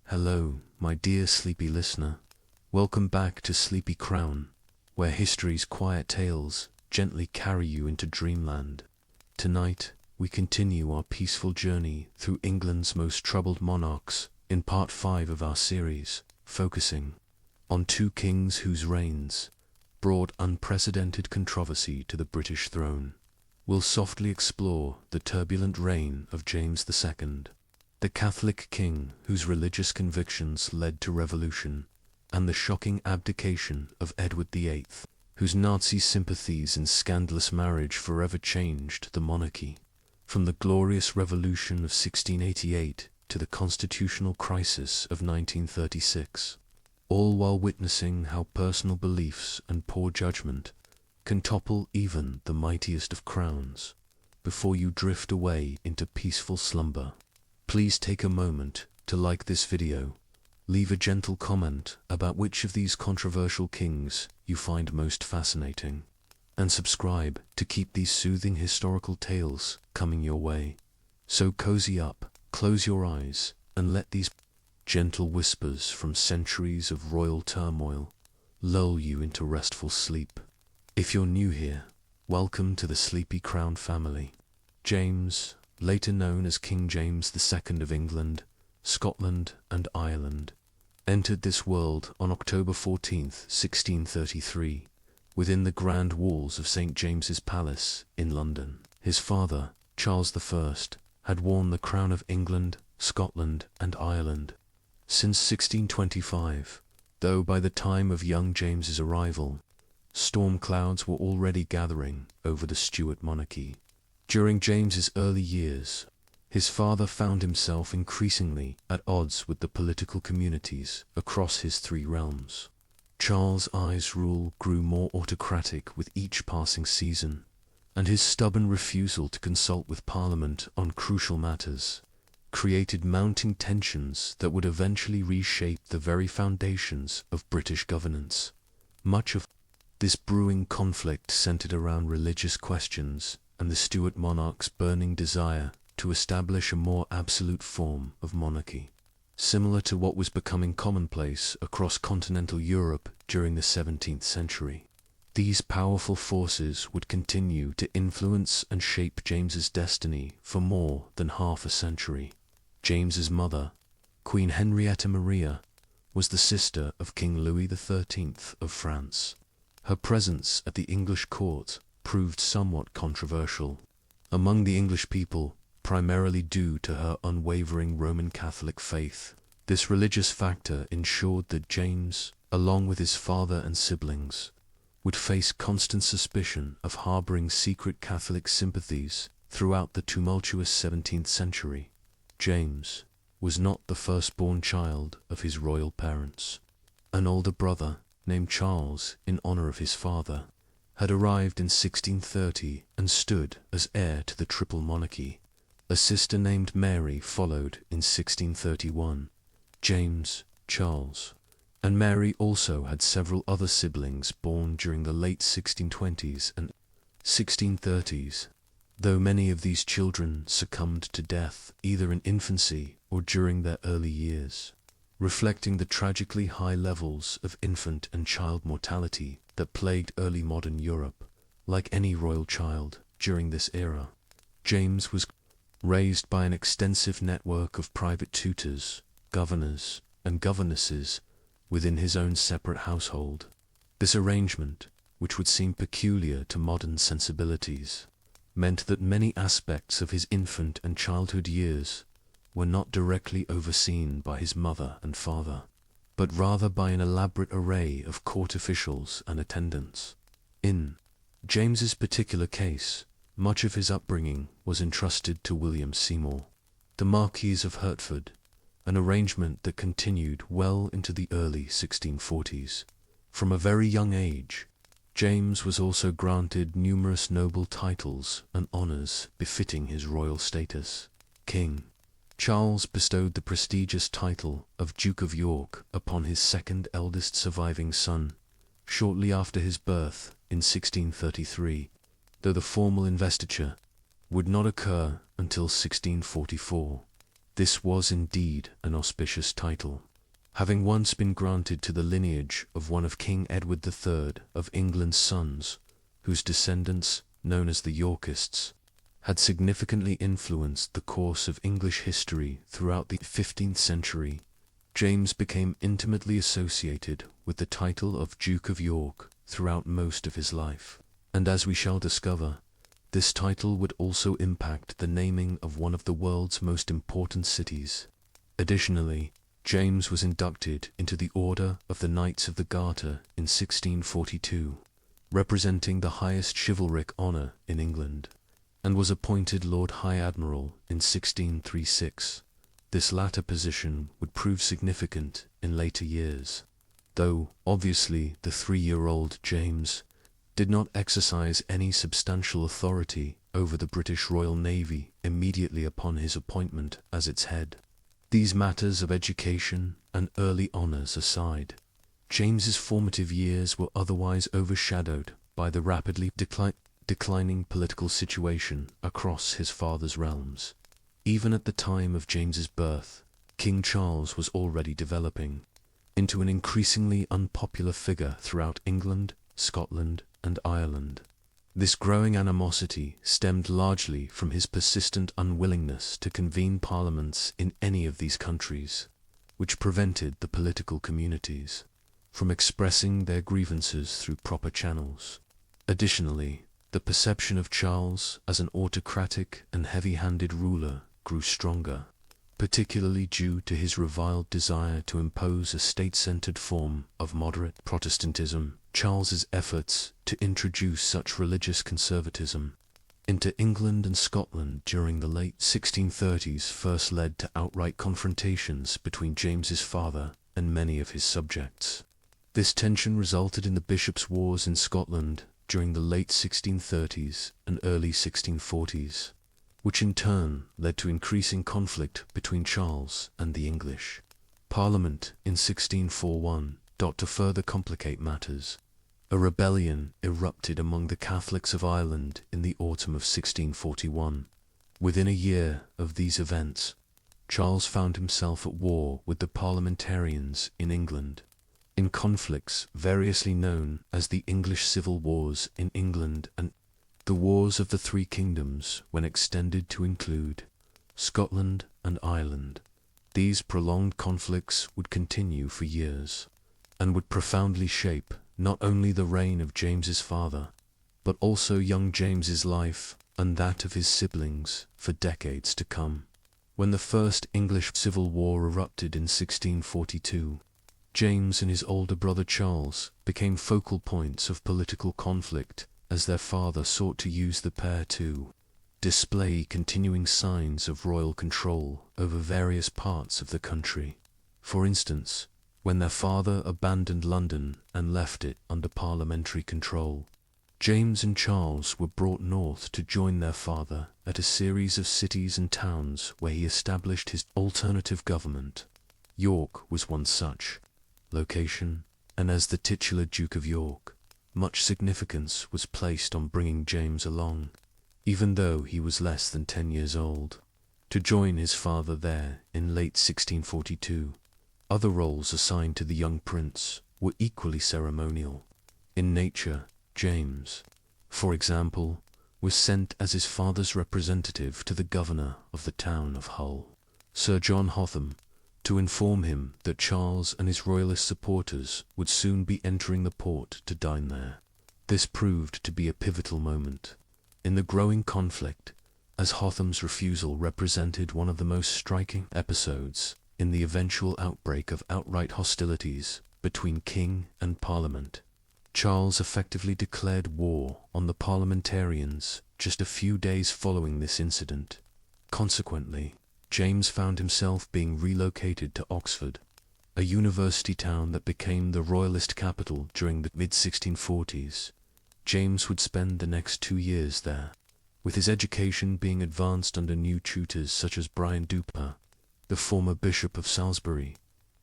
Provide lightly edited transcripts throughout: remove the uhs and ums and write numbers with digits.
Hello, my dear sleepy listener. Welcome back to Sleepy Crown, where history's quiet tales gently carry you into dreamland. Tonight, we continue our peaceful journey through England's most troubled monarchs in part 5 of our series, focusing on two kings whose reigns brought unprecedented controversy to the British throne. We'll softly explore the turbulent reign of James II, the Catholic king whose religious convictions led to revolution, and the shocking abdication of Edward VIII, whose Nazi sympathies and scandalous marriage forever changed the monarchy. From the glorious revolution of 1688 to the constitutional crisis of 1936, all while witnessing how personal beliefs and poor judgment can topple even the mightiest of crowns. Before you drift away into peaceful slumber, please take a moment to like this video, leave a gentle comment about which of these controversial kings you find most fascinating, and subscribe to keep these soothing historical tales coming your way. So cozy up, close your eyes, and let these gentle whispers from centuries of royal turmoil lull you into restful sleep. If you're new here, welcome to the Sleepy Crown family. James, later known as King James II of England, Scotland and Ireland, entered this world on October 14, 1633, within the grand walls of St. James's Palace in London. His father, Charles I, had worn the crown of England, Scotland and Ireland since 1625, though by the time of young James's arrival, storm clouds were already gathering over the Stuart monarchy. During James's early years, his father found himself increasingly at odds with the political communities across his three realms. Charles' rule grew more autocratic with each passing season, and his stubborn refusal to consult with Parliament on crucial matters created mounting tensions that would eventually reshape the very foundations of British governance. Much of this brewing conflict centered around religious questions and the Stuart monarch's burning desire to establish a more absolute form of monarchy, similar to what was becoming commonplace across continental Europe during the 17th century. These powerful forces would continue to influence and shape James's destiny for more than half a century. James's mother, Queen Henrietta Maria, was the sister of King Louis XIII of France. Her presence at the English court proved somewhat controversial among the English people, primarily due to her unwavering Roman Catholic faith. This religious factor ensured that James, along with his father and siblings, would face constant suspicion of harboring secret Catholic sympathies throughout the tumultuous 17th century. James was not the firstborn child of his royal parents. An older brother, named Charles in honor of his father, had arrived in 1630 and stood as heir to the triple monarchy. A sister named Mary followed in 1631. James, Charles, and Mary also had several other siblings born during the late 1620s and 1630s, though many of these children succumbed to death either in infancy or during their early years, reflecting the tragically high levels of infant and child mortality that plagued early modern Europe. Like any royal child during this era, James was raised by an extensive network of private tutors, governors, and governesses within his own separate household. This arrangement, which would seem peculiar to modern sensibilities, meant that many aspects of his infant and childhood years were not directly overseen by his mother and father, but rather by an elaborate array of court officials and attendants. In James's particular case, much of his upbringing was entrusted to William Seymour, the Marquis of Hertford, an arrangement that continued well into the early 1640s. From a very young age, James was also granted numerous noble titles and honors befitting his royal status. King Charles bestowed the prestigious title of Duke of York upon his second eldest surviving son, shortly after his birth in 1633, though the formal investiture would not occur until 1644. This was indeed an auspicious title, having once been granted to the lineage of one of King Edward III of England's sons, whose descendants, known as the Yorkists, had significantly influenced the course of English history throughout the 15th century. James became intimately associated with the title of Duke of York throughout most of his life, and as we shall discover, this title would also impact the naming of one of the world's most important cities. Additionally, James was inducted into the Order of the Knights of the Garter in 1642, representing the highest chivalric honour in England, and was appointed Lord High Admiral in 1636. This latter position would prove significant in later years, though, obviously, the 3-year-old James did not exercise any substantial authority over the British Royal Navy immediately upon his appointment as its head. These matters of education and early honours aside, James's formative years were otherwise overshadowed by the rapidly declining political situation across his father's realms. Even at the time of James's birth, King Charles was already developing into an increasingly unpopular figure throughout England, Scotland, and Ireland. This growing animosity stemmed largely from his persistent unwillingness to convene parliaments in any of these countries, which prevented the political communities from expressing their grievances through proper channels. Additionally, the perception of Charles as an autocratic and heavy-handed ruler grew stronger, particularly due to his reviled desire to impose a state-centered form of moderate Protestantism. Charles's efforts to introduce such religious conservatism into England and Scotland during the late 1630s first led to outright confrontations between James's father and many of his subjects. This tension resulted in the Bishops' Wars in Scotland during the late 1630s and early 1640s, which in turn led to increasing conflict between Charles and the English Parliament in 1641. To further complicate matters, a rebellion erupted among the Catholics of Ireland in the autumn of 1641. Within a year of these events, Charles found himself at war with the parliamentarians in England, in conflicts variously known as the English Civil Wars in England and the Wars of the Three Kingdoms when extended to include Scotland and Ireland. These prolonged conflicts would continue for years, and would profoundly shape not only the reign of James's father, but also young James's life and that of his siblings for decades to come. When the First English Civil War erupted in 1642, James and his older brother Charles became focal points of political conflict as their father sought to use the pair to display continuing signs of royal control over various parts of the country. For instance, when their father abandoned London and left it under parliamentary control, James and Charles were brought north to join their father at a series of cities and towns where he established his alternative government. York was one such location, and as the titular Duke of York, much significance was placed on bringing James along, even though he was less than 10 years old, to join his father there in late 1642. Other roles assigned to the young prince were equally ceremonial in nature. James, for example, was sent as his father's representative to the governor of the town of Hull, Sir John Hotham, to inform him that Charles and his royalist supporters would soon be entering the port to dine there. This proved to be a pivotal moment in the growing conflict, as Hotham's refusal represented one of the most striking episodes in the eventual outbreak of outright hostilities between king and parliament. Charles effectively declared war on the parliamentarians just a few days following this incident. Consequently, James found himself being relocated to Oxford, a university town that became the royalist capital during the mid-1640s. James would spend the next 2 years there, with his education being advanced under new tutors such as Brian Dupin, the former Bishop of Salisbury.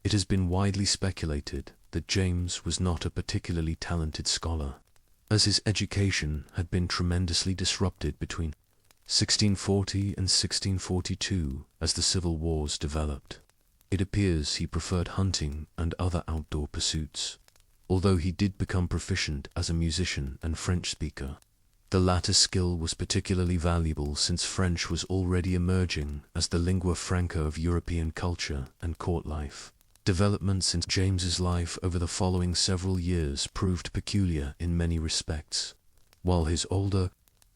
It has been widely speculated that James was not a particularly talented scholar, as his education had been tremendously disrupted between 1640 and 1642 as the civil wars developed. It appears he preferred hunting and other outdoor pursuits, although he did become proficient as a musician and French speaker. The latter skill was particularly valuable since French was already emerging as the lingua franca of European culture and court life. Developments in James's life over the following several years proved peculiar in many respects. While his older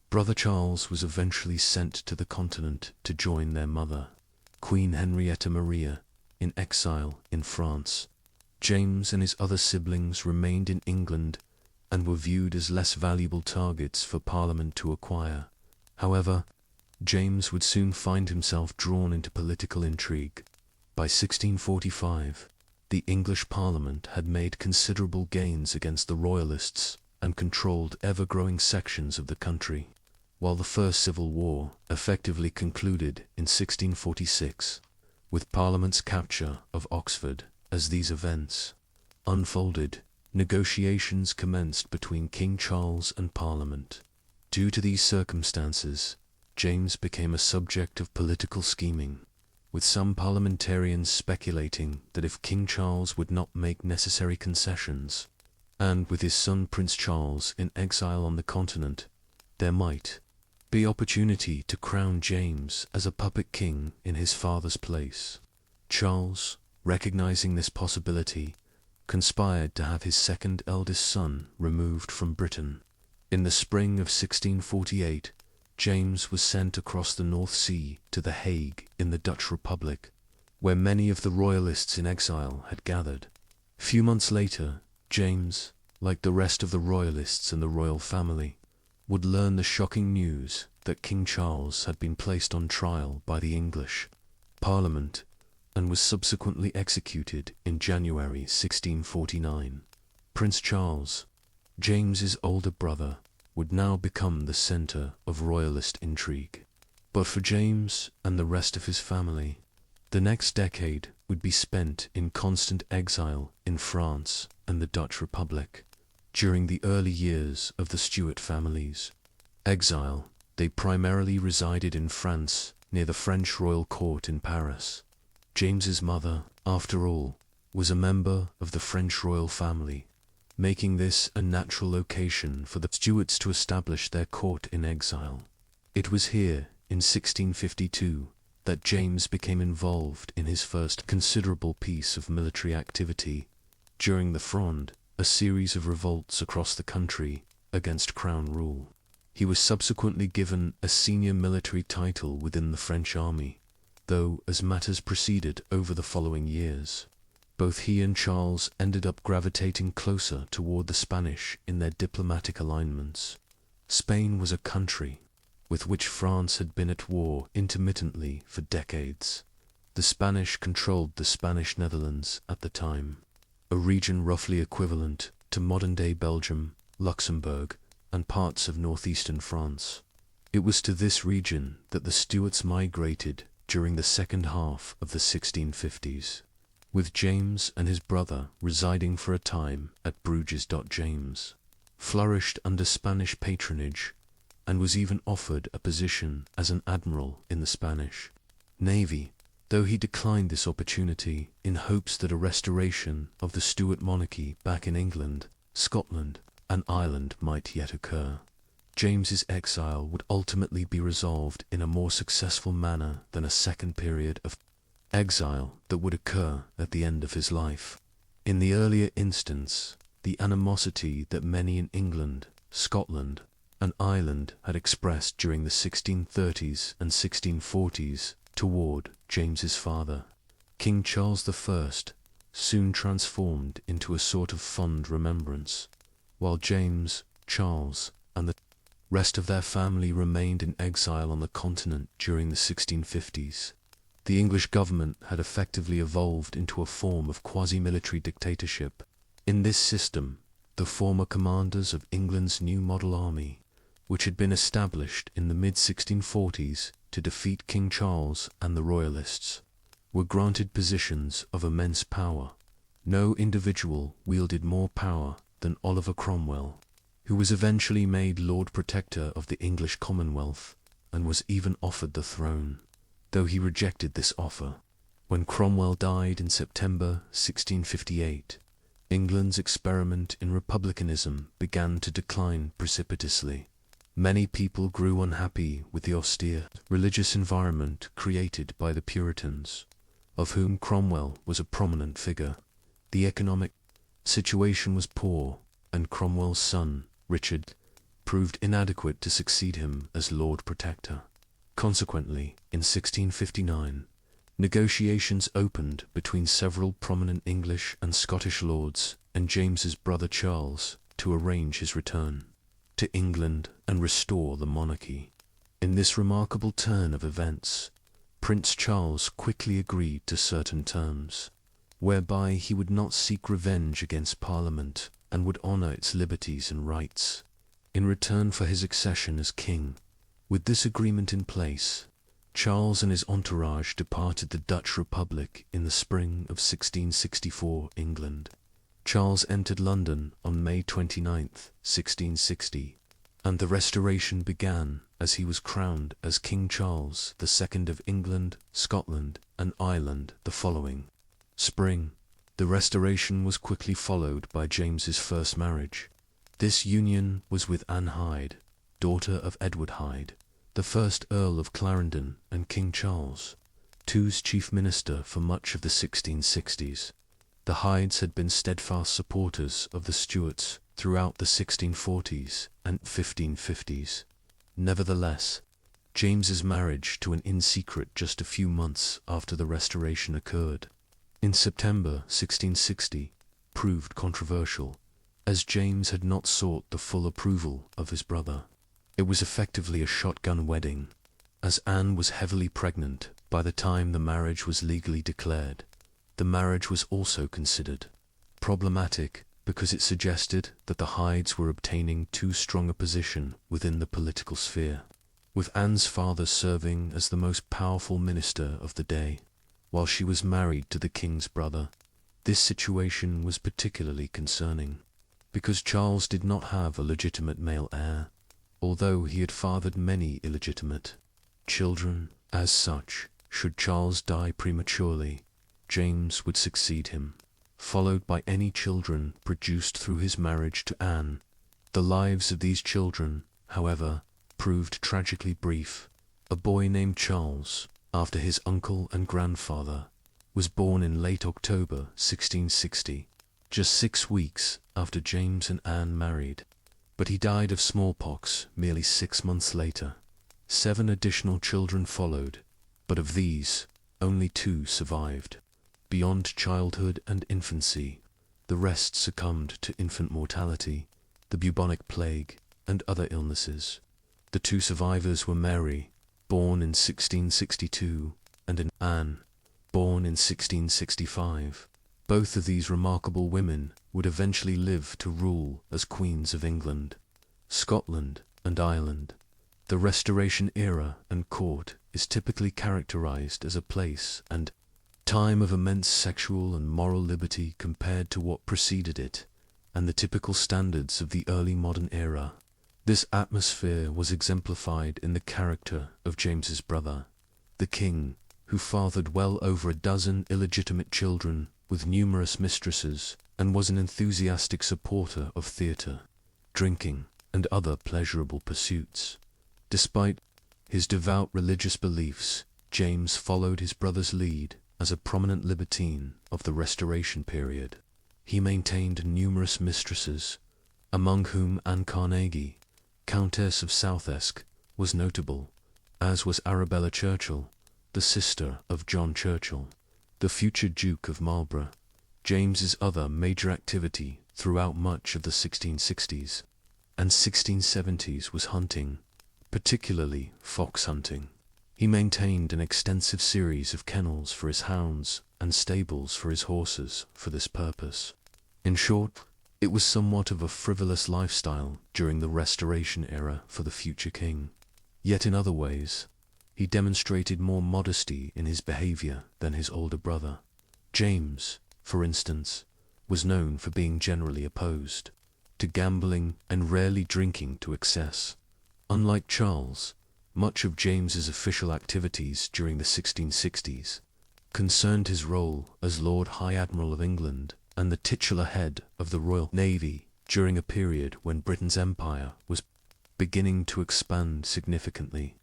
brother Charles was eventually sent to the continent to join their mother, Queen Henrietta Maria, in exile in France, James and his other siblings remained in England and were viewed as less valuable targets for Parliament to acquire. However, James would soon find himself drawn into political intrigue. By 1645, the English Parliament had made considerable gains against the Royalists and controlled ever-growing sections of the country, while the First Civil War effectively concluded in 1646, with Parliament's capture of Oxford. As these events unfolded, negotiations commenced between King Charles and Parliament. Due to these circumstances, James became a subject of political scheming, with some parliamentarians speculating that if King Charles would not make necessary concessions, and with his son Prince Charles in exile on the continent, there might be opportunity to crown James as a puppet king in his father's place. Charles, recognizing this possibility, conspired to have his second eldest son removed from Britain. In the spring of 1648, James was sent across the North Sea to The Hague in the Dutch Republic, where many of the Royalists in exile had gathered. Few months later, James, like the rest of the Royalists and the royal family, would learn the shocking news that King Charles had been placed on trial by the English Parliament and was subsequently executed in January 1649. Prince Charles, James's older brother, would now become the center of royalist intrigue. But for James and the rest of his family, the next decade would be spent in constant exile in France and the Dutch Republic. During the early years of the Stuart family's exile, they primarily resided in France near the French royal court in Paris. James's mother, after all, was a member of the French royal family, making this a natural location for the Stuarts to establish their court in exile. It was here, in 1652, that James became involved in his first considerable piece of military activity. During the Fronde, a series of revolts across the country against crown rule. He was subsequently given a senior military title within the French army, though as matters proceeded over the following years, both he and Charles ended up gravitating closer toward the Spanish in their diplomatic alignments. Spain was a country with which France had been at war intermittently for decades. The Spanish controlled the Spanish Netherlands at the time, a region roughly equivalent to modern-day Belgium, Luxembourg, and parts of northeastern France. It was to this region that the Stuarts migrated during the second half of the 1650s, with James and his brother residing for a time at Bruges. James flourished under Spanish patronage and was even offered a position as an admiral in the Spanish Navy, though he declined this opportunity in hopes that a restoration of the Stuart monarchy back in England, Scotland, and Ireland might yet occur. James's exile would ultimately be resolved in a more successful manner than a second period of exile that would occur at the end of his life. In the earlier instance, the animosity that many in England, Scotland, and Ireland had expressed during the 1630s and 1640s toward James's father, King Charles I, soon transformed into a sort of fond remembrance. While James, Charles, and the rest of their family remained in exile on the continent during the 1650s, the English government had effectively evolved into a form of quasi-military dictatorship. In this system, the former commanders of England's new model army, which had been established in the mid-1640s to defeat King Charles and the Royalists, were granted positions of immense power. No individual wielded more power than Oliver Cromwell, who was eventually made Lord Protector of the English Commonwealth. and was even offered the throne, though he rejected this offer. When Cromwell died in September 1658, England's experiment in republicanism began to decline precipitously. Many people grew unhappy with the austere religious environment created by the Puritans, of whom Cromwell was a prominent figure. The economic situation was poor, and Cromwell's son, Richard, proved inadequate to succeed him as Lord Protector. Consequently, in 1659, negotiations opened between several prominent English and Scottish lords and James's brother Charles to arrange his return to England and restore the monarchy. In this remarkable turn of events, Prince Charles quickly agreed to certain terms, whereby he would not seek revenge against Parliament and would honour its liberties and rights in return for his accession as king. With this agreement in place, Charles and his entourage departed the Dutch Republic in the spring of 1664 England. Charles entered London on May 29, 1660, and the Restoration began as he was crowned as King Charles II of England, Scotland, and Ireland the following spring. The Restoration was quickly followed by James's first marriage. This union was with Anne Hyde, daughter of Edward Hyde, the first Earl of Clarendon and King Charles II's chief minister for much of the 1660s. The Hydes had been steadfast supporters of the Stuarts throughout the 1640s and 1550s. Nevertheless, James's marriage to an in secret just a few months after the Restoration occurred, in September 1660, proved controversial, as James had not sought the full approval of his brother. It was effectively a shotgun wedding, as Anne was heavily pregnant by the time the marriage was legally declared. The marriage was also considered problematic because it suggested that the Hydes were obtaining too strong a position within the political sphere, with Anne's father serving as the most powerful minister of the day, while she was married to the king's brother. This situation was particularly concerning, because Charles did not have a legitimate male heir, although he had fathered many illegitimate children. As such, should Charles die prematurely, James would succeed him, followed by any children produced through his marriage to Anne. The lives of these children, however, proved tragically brief. A boy named Charles, after his uncle and grandfather, was born in late October 1660, just 6 weeks after James and Anne married, but he died of smallpox merely 6 months later. 7 additional children followed, but of these, only 2 survived. Beyond childhood and infancy, the rest succumbed to infant mortality, the bubonic plague, and other illnesses. The 2 survivors were Mary, born in 1662, and Anne, born in 1665. Both of these remarkable women would eventually live to rule as queens of England, Scotland, and Ireland. The Restoration era and court is typically characterized as a place and time of immense sexual and moral liberty compared to what preceded it, and the typical standards of the early modern era. This atmosphere was exemplified in the character of James's brother, the king, who fathered well over a dozen illegitimate children with numerous mistresses, and was an enthusiastic supporter of theatre, drinking, and other pleasurable pursuits. Despite his devout religious beliefs, James followed his brother's lead as a prominent libertine of the Restoration period. He maintained numerous mistresses, among whom Anne Carnegie, Countess of Southesk, was notable, as was Arabella Churchill, the sister of John Churchill, the future Duke of Marlborough. James's other major activity throughout much of the 1660s and 1670s was hunting, particularly fox hunting. He maintained an extensive series of kennels for his hounds and stables for his horses for this purpose. In short, it was somewhat of a frivolous lifestyle during the Restoration era for the future king. Yet in other ways, he demonstrated more modesty in his behavior than his older brother. James, for instance, was known for being generally opposed to gambling and rarely drinking to excess. Unlike Charles, Much of James's official activities during the 1660s concerned his role as Lord High Admiral of England and the titular head of the Royal Navy during a period when Britain's empire was beginning to expand significantly.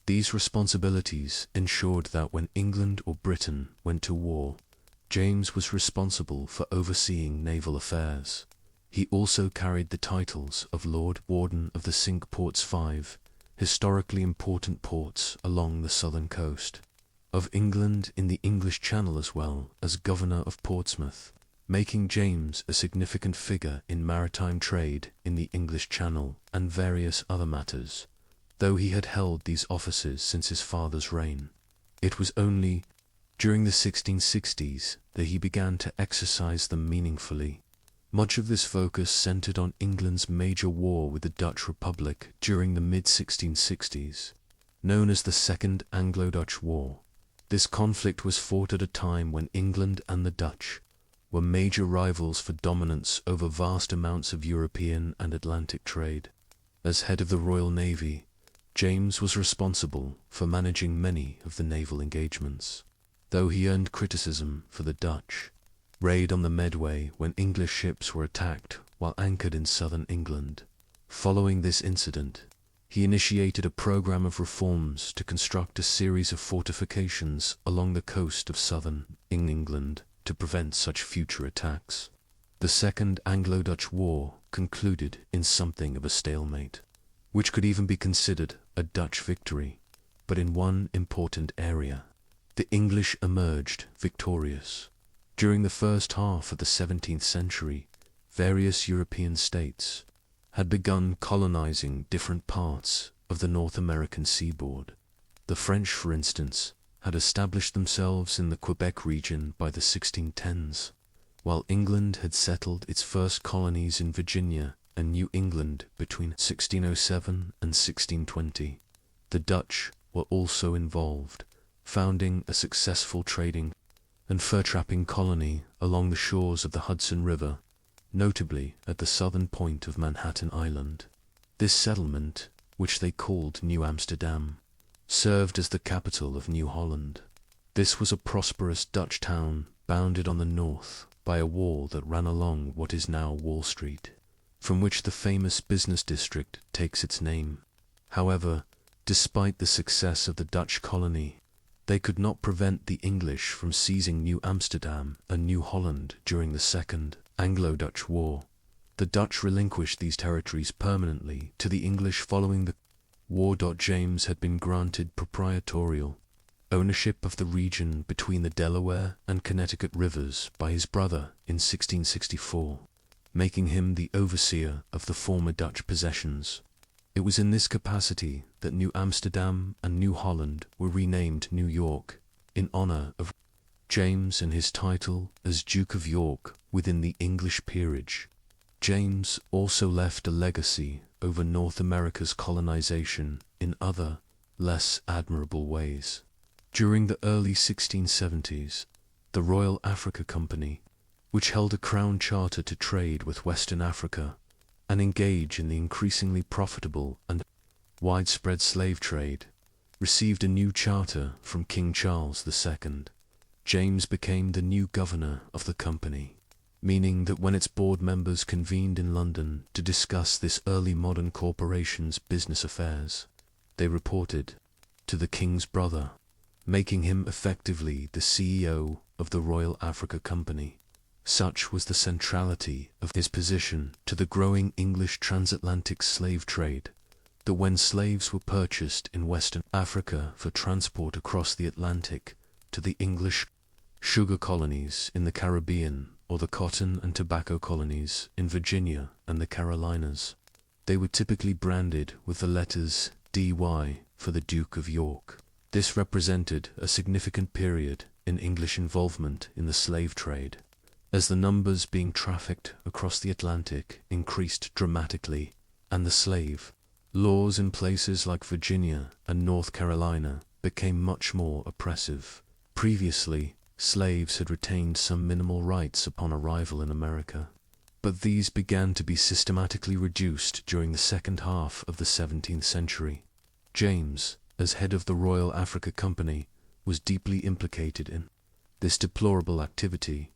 These responsibilities ensured that when England or Britain went to war, James was responsible for overseeing naval affairs. He also carried the titles of Lord Warden of the Cinque Ports, 5 historically important ports along the southern coast of England in the English Channel, as well as Governor of Portsmouth, making James a significant figure in maritime trade in the English Channel and various other matters. Though he had held these offices since his father's reign, it was only during the 1660s that he began to exercise them meaningfully. Much of this focus centered on England's major war with the Dutch Republic during the mid-1660s, known as the Second Anglo-Dutch War. This conflict was fought at a time when England and the Dutch were major rivals for dominance over vast amounts of European and Atlantic trade. As head of the Royal Navy, James was responsible for managing many of the naval engagements. Though he earned criticism for the Dutch raid on the Medway when English ships were attacked while anchored in southern England. Following this incident, he initiated a program of reforms to construct a series of fortifications along the coast of southern England to prevent such future attacks. The Second Anglo-Dutch War concluded in something of a stalemate, which could even be considered a Dutch victory, but in one important area, the English emerged victorious. During the first half of the 17th century, various European states had begun colonizing different parts of the North American seaboard. The French, for instance, had established themselves in the Quebec region by the 1610s, while England had settled its first colonies in Virginia and New England between 1607 and 1620. The Dutch were also involved, founding a successful trading and fur-trapping colony along the shores of the Hudson River, notably at the southern point of Manhattan Island. This settlement, which they called New Amsterdam, served as the capital of New Holland. This was a prosperous Dutch town bounded on the north by a wall that ran along what is now Wall Street, from which the famous business district takes its name. However, despite the success of the Dutch colony, they could not prevent the English from seizing New Amsterdam and New Holland during the Second Anglo-Dutch War. The Dutch relinquished these territories permanently to the English following the war. James had been granted proprietorial ownership of the region between the Delaware and Connecticut rivers by his brother in 1664, making him the overseer of the former Dutch possessions. It was in this capacity that New Amsterdam and New Holland were renamed New York, in honor of James and his title as Duke of York within the English peerage. James also left a legacy over North America's colonization in other, less admirable ways. During the early 1670s, the Royal Africa Company, which held a crown charter to trade with Western Africa and engage in the increasingly profitable and widespread slave trade, received a new charter from King Charles II. James became the new governor of the company, meaning that when its board members convened in London to discuss this early modern corporation's business affairs, they reported to the king's brother, making him effectively the CEO of the Royal Africa Company. Such was the centrality of his position to the growing English transatlantic slave trade, that when slaves were purchased in Western Africa for transport across the Atlantic to the English sugar colonies in the Caribbean or the cotton and tobacco colonies in Virginia and the Carolinas, they were typically branded with the letters DY for the Duke of York. This represented a significant period in English involvement in the slave trade, as the numbers being trafficked across the Atlantic increased dramatically, and the slave laws in places like Virginia and North Carolina became much more oppressive. Previously, slaves had retained some minimal rights upon arrival in America, but these began to be systematically reduced during the second half of the 17th century. James, as head of the Royal Africa Company, was deeply implicated in this deplorable activity,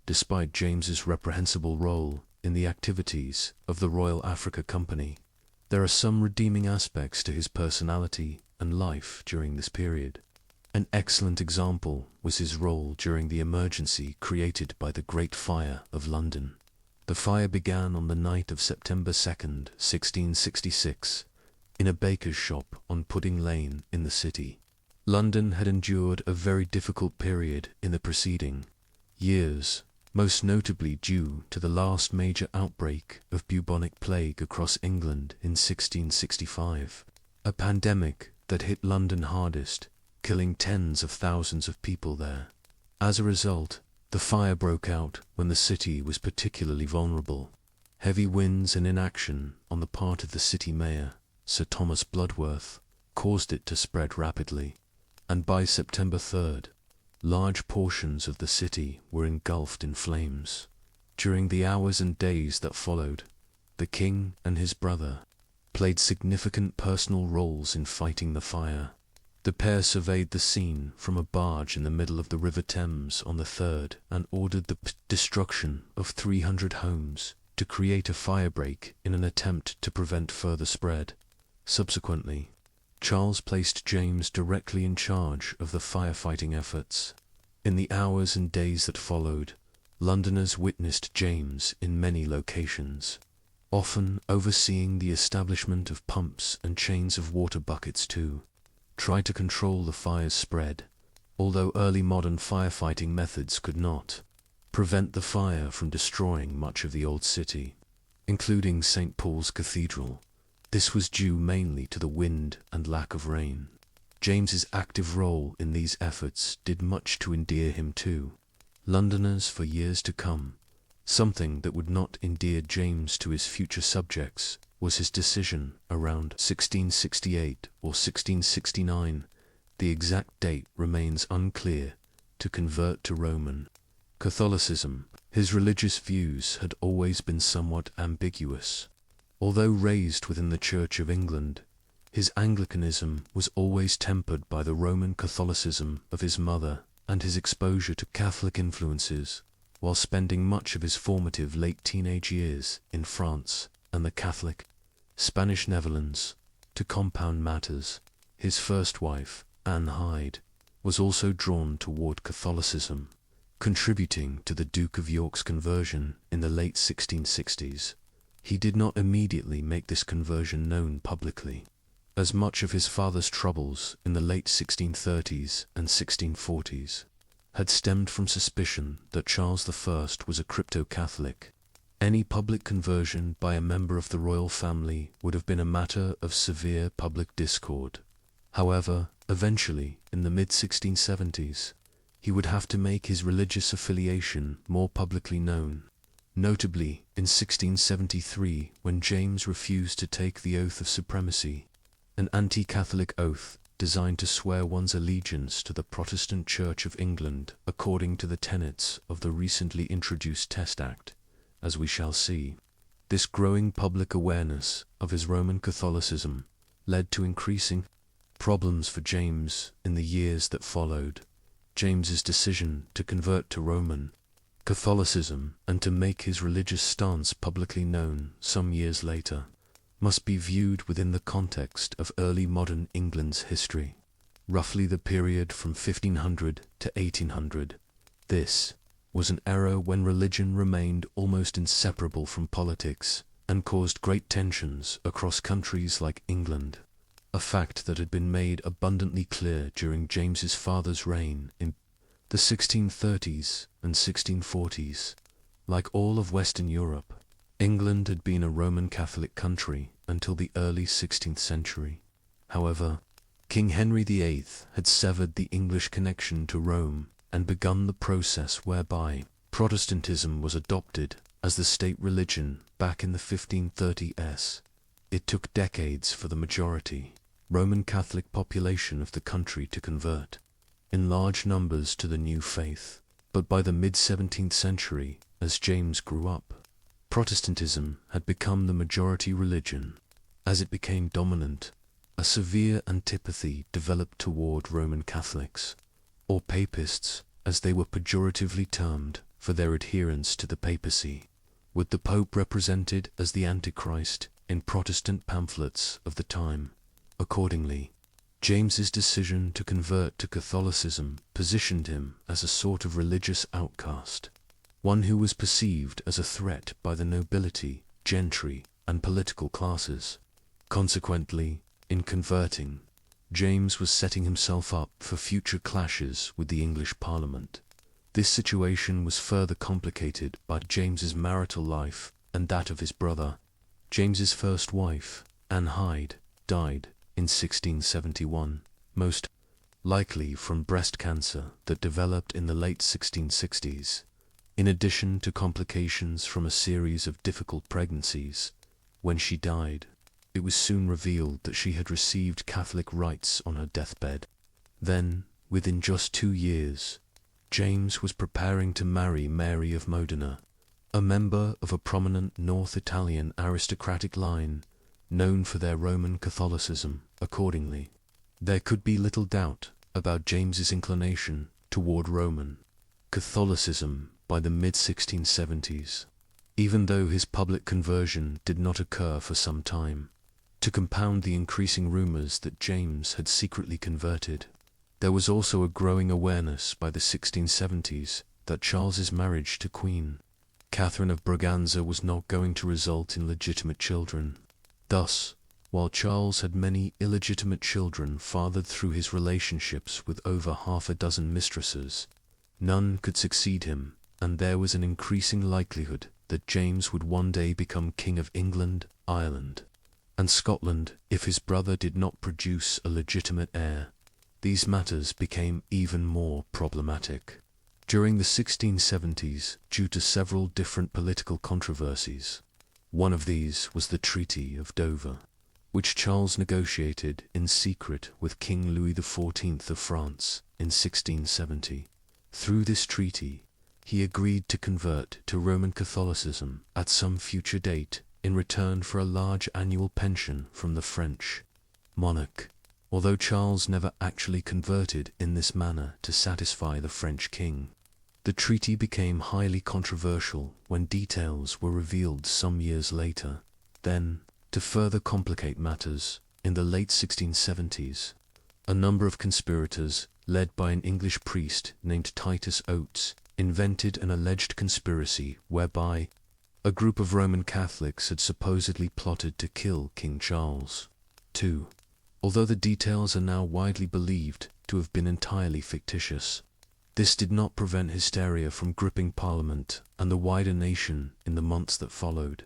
despite James's reprehensible role in the activities of the Royal Africa Company. There are some redeeming aspects to his personality and life during this period. An excellent example was his role during the emergency created by the Great Fire of London. The fire began on the night of September 2nd, 1666, in a baker's shop on Pudding Lane in the city. London had endured a very difficult period in the preceding years, most notably due to the last major outbreak of bubonic plague across England in 1665, a pandemic that hit London hardest, killing tens of thousands of people there. As a result, the fire broke out when the city was particularly vulnerable. Heavy winds and inaction on the part of the city mayor, Sir Thomas Bloodworth, caused it to spread rapidly, and by September 3rd, large portions of the city were engulfed in flames. During the hours and days that followed, the king and his brother played significant personal roles in fighting the fire. The pair surveyed the scene from a barge in the middle of the River Thames on the 3rd and ordered the destruction of 300 homes to create a firebreak in an attempt to prevent further spread. Subsequently, Charles placed James directly in charge of the firefighting efforts. In the hours and days that followed, Londoners witnessed James in many locations, often overseeing the establishment of pumps and chains of water buckets to try to control the fire's spread, although early modern firefighting methods could not prevent the fire from destroying much of the old city, including St. Paul's Cathedral. This was due mainly to the wind and lack of rain. James's active role in these efforts did much to endear him to Londoners for years to come. Something that would not endear James to his future subjects was his decision around 1668 or 1669, the exact date remains unclear, to convert to Roman Catholicism. His religious views had always been somewhat ambiguous. Although raised within the Church of England, his Anglicanism was always tempered by the Roman Catholicism of his mother and his exposure to Catholic influences, while spending much of his formative late teenage years in France and the Catholic Spanish Netherlands. To compound matters, his first wife, Anne Hyde, was also drawn toward Catholicism, contributing to the Duke of York's conversion in the late 1660s. He did not immediately make this conversion known publicly, as much of his father's troubles in the late 1630s and 1640s had stemmed from suspicion that Charles I was a crypto-Catholic. Any public conversion by a member of the royal family would have been a matter of severe public discord. However, eventually, in the mid-1670s, he would have to make his religious affiliation more publicly known, notably in 1673 when James refused to take the oath of supremacy, an anti-Catholic oath designed to swear one's allegiance to the Protestant Church of England according to the tenets of the recently introduced Test Act, as we shall see. This growing public awareness of his Roman Catholicism led to increasing problems for James in the years that followed. James's decision to convert to Roman Catholicism and to make his religious stance publicly known some years later must be viewed within the context of early modern England's history, roughly the period from 1500 to 1800. This was an era when religion remained almost inseparable from politics and caused great tensions across countries like England, a fact that had been made abundantly clear during James's father's reign in the 1630s and 1640s. Like all of Western Europe, England had been a Roman Catholic country until the early 16th century. However, King Henry VIII had severed the English connection to Rome and begun the process whereby Protestantism was adopted as the state religion back in the 1530s. It took decades for the majority Roman Catholic population of the country to convert in large numbers to the new faith, but by the mid-17th century, as James grew up, Protestantism had become the majority religion. As it became dominant, A severe antipathy developed toward Roman Catholics, or Papists, as they were pejoratively termed for their adherence to the papacy, with the Pope represented as the Antichrist in Protestant pamphlets of the time. Accordingly, James's decision to convert to Catholicism positioned him as a sort of religious outcast, one who was perceived as a threat by the nobility, gentry, and political classes. Consequently, in converting, James was setting himself up for future clashes with the English Parliament. This situation was further complicated by James's marital life and that of his brother. James's first wife, Anne Hyde, died in 1671, most likely from breast cancer that developed in the late 1660s. In addition to complications from a series of difficult pregnancies, when she died, it was soon revealed that she had received Catholic rites on her deathbed. Then, within just 2 years, James was preparing to marry Mary of Modena, a member of a prominent North Italian aristocratic line known for their Roman Catholicism. Accordingly, there could be little doubt about James's inclination toward Roman Catholicism by the mid-1670s, even though his public conversion did not occur for some time. To compound the increasing rumors that James had secretly converted, there was also a growing awareness by the 1670s that Charles's marriage to Queen Catherine of Braganza was not going to result in legitimate children. Thus, while Charles had many illegitimate children fathered through his relationships with over half a dozen mistresses, none could succeed him, and there was an increasing likelihood that James would one day become King of England, Ireland, and Scotland if his brother did not produce a legitimate heir. These matters became even more problematic during the 1670s due to several different political controversies. One of these was the Treaty of Dover, which Charles negotiated in secret with King Louis XIV of France in 1670. Through this treaty, he agreed to convert to Roman Catholicism at some future date in return for a large annual pension from the French monarch, although Charles never actually converted in this manner to satisfy the French king. The treaty became highly controversial when details were revealed some years later. Then, to further complicate matters, in the late 1670s, a number of conspirators, led by an English priest named Titus Oates, invented an alleged conspiracy whereby a group of Roman Catholics had supposedly plotted to kill King Charles II. Although the details are now widely believed to have been entirely fictitious, this did not prevent hysteria from gripping Parliament and the wider nation in the months that followed.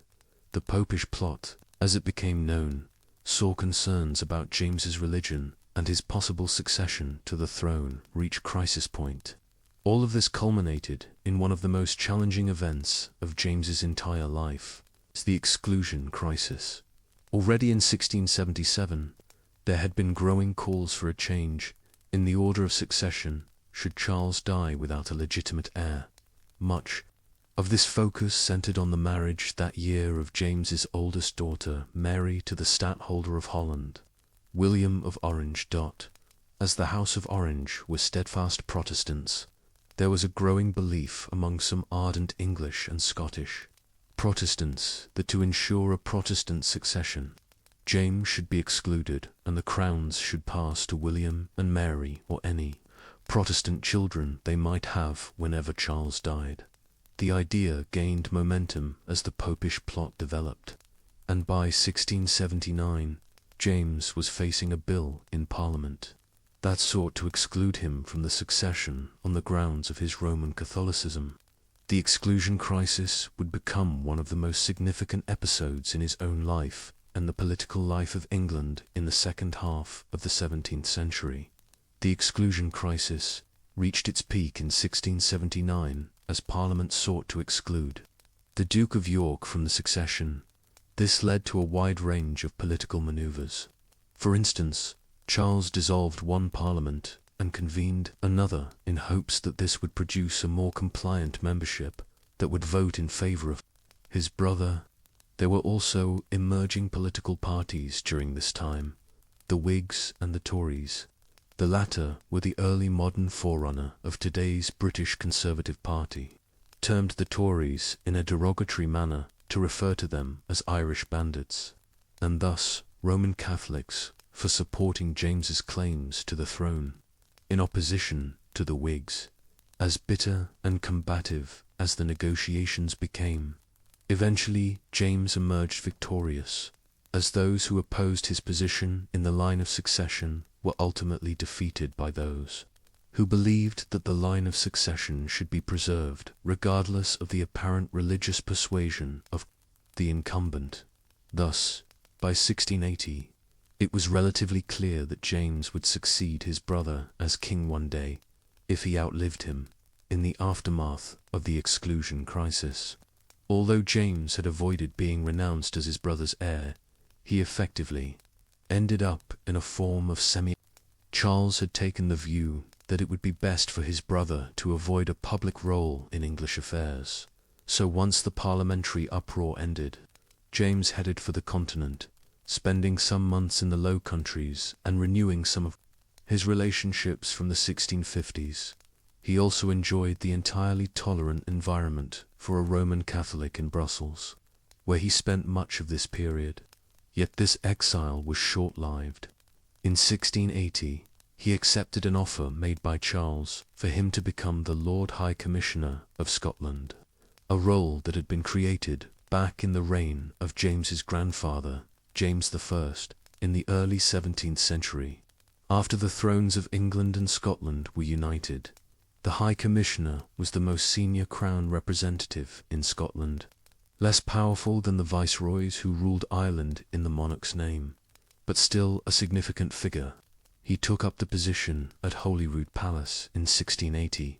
The Popish plot, as it became known, saw concerns about James's religion and his possible succession to the throne reach crisis point. All of this culminated in one of the most challenging events of James's entire life, the Exclusion Crisis. Already in 1677, there had been growing calls for a change in the order of succession should Charles die without a legitimate heir. Much of this focus centered on the marriage that year of James's oldest daughter, Mary, to the Stadtholder of Holland, William of Orange. As the House of Orange were steadfast Protestants, there was a growing belief among some ardent English and Scottish Protestants that to ensure a Protestant succession, James should be excluded and the crowns should pass to William and Mary or any Protestant children they might have whenever Charles died. The idea gained momentum as the Popish plot developed, and by 1679, James was facing a bill in Parliament that sought to exclude him from the succession on the grounds of his Roman Catholicism. The Exclusion Crisis would become one of the most significant episodes in his own life and the political life of England in the second half of the 17th century. The Exclusion Crisis reached its peak in 1679 as Parliament sought to exclude the Duke of York from the succession. This led to a wide range of political maneuvers. For instance, Charles dissolved one parliament and convened another in hopes that this would produce a more compliant membership that would vote in favor of his brother. There were also emerging political parties during this time, the Whigs and the Tories. The latter were the early modern forerunner of today's British Conservative Party, termed the Tories in a derogatory manner to refer to them as Irish bandits, and thus Roman Catholics for supporting James's claims to the throne, in opposition to the Whigs. As bitter and combative as the negotiations became, eventually James emerged victorious, as those who opposed his position in the line of succession were ultimately defeated by those who believed that the line of succession should be preserved regardless of the apparent religious persuasion of the incumbent. Thus, by 1680, it was relatively clear that James would succeed his brother as king one day, if he outlived him, in the aftermath of the Exclusion Crisis. Although James had avoided being renounced as his brother's heir, he effectively ended up in a form of Charles had taken the view that it would be best for his brother to avoid a public role in English affairs. So once the parliamentary uproar ended, James headed for the continent, spending some months in the Low Countries and renewing some of his relationships from the 1650s. He also enjoyed the entirely tolerant environment for a Roman Catholic in Brussels, where he spent much of this period. Yet this exile was short-lived. In 1680, he accepted an offer made by Charles for him to become the Lord High Commissioner of Scotland, a role that had been created back in the reign of James's grandfather, James I, in the early 17th century. After the thrones of England and Scotland were united, the High Commissioner was the most senior crown representative in Scotland, less powerful than the viceroys who ruled Ireland in the monarch's name, but still a significant figure. He took up the position at Holyrood Palace in 1680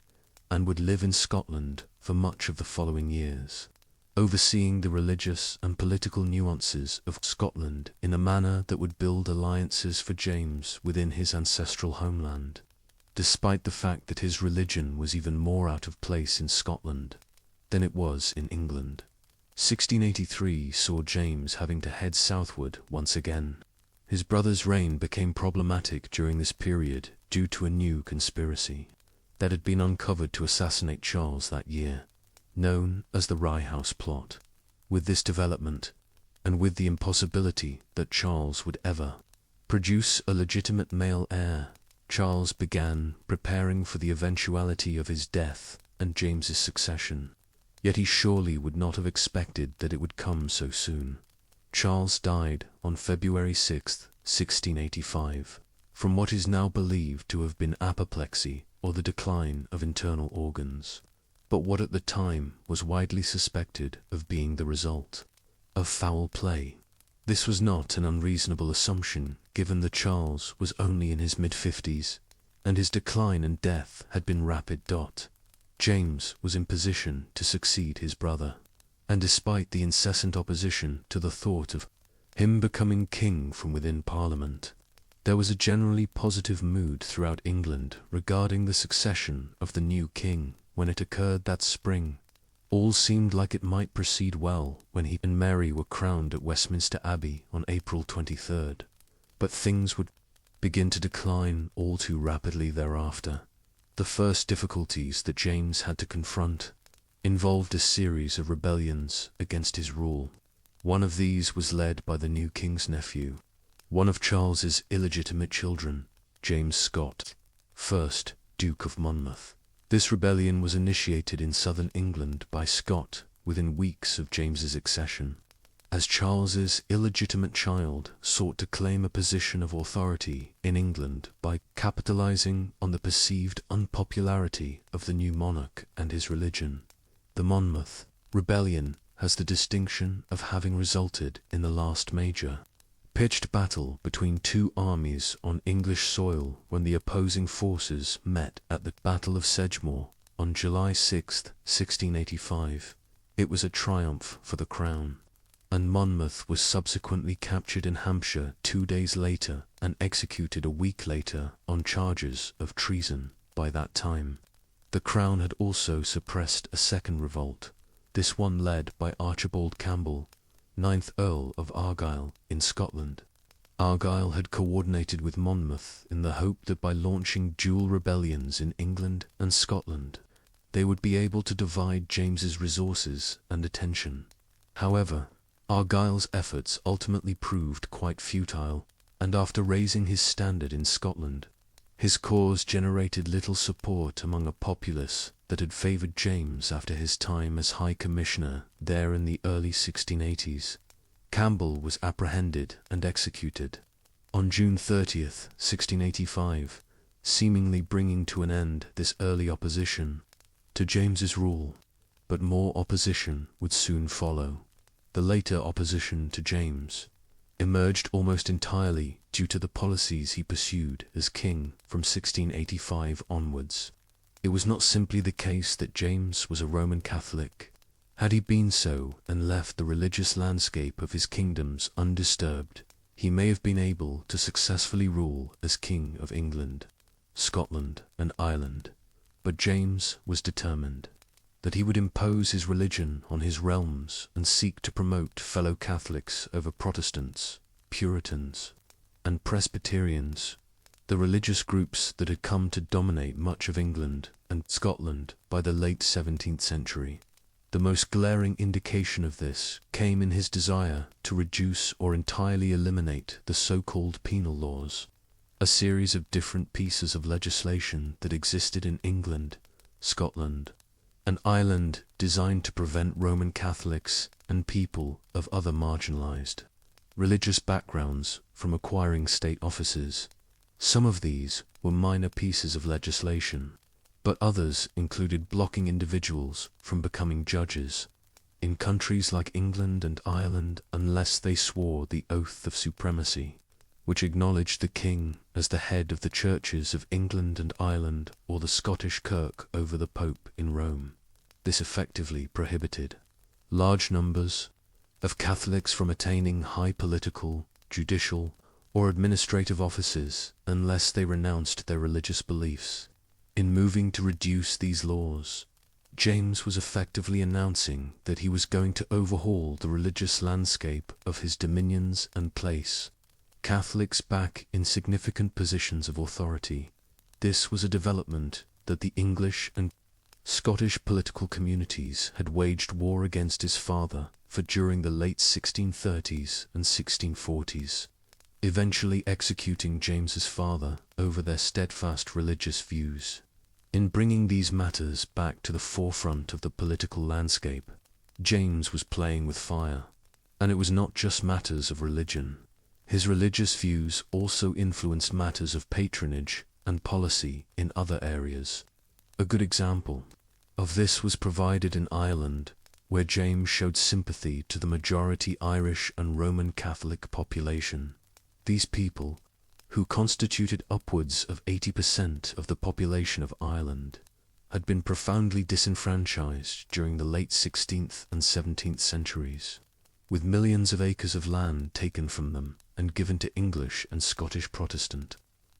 and would live in Scotland for much of the following years, overseeing the religious and political nuances of Scotland in a manner that would build alliances for James within his ancestral homeland, despite the fact that his religion was even more out of place in Scotland than it was in England. 1683 saw James having to head southward once again. His brother's reign became problematic during this period due to a new conspiracy that had been uncovered to assassinate Charles that year, known as the Rye House Plot. With this development, and with the impossibility that Charles would ever produce a legitimate male heir, Charles began preparing for the eventuality of his death and James's succession. Yet he surely would not have expected that it would come so soon. Charles died on February 6, 1685, from what is now believed to have been apoplexy or the decline of internal organs, but what at the time was widely suspected of being the result of foul play. This was not an unreasonable assumption, given that Charles was only in his mid-50s, and his decline and death had been rapid. James was in position to succeed his brother, and despite the incessant opposition to the thought of him becoming king from within Parliament, there was a generally positive mood throughout England regarding the succession of the new king when it occurred that spring. All seemed like it might proceed well when he and Mary were crowned at Westminster Abbey on April 23rd, but things would begin to decline all too rapidly thereafter. The first difficulties that James had to confront involved a series of rebellions against his rule. One of these was led by the new king's nephew, one of Charles's illegitimate children, James Scott, 1st Duke of Monmouth. This rebellion was initiated in southern England by Scott within weeks of James's accession, as Charles's illegitimate child sought to claim a position of authority in England by capitalizing on the perceived unpopularity of the new monarch and his religion. The Monmouth rebellion has the distinction of having resulted in the last major pitched battle between two armies on English soil when the opposing forces met at the Battle of Sedgemoor on July 6, 1685. It was a triumph for the crown, and Monmouth was subsequently captured in Hampshire 2 days later and executed a week later on charges of treason. By that time, the crown had also suppressed a second revolt, this one led by Archibald Campbell, 9th Earl of Argyll in Scotland. Argyle had coordinated with Monmouth in the hope that by launching dual rebellions in England and Scotland, they would be able to divide James's resources and attention. However, Argyle's efforts ultimately proved quite futile, and after raising his standard in Scotland, his cause generated little support among a populace that had favoured James after his time as High Commissioner there in the early 1680s. Campbell was apprehended and executed on June 30th, 1685, seemingly bringing to an end this early opposition to James's rule, but more opposition would soon follow. The later opposition to James emerged almost entirely due to the policies he pursued as king from 1685 onwards. It was not simply the case that James was a Roman Catholic. Had he been so and left the religious landscape of his kingdoms undisturbed, he may have been able to successfully rule as King of England, Scotland, and Ireland. But James was determined that he would impose his religion on his realms and seek to promote fellow Catholics over Protestants, Puritans, and Presbyterians, the religious groups that had come to dominate much of England and Scotland by the late 17th century. The most glaring indication of this came in his desire to reduce or entirely eliminate the so-called penal laws, a series of different pieces of legislation that existed in England, Scotland, and Ireland designed to prevent Roman Catholics and people of other marginalized religious backgrounds from acquiring state offices. Some of these were minor pieces of legislation, but others included blocking individuals from becoming judges in countries like England and Ireland unless they swore the oath of supremacy, which acknowledged the king as the head of the churches of England and Ireland or the Scottish Kirk over the Pope in Rome. This effectively prohibited large numbers of Catholics from attaining high political, judicial, or administrative offices unless they renounced their religious beliefs. In moving to reduce these laws, James was effectively announcing that he was going to overhaul the religious landscape of his dominions and place Catholics back in significant positions of authority. This was a development that the English and Scottish political communities had waged war against his father for during the late 1630s and 1640s, eventually executing James's father over their steadfast religious views. In bringing these matters back to the forefront of the political landscape, James was playing with fire, and it was not just matters of religion. His religious views also influenced matters of patronage and policy in other areas. A good example of this was provided in Ireland, where James showed sympathy to the majority Irish and Roman Catholic population. These people, who constituted upwards of 80% of the population of Ireland, had been profoundly disenfranchised during the late 16th and 17th centuries, with millions of acres of land taken from them and given to English and Scottish Protestant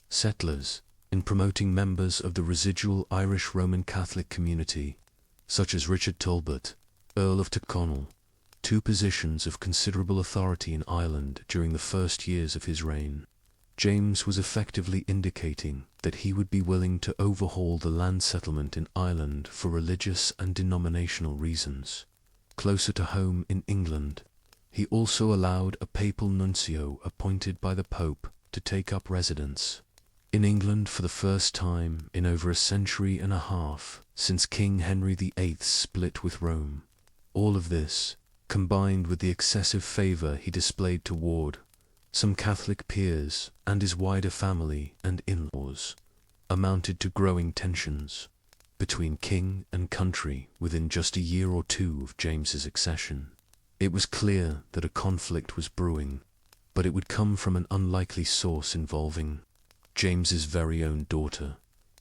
settlers in promoting members of the residual Irish Roman Catholic community, such as Richard Talbot, Earl of Tyrconnell, two positions of considerable authority in Ireland during the first years of his reign. James was effectively indicating that he would be willing to overhaul the land settlement in Ireland for religious and denominational reasons. Closer to home in England, he also allowed a papal nuncio appointed by the Pope to take up residence in England for the first time in over a century and a half since King Henry VIII split with Rome. All of this, combined with the excessive favour he displayed toward some Catholic peers and his wider family and in-laws, amounted to growing tensions between king and country within just a year or two of James's accession. It was clear that a conflict was brewing, but it would come from an unlikely source involving James's very own daughter.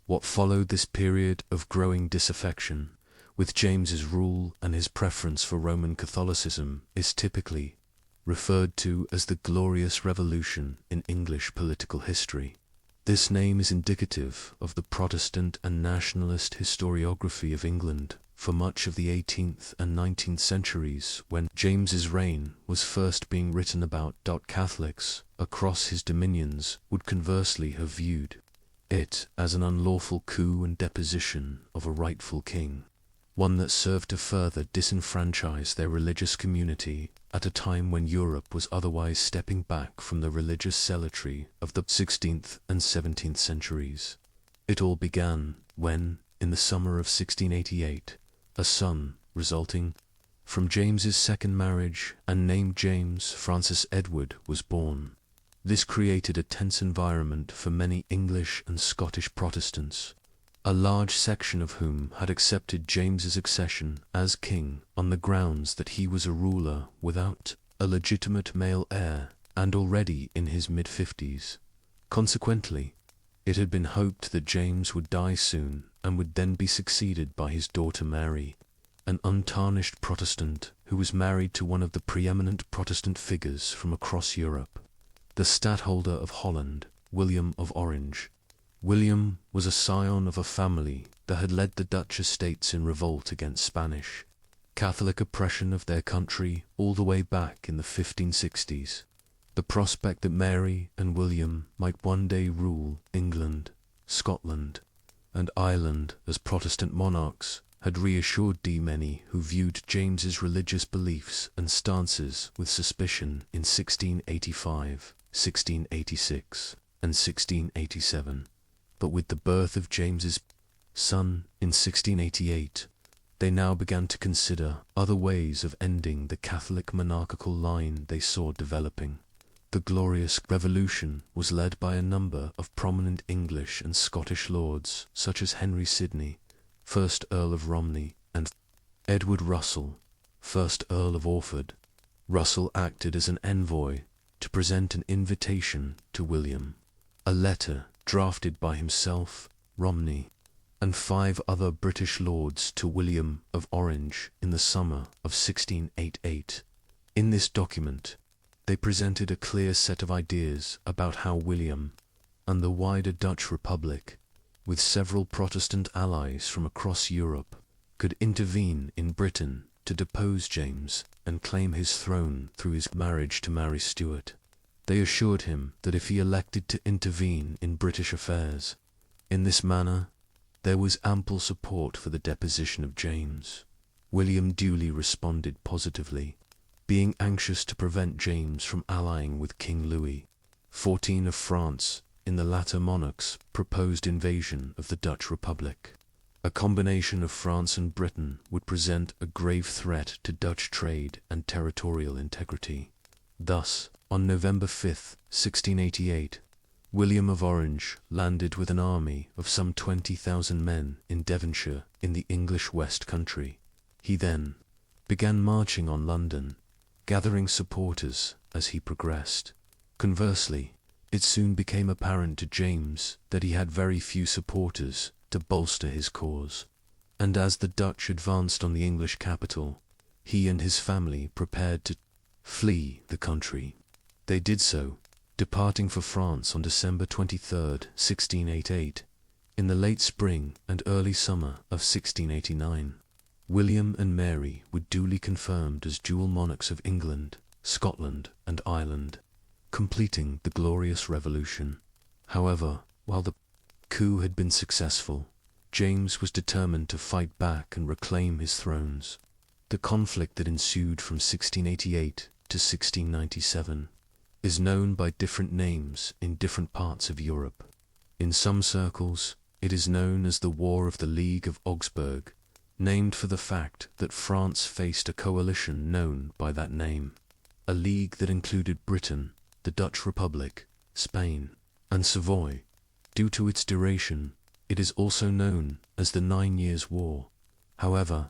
What followed this period of growing disaffection with James's rule and his preference for Roman Catholicism is typically referred to as the Glorious Revolution in English political history. This name is indicative of the Protestant and nationalist historiography of England for much of the 18th and 19th centuries, when James's reign was first being written about, Catholics across his dominions would conversely have viewed it as an unlawful coup and deposition of a rightful king, one that served to further disenfranchise their religious community at a time when Europe was otherwise stepping back from the religious zealotry of the 16th and 17th centuries. It all began when, in the summer of 1688, a son resulting from James's second marriage and named James Francis Edward was born. This created a tense environment for many English and Scottish Protestants, a large section of whom had accepted James's accession as king on the grounds that he was a ruler without a legitimate male heir and already in his mid-50s. Consequently, it had been hoped that James would die soon and would then be succeeded by his daughter Mary, an untarnished Protestant who was married to one of the preeminent Protestant figures from across Europe, the Stadtholder of Holland, William of Orange. William was a scion of a family that had led the Dutch estates in revolt against Spanish Catholic oppression of their country all the way back in the 1560s. The prospect that Mary and William might one day rule England, Scotland, and Ireland as Protestant monarchs had reassured many who viewed James's religious beliefs and stances with suspicion in 1685, 1686, and 1687. But with the birth of James's son in 1688, they now began to consider other ways of ending the Catholic monarchical line they saw developing. The Glorious Revolution was led by a number of prominent English and Scottish lords such as Henry Sidney, 1st Earl of Romney, and Edward Russell, 1st Earl of Orford. Russell acted as an envoy to present an invitation to William, a letter drafted by himself, Romney, and 5 other British lords to William of Orange in the summer of 1688. In this document, they presented a clear set of ideas about how William and the wider Dutch Republic, with several Protestant allies from across Europe, could intervene in Britain to depose James and claim his throne through his marriage to Mary Stuart. They assured him that if he elected to intervene in British affairs in this manner, there was ample support for the deposition of James. William duly responded positively, being anxious to prevent James from allying with King Louis XIV of France in the latter monarch's proposed invasion of the Dutch Republic. A combination of France and Britain would present a grave threat to Dutch trade and territorial integrity. Thus, on November 5, 1688, William of Orange landed with an army of some 20,000 men in Devonshire in the English West Country. He then began marching on London, gathering supporters as he progressed. Conversely, it soon became apparent to James that he had very few supporters to bolster his cause, and as the Dutch advanced on the English capital, he and his family prepared to flee the country. They did so, departing for France on December 23, 1688, in the late spring and early summer of 1689. William and Mary were duly confirmed as dual monarchs of England, Scotland, and Ireland, completing the Glorious Revolution. However, while the coup had been successful, James was determined to fight back and reclaim his thrones. The conflict that ensued from 1688 to 1697 is known by different names in different parts of Europe. In some circles, it is known as the War of the League of Augsburg, named for the fact that France faced a coalition known by that name, a league that included Britain, the Dutch Republic, Spain, and Savoy. Due to its duration, it is also known as the 9 Years' War. However,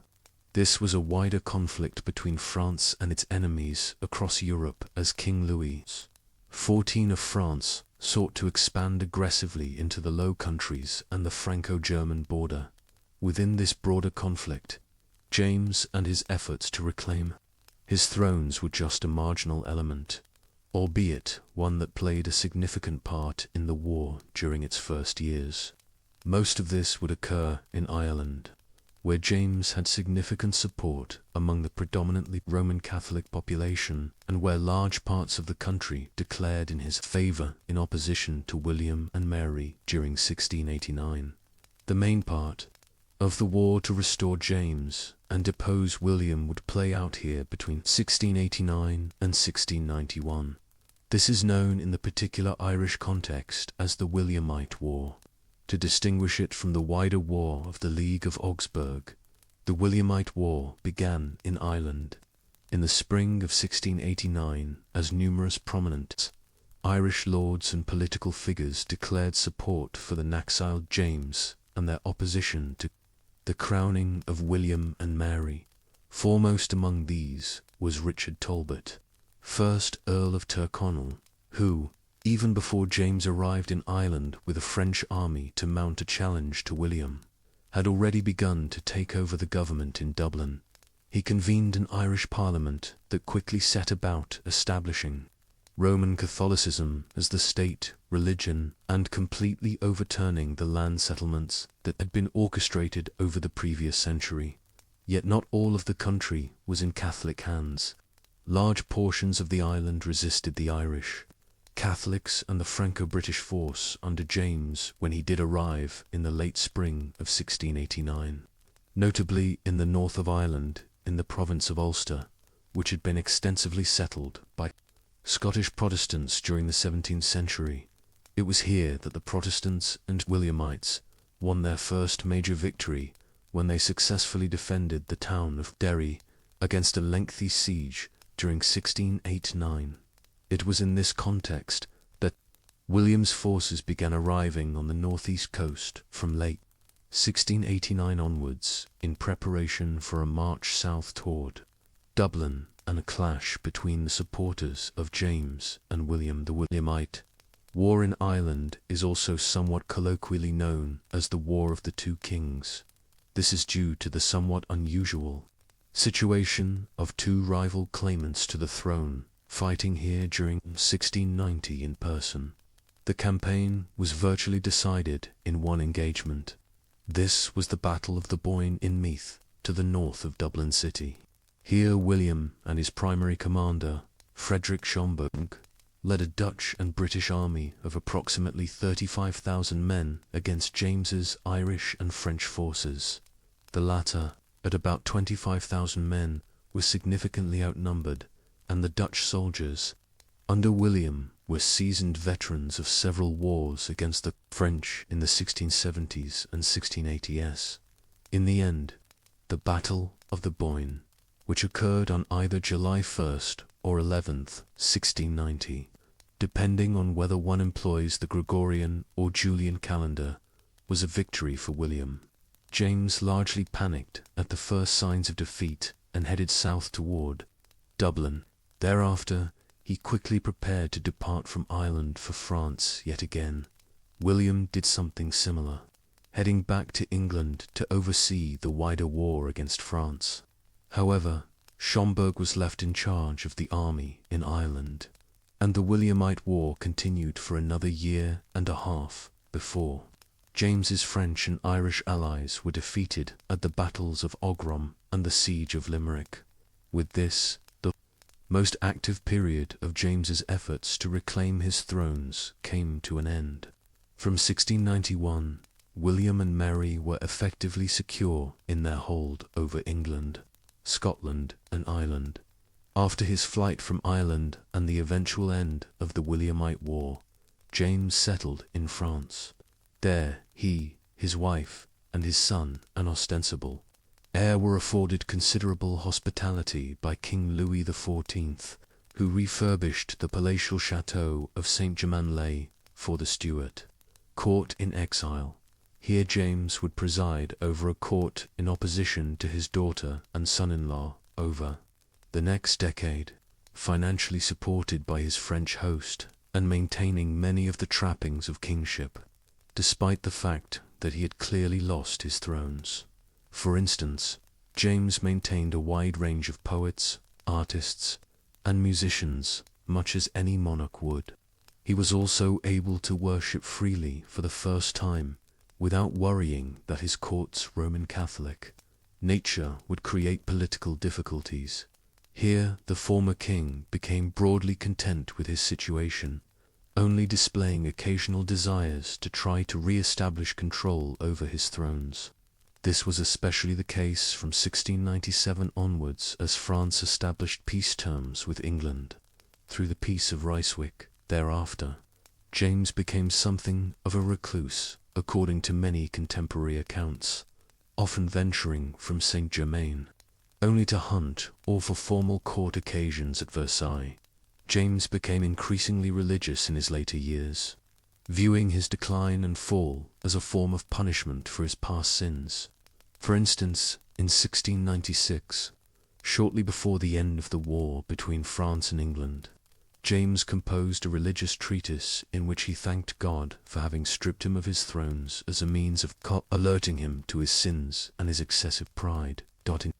this was a wider conflict between France and its enemies across Europe as King Louis XIV of France sought to expand aggressively into the Low Countries and the Franco-German border. Within this broader conflict, James and his efforts to reclaim his thrones were just a marginal element, albeit one that played a significant part in the war during its first years. Most of this would occur in Ireland, where James had significant support among the predominantly Roman Catholic population and where large parts of the country declared in his favor in opposition to William and Mary during 1689. The main part of the war to restore James and depose William would play out here between 1689 and 1691. This is known in the particular Irish context as the Williamite War. To distinguish it from the wider War of the League of Augsburg, the Williamite War began in Ireland in the spring of 1689 as numerous prominent Irish lords and political figures declared support for the exiled James and their opposition to the crowning of William and Mary. Foremost among these was Richard Talbot, 1st Earl of Tyrconnell, who, even before James arrived in Ireland with a French army to mount a challenge to William, had already begun to take over the government in Dublin. He convened an Irish parliament that quickly set about establishing Roman Catholicism as the state religion and completely overturning the land settlements that had been orchestrated over the previous century. Yet not all of the country was in Catholic hands. Large portions of the island resisted the Irish Catholics and the Franco-British force under James when he did arrive in the late spring of 1689. Notably in the north of Ireland, in the province of Ulster, which had been extensively settled by Scottish Protestants during the 17th century. It was here that the Protestants and Williamites won their first major victory when they successfully defended the town of Derry against a lengthy siege during 1689. It was in this context that William's forces began arriving on the northeast coast from late 1689 onwards in preparation for a march south toward Dublin and a clash between the supporters of James and William the Williamite. War in Ireland is also somewhat colloquially known as the War of the Two Kings. This is due to the somewhat unusual situation of two rival claimants to the throne fighting here during 1690 in person. The campaign was virtually decided in one engagement. This was the Battle of the Boyne in Meath, to the north of Dublin city. Here William and his primary commander, Frederick Schomberg, led a Dutch and British army of approximately 35,000 men against James's Irish and French forces. The latter, at about 25,000 men, was significantly outnumbered, and the Dutch soldiers under William were seasoned veterans of several wars against the French in the 1670s and 1680s. In the end, the Battle of the Boyne, which occurred on either July 1st or 11th, 1690, depending on whether one employs the Gregorian or Julian calendar, was a victory for William. James largely panicked at the first signs of defeat and headed south toward Dublin. Thereafter, he quickly prepared to depart from Ireland for France yet again. William did something similar, heading back to England to oversee the wider war against France. However, Schomberg was left in charge of the army in Ireland, and the Williamite War continued for another year and a half before James's French and Irish allies were defeated at the battles of Ogrom and the siege of Limerick. With this, the most active period of James's efforts to reclaim his thrones came to an end. From 1691, William and Mary were effectively secure in their hold over England, Scotland, and Ireland. After his flight from Ireland and the eventual end of the Williamite War, James settled in France. There he, his wife, and his son, an ostensible heir, were afforded considerable hospitality by King Louis XIV, who refurbished the palatial chateau of Saint-Germain-Laye for the Stuart court in exile. Here James would preside over a court in opposition to his daughter and son-in-law over the next decade, financially supported by his French host and maintaining many of the trappings of kingship, despite the fact that he had clearly lost his thrones. For instance, James maintained a wide range of poets, artists, and musicians, much as any monarch would. He was also able to worship freely for the first time, without worrying that his court's Roman Catholic nature would create political difficulties. Here, the former king became broadly content with his situation, only displaying occasional desires to try to re-establish control over his thrones. This was especially the case from 1697 onwards, as France established peace terms with England. Through the Peace of Ryswick, thereafter, James became something of a recluse, according to many contemporary accounts, often venturing from Saint-Germain only to hunt or for formal court occasions at Versailles. James became increasingly religious in his later years, viewing his decline and fall as a form of punishment for his past sins. For instance, in 1696, shortly before the end of the war between France and England, James composed a religious treatise in which he thanked God for having stripped him of his thrones as a means of alerting him to his sins and his excessive pride. In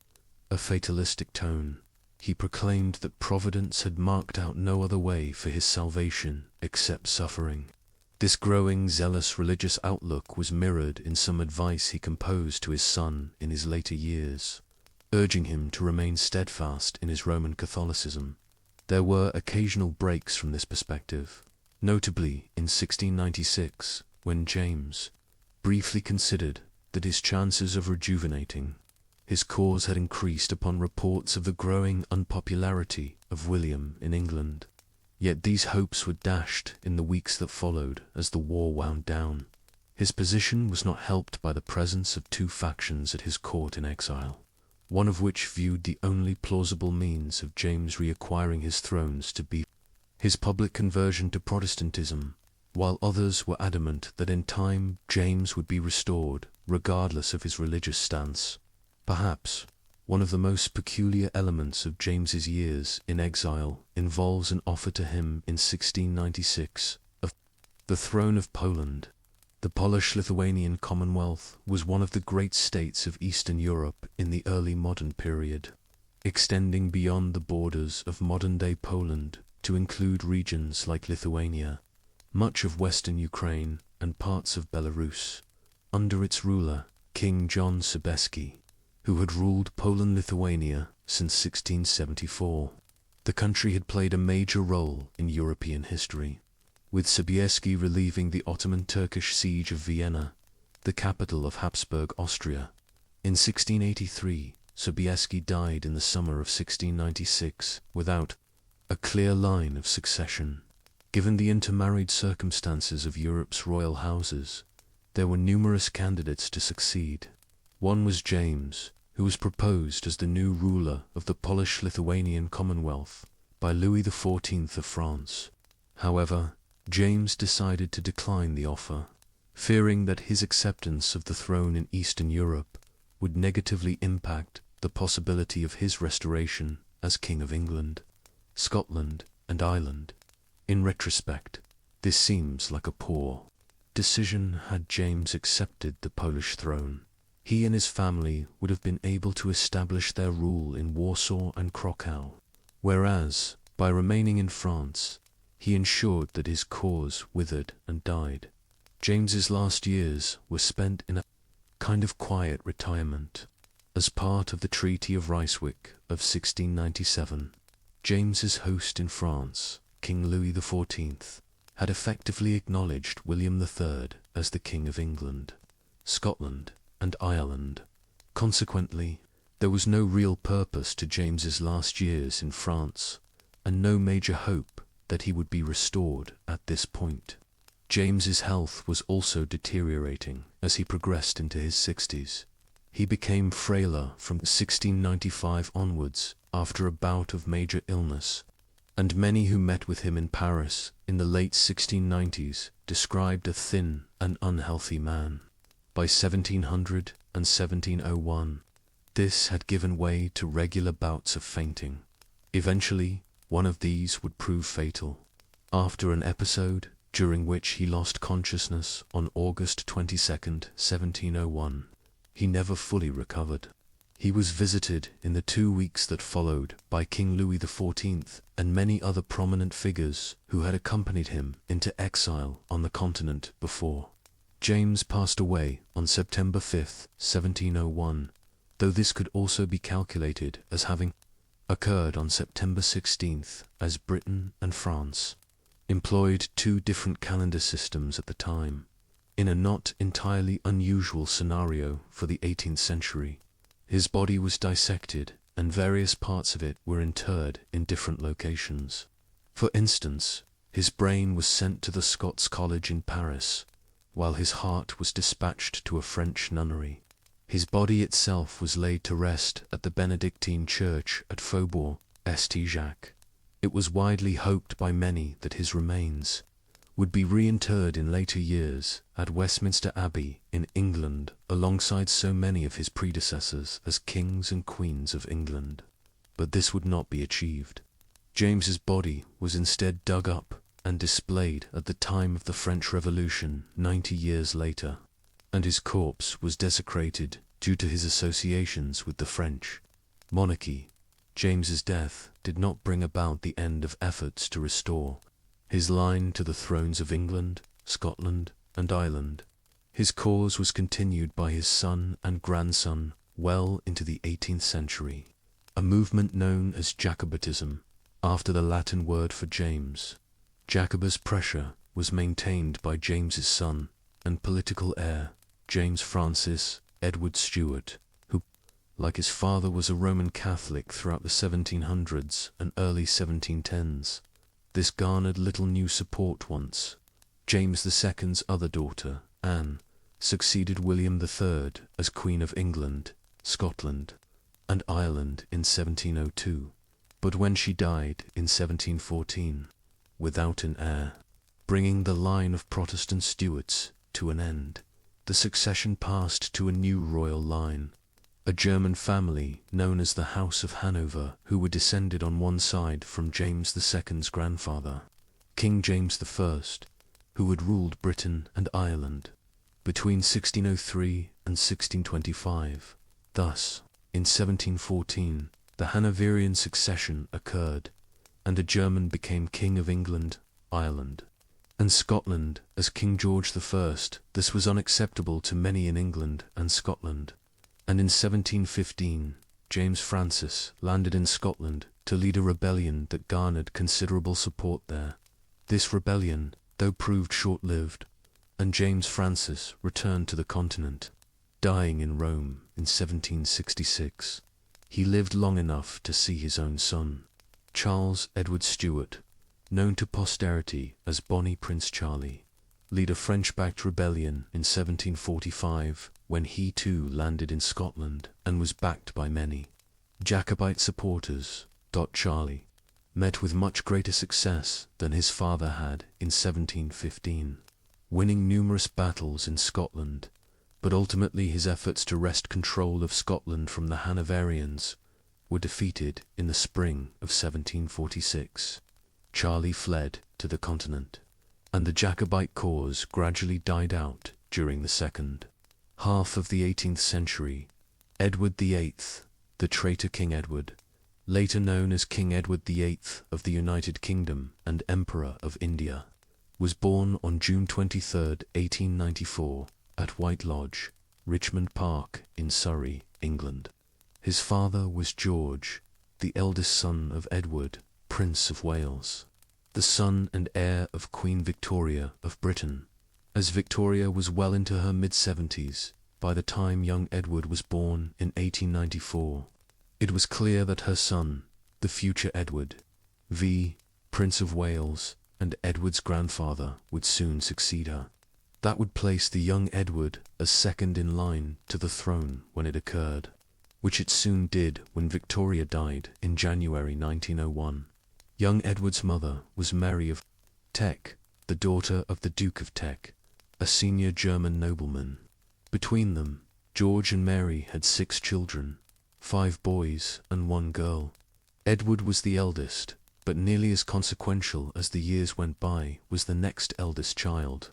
a fatalistic tone, he proclaimed that Providence had marked out no other way for his salvation except suffering. This growing zealous religious outlook was mirrored in some advice he composed to his son in his later years, urging him to remain steadfast in his Roman Catholicism. There were occasional breaks from this perspective, notably in 1696, when James briefly considered that his chances of rejuvenating his cause had increased upon reports of the growing unpopularity of William in England. Yet these hopes were dashed in the weeks that followed as the war wound down. His position was not helped by the presence of two factions at his court in exile, one of which viewed the only plausible means of James reacquiring his thrones to be his public conversion to Protestantism, while others were adamant that in time James would be restored, regardless of his religious stance. Perhaps one of the most peculiar elements of James's years in exile involves an offer to him in 1696 of the throne of Poland. The Polish-Lithuanian Commonwealth was one of the great states of Eastern Europe in the early modern period, extending beyond the borders of modern-day Poland to include regions like Lithuania, much of western Ukraine, and parts of Belarus. Under its ruler, King John Sobieski, who had ruled Poland-Lithuania since 1674. The country had played a major role in European history, with Sobieski relieving the Ottoman Turkish siege of Vienna, the capital of Habsburg Austria. In 1683, Sobieski died in the summer of 1696 without a clear line of succession. Given the intermarried circumstances of Europe's royal houses, there were numerous candidates to succeed. One was James, who was proposed as the new ruler of the Polish-Lithuanian Commonwealth by Louis XIV of France. However, James decided to decline the offer, fearing that his acceptance of the throne in Eastern Europe would negatively impact the possibility of his restoration as King of England, Scotland, and Ireland. In retrospect, this seems like a poor decision. Had James accepted the Polish throne, he and his family would have been able to establish their rule in Warsaw and Krakow, whereas, by remaining in France, he ensured that his cause withered and died. James's last years were spent in a kind of quiet retirement. As part of the Treaty of Ryswick of 1697, James's host in France, King Louis XIV, had effectively acknowledged William III as the King of England, Scotland, and Ireland. Consequently, there was no real purpose to James's last years in France, and no major hope that he would be restored at this point. James's health was also deteriorating as he progressed into his 60s. He became frailer from 1695 onwards after a bout of major illness, and many who met with him in Paris in the late 1690s described a thin and unhealthy man. By 1700 and 1701, this had given way to regular bouts of fainting. Eventually, one of these would prove fatal. After an episode during which he lost consciousness on August 22, 1701, he never fully recovered. He was visited in the 2 weeks that followed by King Louis XIV and many other prominent figures who had accompanied him into exile on the continent before. James passed away on September 5, 1701, though this could also be calculated as having occurred on September 16th, as Britain and France employed two different calendar systems at the time, in a not entirely unusual scenario for the 18th century. His body was dissected, and various parts of it were interred in different locations. For instance, his brain was sent to the Scots College in Paris, while his heart was dispatched to a French nunnery. His body itself was laid to rest at the Benedictine church at Faubourg St. Jacques. It was widely hoped by many that his remains would be reinterred in later years at Westminster Abbey in England alongside so many of his predecessors as kings and queens of England. But this would not be achieved. James's body was instead dug up and displayed at the time of the French Revolution 90 years later, and his corpse was desecrated due to his associations with the French monarchy. James's death did not bring about the end of efforts to restore his line to the thrones of England, Scotland, and Ireland. His cause was continued by his son and grandson well into the 18th century, a movement known as Jacobitism, after the Latin word for James. Jacobus pressure was maintained by James's son and political heir, James Francis Edward Stuart, who, like his father, was a Roman Catholic throughout the 1700s and early 1710s. This garnered little new support once James II's other daughter, Anne, succeeded William III as Queen of England, Scotland, and Ireland in 1702. But when she died in 1714, without an heir, bringing the line of Protestant Stuarts to an end, the succession passed to a new royal line, a German family known as the House of Hanover, who were descended on one side from James II's grandfather, King James I, who had ruled Britain and Ireland between 1603 and 1625. Thus, in 1714, the Hanoverian succession occurred, and a German became King of England, Ireland, and Scotland as King George I. This was unacceptable to many in England and Scotland, and in 1715, James Francis landed in Scotland to lead a rebellion that garnered considerable support there. This rebellion, though proved short-lived, and James Francis returned to the continent, dying in Rome in 1766. He lived long enough to see his own son, Charles Edward Stuart, known to posterity as Bonnie Prince Charlie, lead a French-backed rebellion in 1745 when he too landed in Scotland and was backed by many Jacobite supporters. Charlie met with much greater success than his father had in 1715, winning numerous battles in Scotland, but ultimately his efforts to wrest control of Scotland from the Hanoverians were defeated in the spring of 1746. Charlie fled to the continent, and the Jacobite cause gradually died out during the second half of the 18th century. Edward VIII, the traitor King Edward, later known as King Edward VIII of the United Kingdom and Emperor of India, was born on June 23, 1894, at White Lodge, Richmond Park in Surrey, England. His father was George, the eldest son of Edward, Prince of Wales, the son and heir of Queen Victoria of Britain. As Victoria was well into her mid-70s by the time young Edward was born in 1894, it was clear that her son, the future Edward Prince of Wales, and Edward's grandfather, would soon succeed her. That would place the young Edward as second in line to the throne when it occurred, which it soon did when Victoria died in January 1901. Young Edward's mother was Mary of Teck, the daughter of the Duke of Teck, a senior German nobleman. Between them, George and Mary had 6 children, 5 boys and 1 girl. Edward was the eldest, but nearly as consequential as the years went by was the next eldest child,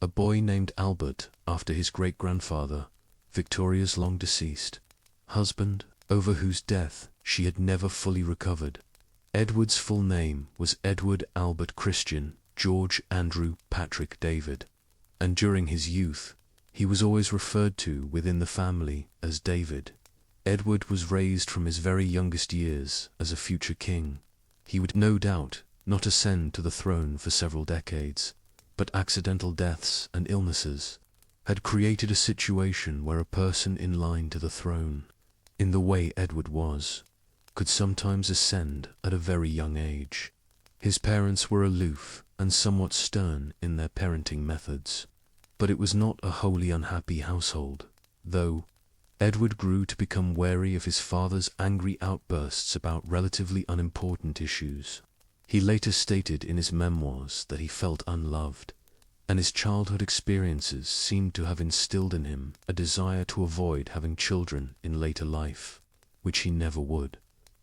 a boy named Albert after his great-grandfather, Victoria's long-deceased husband, over whose death she had never fully recovered. Edward's full name was Edward Albert Christian George Andrew Patrick David, and during his youth he was always referred to within the family as David. Edward was raised from his very youngest years as a future king. He would no doubt not ascend to the throne for several decades, but accidental deaths and illnesses had created a situation where a person in line to the throne, in the way Edward was, could sometimes ascend at a very young age. His parents were aloof and somewhat stern in their parenting methods, but it was not a wholly unhappy household, though Edward grew to become wary of his father's angry outbursts about relatively unimportant issues. He later stated in his memoirs that he felt unloved, and his childhood experiences seemed to have instilled in him a desire to avoid having children in later life, which he never would.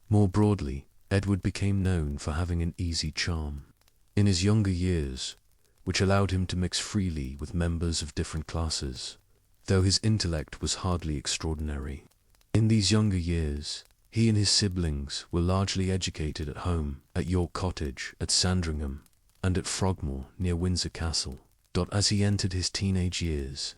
More broadly, Edward became known for having an easy charm in his younger years, which allowed him to mix freely with members of different classes, though his intellect was hardly extraordinary. In these younger years, he and his siblings were largely educated at home, at York Cottage, at Sandringham, and at Frogmore near Windsor Castle. As he entered his teenage years,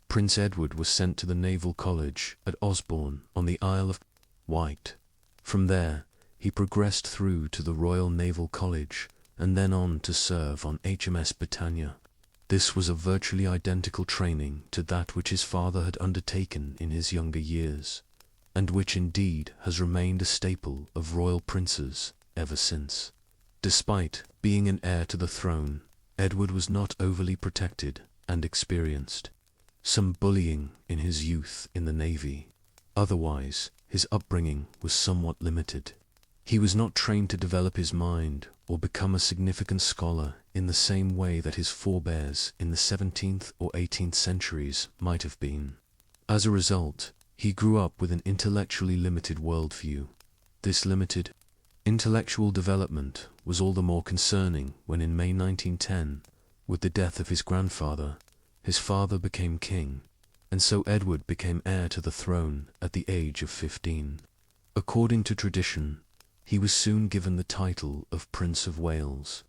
Prince Edward was sent to the Naval College at Osborne on the Isle of Wight. From there, he progressed through to the Royal Naval College and then on to serve on HMS Britannia. This was a virtually identical training to that which his father had undertaken in his younger years, and which indeed has remained a staple of royal princes ever since. Despite being an heir to the throne, Edward was not overly protected and experienced some bullying in his youth in the Navy. Otherwise, his upbringing was somewhat limited. He was not trained to develop his mind or become a significant scholar in the same way that his forebears in the 17th or 18th centuries might have been. As a result, he grew up with an intellectually limited worldview. This limited intellectual development was all the more concerning when in May 1910, with the death of his grandfather, his father became king, and so Edward became heir to the throne at the age of 15. According to tradition, he was soon given the title of Prince of Wales,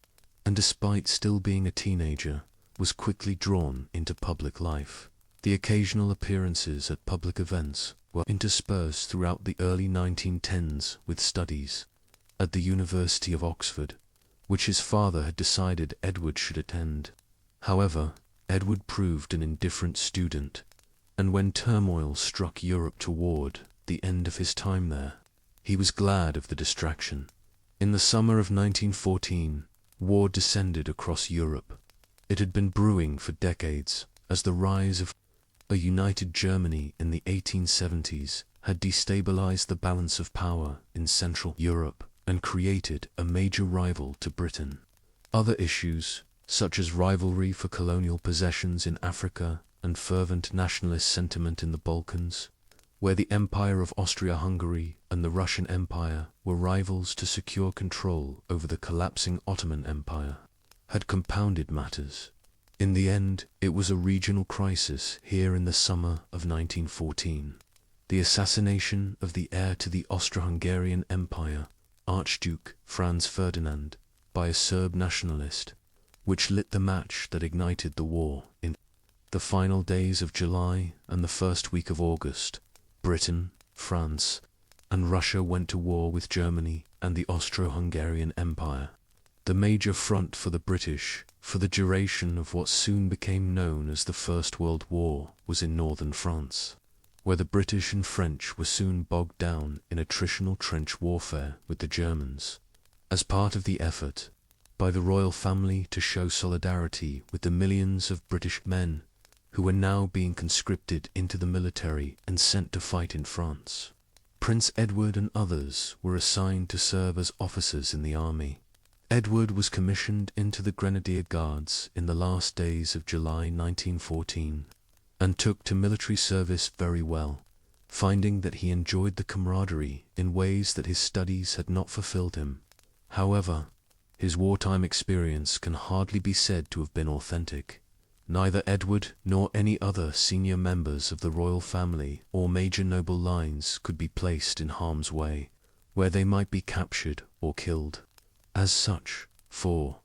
and despite still being a teenager, was quickly drawn into public life. The occasional appearances at public events were interspersed throughout the early 1910s with studies at the University of Oxford, which his father had decided Edward should attend. However, Edward proved an indifferent student, and when turmoil struck Europe toward the end of his time there, he was glad of the distraction. In the summer of 1914, war descended across Europe. It had been brewing for decades, as the rise of a united Germany in the 1870s had destabilized the balance of power in Central Europe and created a major rival to Britain. Other issues, such as rivalry for colonial possessions in Africa and fervent nationalist sentiment in the Balkans, where the Empire of Austria-Hungary and the Russian Empire were rivals to secure control over the collapsing Ottoman Empire, had compounded matters. In the end, it was a regional crisis here in the summer of 1914. The assassination of the heir to the Austro-Hungarian Empire, Archduke Franz Ferdinand, by a Serb nationalist, which lit the match that ignited the war. In the final days of July and the first week of August, Britain, France, and Russia went to war with Germany and the Austro-Hungarian Empire. The major front for the British, for the duration of what soon became known as the First World War, was in northern France, where the British and French were soon bogged down in attritional trench warfare with the Germans. As part of the effort by the royal family to show solidarity with the millions of British men who were now being conscripted into the military and sent to fight in France, Prince Edward and others were assigned to serve as officers in the army. Edward was commissioned into the Grenadier Guards in the last days of July 1914 and took to military service very well, finding that he enjoyed the camaraderie in ways that his studies had not fulfilled him. However, his wartime experience can hardly be said to have been authentic. Neither Edward nor any other senior members of the royal family or major noble lines could be placed in harm's way, where they might be captured or killed. As such, for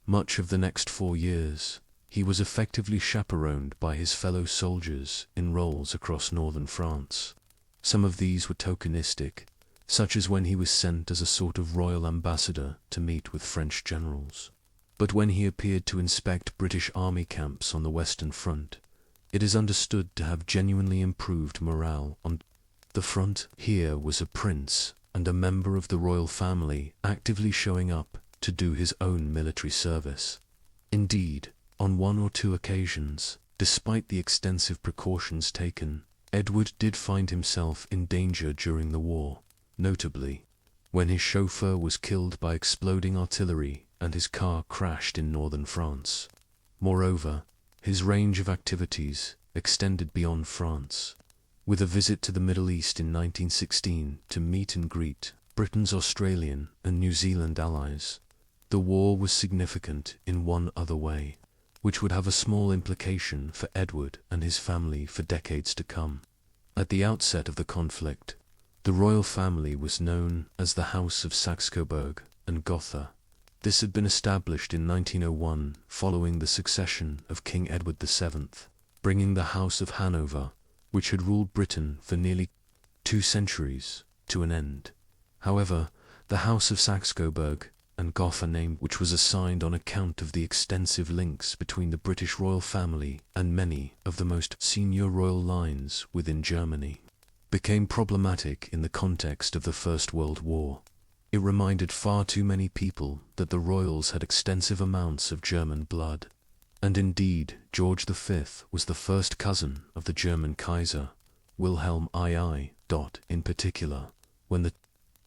much of the next 4 years, he was effectively chaperoned by his fellow soldiers in roles across northern France. Some of these were tokenistic, such as when he was sent as a sort of royal ambassador to meet with French generals. But when he appeared to inspect British army camps on the Western Front, it is understood to have genuinely improved morale on the front. Here was a prince and a member of the royal family actively showing up to do his own military service. Indeed, on one or two occasions, despite the extensive precautions taken, Edward did find himself in danger during the war, notably when his chauffeur was killed by exploding artillery and his car crashed in northern France. Moreover, his range of activities extended beyond France, with a visit to the Middle East in 1916 to meet and greet Britain's Australian and New Zealand allies. The war was significant in one other way, which would have a small implication for Edward and his family for decades to come. At the outset of the conflict, the royal family was known as the House of Saxe-Coburg and Gotha. This had been established in 1901 following the succession of King Edward VII, bringing the House of Hanover, which had ruled Britain for nearly 2 centuries, to an end. However, the House of Saxe-Coburg and Gotha name, which was assigned on account of the extensive links between the British royal family and many of the most senior royal lines within Germany, became problematic in the context of the First World War. It reminded far too many people that the royals had extensive amounts of German blood. And indeed, George V was the first cousin of the German Kaiser, Wilhelm II. In particular, when the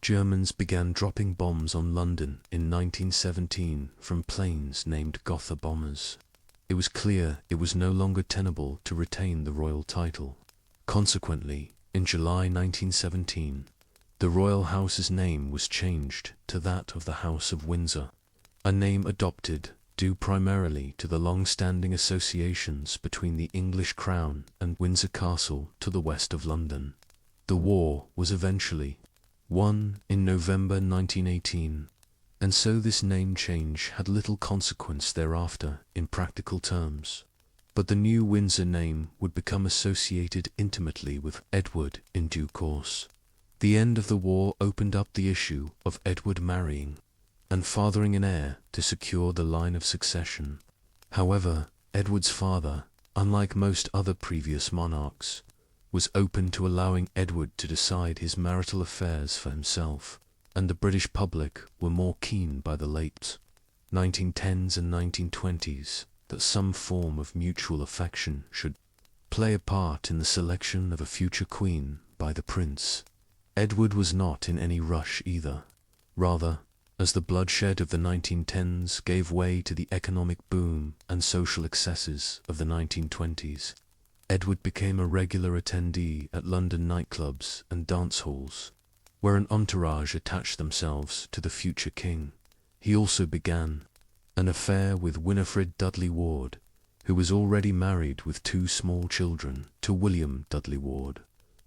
Germans began dropping bombs on London in 1917 from planes named Gotha bombers. It was clear it was no longer tenable to retain the royal title. Consequently, in July 1917, the royal house's name was changed to that of the House of Windsor, a name adopted due primarily to the long-standing associations between the English crown and Windsor Castle to the west of London. The war was eventually won in November 1918, and so this name change had little consequence thereafter in practical terms. But the new Windsor name would become associated intimately with Edward in due course. The end of the war opened up the issue of Edward marrying and fathering an heir to secure the line of succession. However, Edward's father, unlike most other previous monarchs, was open to allowing Edward to decide his marital affairs for himself, and the British public were more keen by the late 1910s and 1920s that some form of mutual affection should play a part in the selection of a future queen by the prince. Edward was not in any rush either. Rather, as the bloodshed of the 1910s gave way to the economic boom and social excesses of the 1920s, Edward became a regular attendee at London nightclubs and dance halls, where an entourage attached themselves to the future king. He also began an affair with Winifred Dudley Ward, who was already married with 2 small children to William Dudley Ward,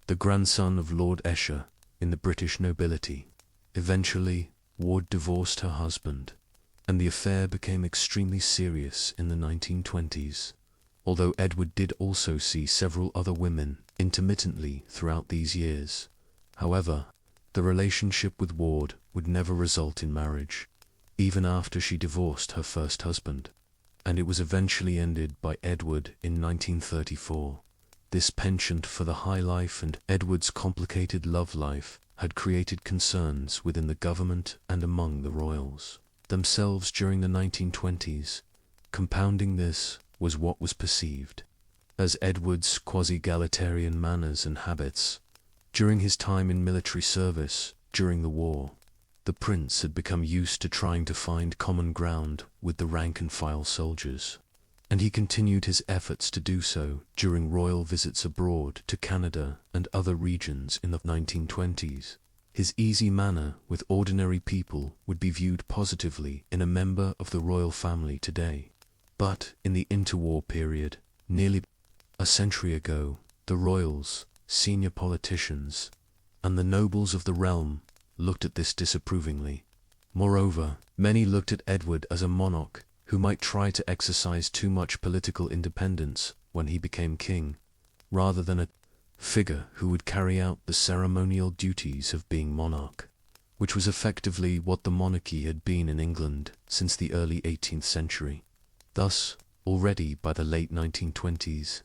the grandson of Lord Esher in the British nobility. Eventually, Ward divorced her husband, and the affair became extremely serious in the 1920s, although Edward did also see several other women intermittently throughout these years. However, the relationship with Ward would never result in marriage, even after she divorced her first husband, and it was eventually ended by Edward in 1934. This penchant for the high life and Edward's complicated love life had created concerns within the government and among the royals themselves during the 1920s. Compounding this was what was perceived as Edward's quasi-egalitarian manners and habits. During his time in military service during the war, the prince had become used to trying to find common ground with the rank-and-file soldiers, and he continued his efforts to do so during royal visits abroad to Canada and other regions in the 1920s. His easy manner with ordinary people would be viewed positively in a member of the royal family today. But in the interwar period, nearly a century ago, the royals, senior politicians, and the nobles of the realm looked at this disapprovingly. Moreover, many looked at Edward as a monarch who might try to exercise too much political independence when he became king, rather than a figure who would carry out the ceremonial duties of being monarch, which was effectively what the monarchy had been in England since the early 18th century. Thus, already by the late 1920s,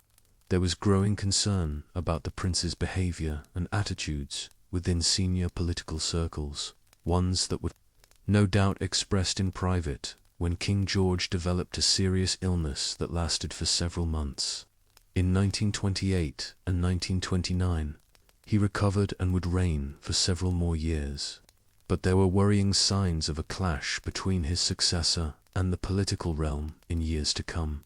there was growing concern about the prince's behavior and attitudes within senior political circles, ones that were no doubt expressed in private when King George developed a serious illness that lasted for several months. In 1928 and 1929, he recovered and would reign for several more years. But there were worrying signs of a clash between his successor and the political realm in years to come.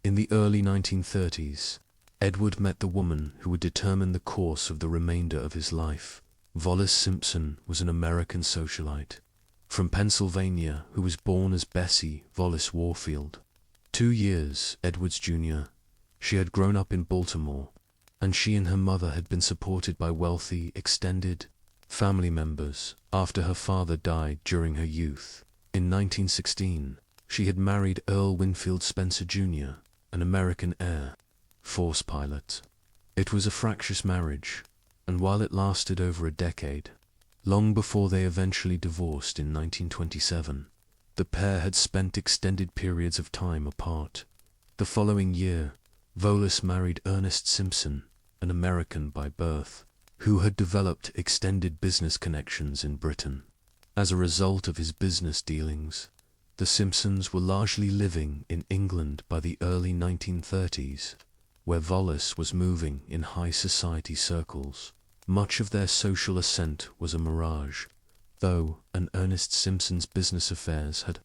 In the early 1930s, Edward met the woman who would determine the course of the remainder of his life. Wallis Simpson was an American socialite from Pennsylvania who was born as Bessie Wallis Warfield. 2 years Edward's junior, she had grown up in Baltimore, and she and her mother had been supported by wealthy, extended family members after her father died during her youth. In 1916, she had married Earl Winfield Spencer Jr., an American Air Force pilot. It was a fractious marriage, and while it lasted over a decade, long before they eventually divorced in 1927, the pair had spent extended periods of time apart. The following year, Wallis married Ernest Simpson, an American by birth, who had developed extended business connections in Britain. As a result of his business dealings, the Simpsons were largely living in England by the early 1930s, where Wallis was moving in high society circles. Much of their social ascent was a mirage, though Ernest Simpson's business affairs had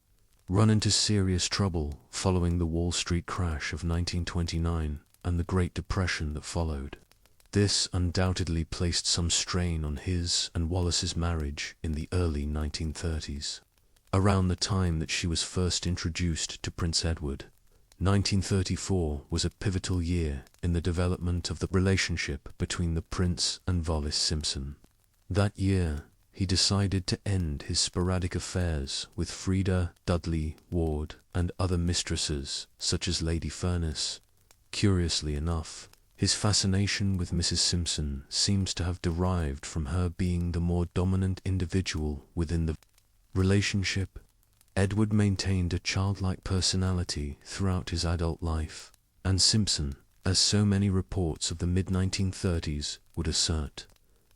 run into serious trouble following the Wall Street crash of 1929 and the Great Depression that followed. This undoubtedly placed some strain on his and Wallis's marriage in the early 1930s. Around the time that she was first introduced to Prince Edward, 1934 was a pivotal year in the development of the relationship between the prince and Wallis Simpson. That year, he decided to end his sporadic affairs with Frida Dudley Ward and other mistresses such as Lady Furness. Curiously enough, his fascination with Mrs. Simpson seems to have derived from her being the more dominant individual within the relationship. Edward maintained a childlike personality throughout his adult life, and Simpson, as so many reports of the mid-1930s would assert,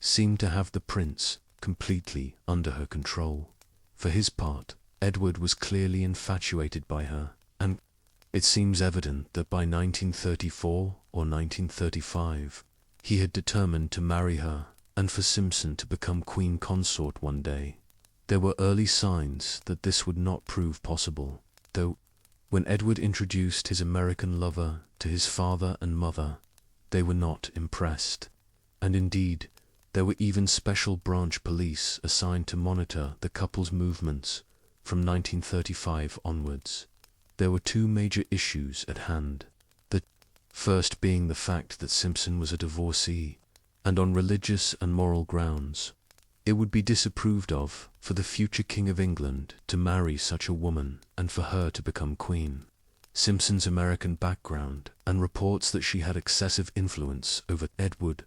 seemed to have the prince completely under her control. For his part, Edward was clearly infatuated by her, and it seems evident that by 1934 or 1935, he had determined to marry her and for Simpson to become queen consort one day. There were early signs that this would not prove possible, though when Edward introduced his American lover to his father and mother, they were not impressed, and indeed, there were even special branch police assigned to monitor the couple's movements from 1935 onwards. There were 2 major issues at hand, the first being the fact that Simpson was a divorcee, and on religious and moral grounds, it would be disapproved of for the future King of England to marry such a woman and for her to become queen. Simpson's American background and reports that she had excessive influence over Edward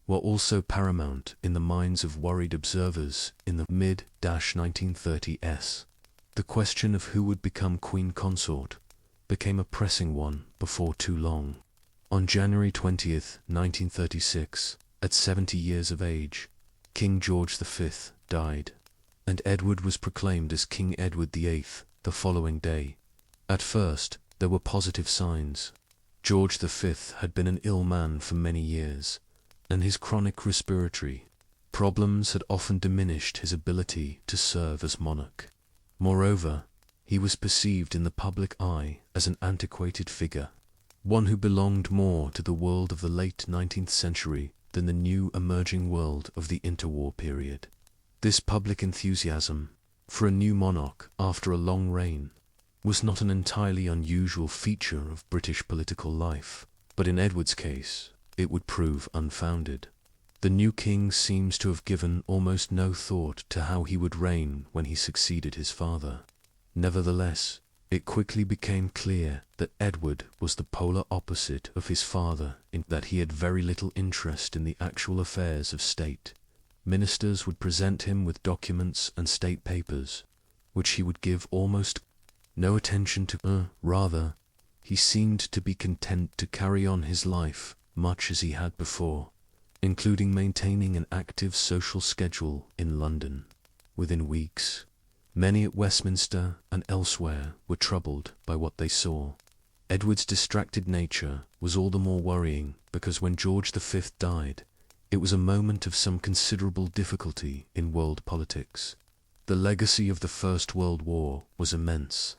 were also paramount in the minds of worried observers in the mid-1930s. The question of who would become queen consort became a pressing one before too long. On January 20th, 1936, at 70 years of age, King George V died, and Edward was proclaimed as King Edward VIII the following day. At first, there were positive signs. George V had been an ill man for many years, and his chronic respiratory problems had often diminished his ability to serve as monarch. Moreover, he was perceived in the public eye as an antiquated figure, one who belonged more to the world of the late 19th century than the new emerging world of the interwar period. This public enthusiasm for a new monarch after a long reign was not an entirely unusual feature of British political life, but in Edward's case, it would prove unfounded. The new king seems to have given almost no thought to how he would reign when he succeeded his father. Nevertheless, It quickly became clear that Edward was the polar opposite of his father in that he had very little interest in the actual affairs of state. Ministers would present him with documents and state papers, which he would give almost no attention to. Rather, he seemed to be content to carry on his life much as he had before, including maintaining an active social schedule in London. Within weeks, many at Westminster and elsewhere were troubled by what they saw. Edward's distracted nature was all the more worrying because when George V died, it was a moment of some considerable difficulty in world politics. The legacy of the First World War was immense.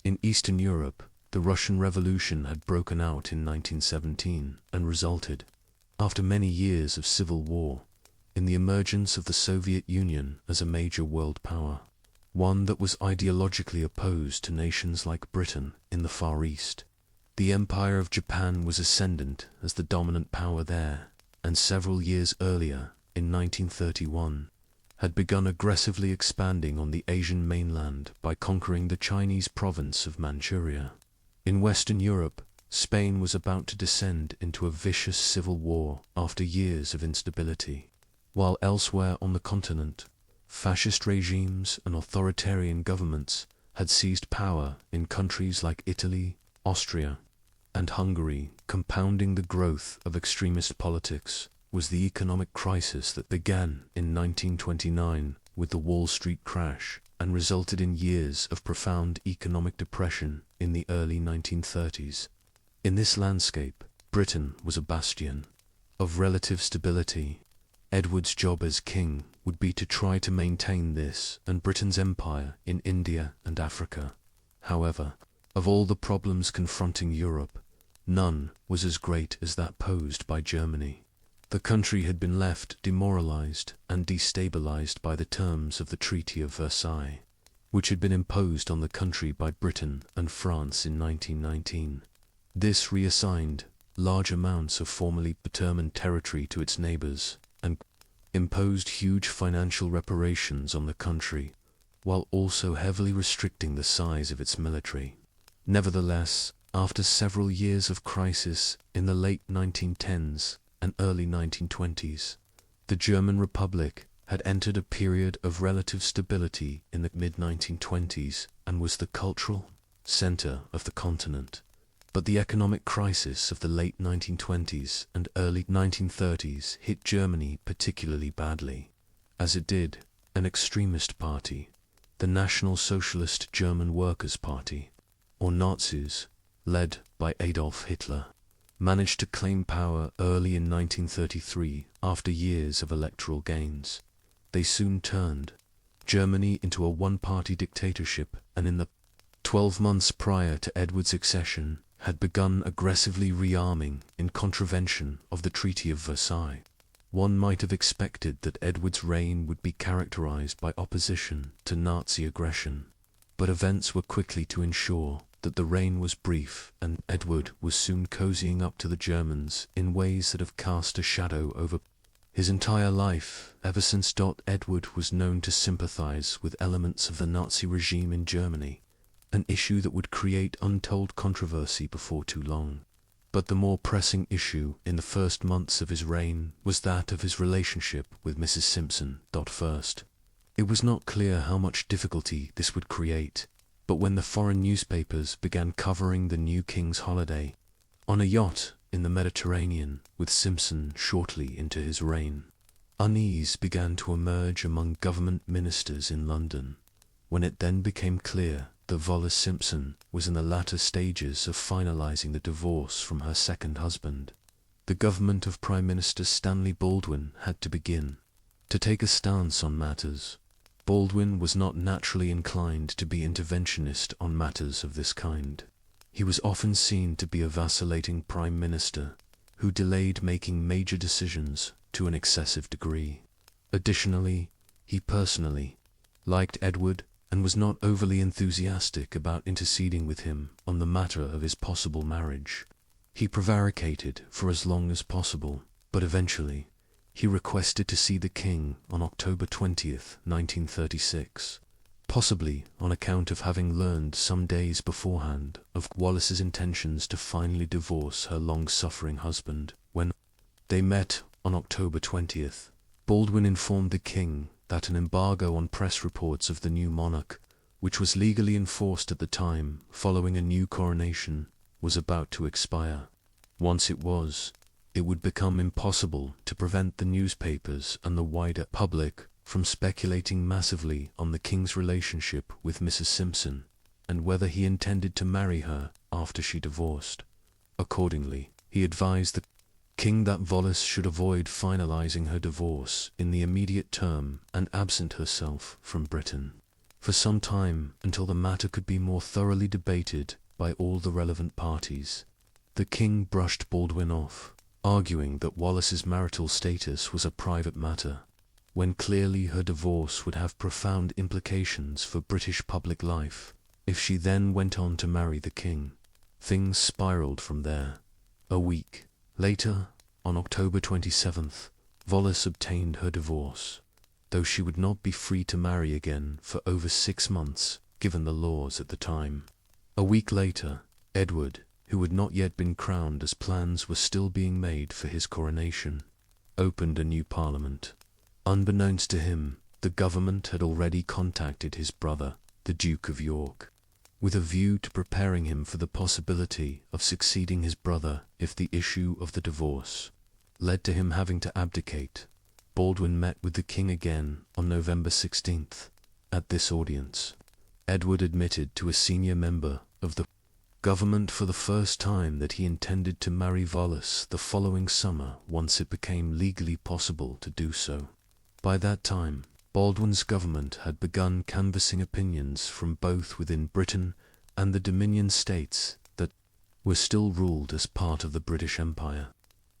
In Eastern Europe, the Russian Revolution had broken out in 1917 and resulted, after many years of civil war, in the emergence of the Soviet Union as a major world power, one that was ideologically opposed to nations like Britain in the Far East. The Empire of Japan was ascendant as the dominant power there, and several years earlier, in 1931, had begun aggressively expanding on the Asian mainland by conquering the Chinese province of Manchuria. In Western Europe, Spain was about to descend into a vicious civil war after years of instability, while elsewhere on the continent, fascist regimes and authoritarian governments had seized power in countries like Italy, Austria, and Hungary. Compounding the growth of extremist politics was the economic crisis that began in 1929 with the Wall Street crash and resulted in years of profound economic depression in the early 1930s. In this landscape, Britain was a bastion of relative stability. Edward's job as king would be to try to maintain this and Britain's empire in India and Africa. However, of all the problems confronting Europe, none was as great as that posed by Germany. The country had been left demoralized and destabilized by the terms of the Treaty of Versailles, which had been imposed on the country by Britain and France in 1919. This reassigned large amounts of formerly determined territory to its neighbors and imposed huge financial reparations on the country, while also heavily restricting the size of its military. Nevertheless, after several years of crisis in the late 1910s and early 1920s, the German Republic had entered a period of relative stability in the mid-1920s and was the cultural center of the continent. But the economic crisis of the late 1920s and early 1930s hit Germany particularly badly. As it did, an extremist party, the National Socialist German Workers' Party, or Nazis, led by Adolf Hitler, managed to claim power early in 1933 after years of electoral gains. They soon turned Germany into a one-party dictatorship, and in the 12 months prior to Edward's accession had begun aggressively rearming in contravention of the Treaty of Versailles. One might have expected that Edward's reign would be characterized by opposition to Nazi aggression, but events were quickly to ensure that the reign was brief, and Edward was soon cozying up to the Germans in ways that have cast a shadow over his entire life ever since. Edward was known to sympathize with elements of the Nazi regime in Germany, an issue that would create untold controversy before too long. But the more pressing issue in the first months of his reign was that of his relationship with Mrs. Simpson. First, it was not clear how much difficulty this would create, but when the foreign newspapers began covering the new king's holiday on a yacht in the Mediterranean with Simpson shortly into his reign, unease began to emerge among government ministers in London. When it then became clear that Wallis Simpson was in the latter stages of finalizing the divorce from her second husband, the government of Prime Minister Stanley Baldwin had to begin to take a stance on matters. Baldwin was not naturally inclined to be interventionist on matters of this kind. He was often seen to be a vacillating prime minister who delayed making major decisions to an excessive degree. Additionally, he personally liked Edward and was not overly enthusiastic about interceding with him on the matter of his possible marriage. He prevaricated for as long as possible, but eventually he requested to see the king on October 20th, 1936. possibly on account of having learned some days beforehand of Wallis's intentions to finally divorce her long-suffering husband. When they met on October 20th, Baldwin informed the king that an embargo on press reports of the new monarch, which was legally enforced at the time following a new coronation, was about to expire. Once it was, it would become impossible to prevent the newspapers and the wider public from speculating massively on the king's relationship with Mrs. Simpson, and whether he intended to marry her after she divorced. Accordingly, he advised the king that Wallis should avoid finalizing her divorce in the immediate term and absent herself from Britain for some time until the matter could be more thoroughly debated by all the relevant parties. The king brushed Baldwin off, arguing that Wallis's marital status was a private matter, when clearly her divorce would have profound implications for British public life if she then went on to marry the king. Things spiraled from there. A week later, on October 27th, Wallis obtained her divorce, though she would not be free to marry again for over 6 months, given the laws at the time. A week later, Edward, who had not yet been crowned as plans were still being made for his coronation, opened a new parliament. Unbeknownst to him, the government had already contacted his brother, the Duke of York, with a view to preparing him for the possibility of succeeding his brother if the issue of the divorce led to him having to abdicate. Baldwin met with the king again on November 16th. At this audience, Edward admitted to a senior member of the government for the first time that he intended to marry Wallis the following summer once it became legally possible to do so. By that time, Baldwin's government had begun canvassing opinions from both within Britain and the Dominion states that were still ruled as part of the British Empire.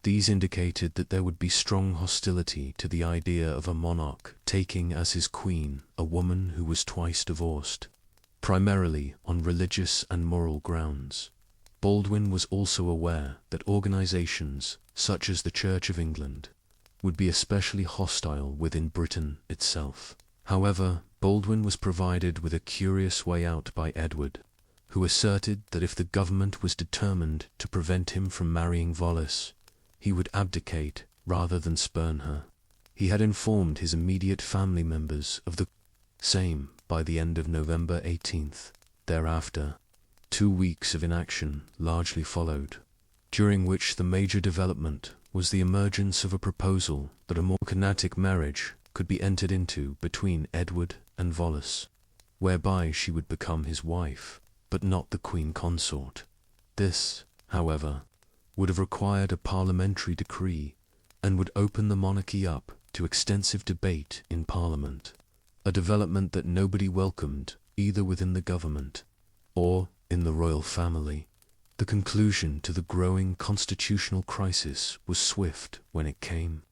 These indicated that there would be strong hostility to the idea of a monarch taking as his queen a woman who was twice divorced, primarily on religious and moral grounds. Baldwin was also aware that organizations such as the Church of England would be especially hostile within Britain itself. However, Baldwin was provided with a curious way out by Edward, who asserted that if the government was determined to prevent him from marrying Wallis, he would abdicate rather than spurn her. He had informed his immediate family members of the same by the end of November 18th. Thereafter, 2 weeks of inaction largely followed, during which the major development was the emergence of a proposal that a more conatic marriage could be entered into between Edward and Wallis, whereby she would become his wife, but not the queen consort. This, however, would have required a parliamentary decree and would open the monarchy up to extensive debate in Parliament, a development that nobody welcomed either within the government or in the royal family. The conclusion to the growing constitutional crisis was swift when it came.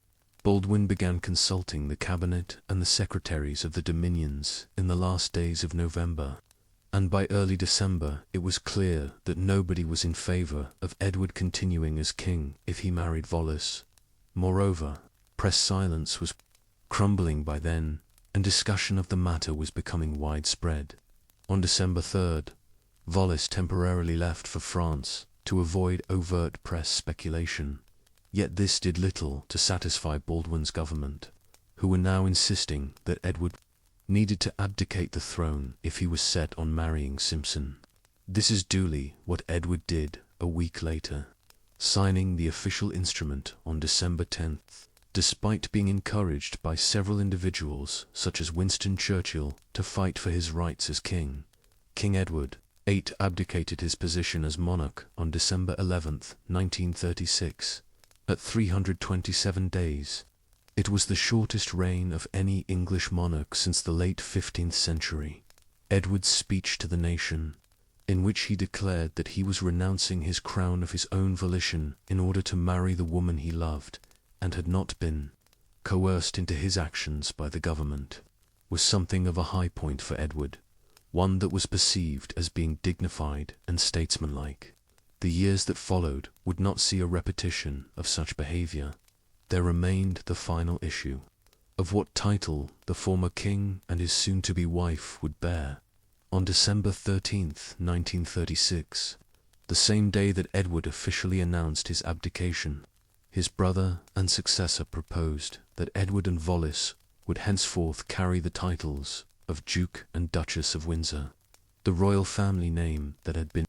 Baldwin began consulting the cabinet and the secretaries of the dominions in the last days of November, and by early December it was clear that nobody was in favor of Edward continuing as king if he married Wallis. Moreover, press silence was crumbling by then, and discussion of the matter was becoming widespread. On December 3rd, Wallis temporarily left for France to avoid overt press speculation. Yet this did little to satisfy Baldwin's government, who were now insisting that Edward needed to abdicate the throne if he was set on marrying Simpson. This is duly what Edward did a week later, signing the official instrument on December 10th, despite being encouraged by several individuals such as Winston Churchill to fight for his rights as king. King Edward VIII abdicated his position as monarch on December 11th, 1936, at 327 days. It was the shortest reign of any English monarch since the late 15th century. Edward's speech to the nation, in which he declared that he was renouncing his crown of his own volition in order to marry the woman he loved and had not been coerced into his actions by the government, was something of a high point for Edward, one that was perceived as being dignified and statesmanlike. The years that followed would not see a repetition of such behavior. There remained the final issue, of what title the former king and his soon-to-be wife would bear. On December 13th, 1936, the same day that Edward officially announced his abdication, his brother and successor proposed that Edward and Wallis would henceforth carry the titles of Duke and Duchess of Windsor, the royal family name that had been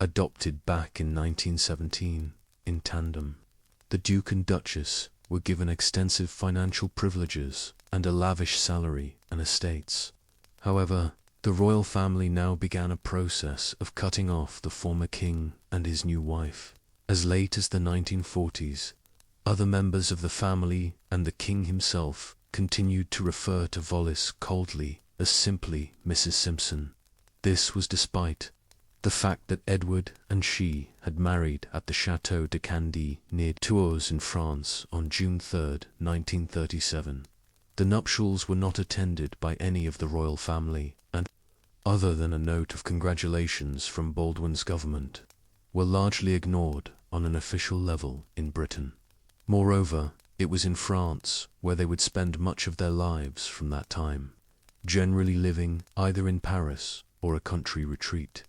adopted back in 1917 in tandem. The Duke and Duchess were given extensive financial privileges and a lavish salary and estates. However, the royal family now began a process of cutting off the former king and his new wife. As late as the 1940s, other members of the family and the king himself continued to refer to Wallis coldly as simply Mrs. Simpson. This was despite the fact that Edward and she had married at the Château de Candie near Tours in France on June 3, 1937. The nuptials were not attended by any of the royal family and, other than a note of congratulations from Baldwin's government, were largely ignored on an official level in Britain. Moreover, it was in France where they would spend much of their lives from that time, generally living either in Paris or a country retreat.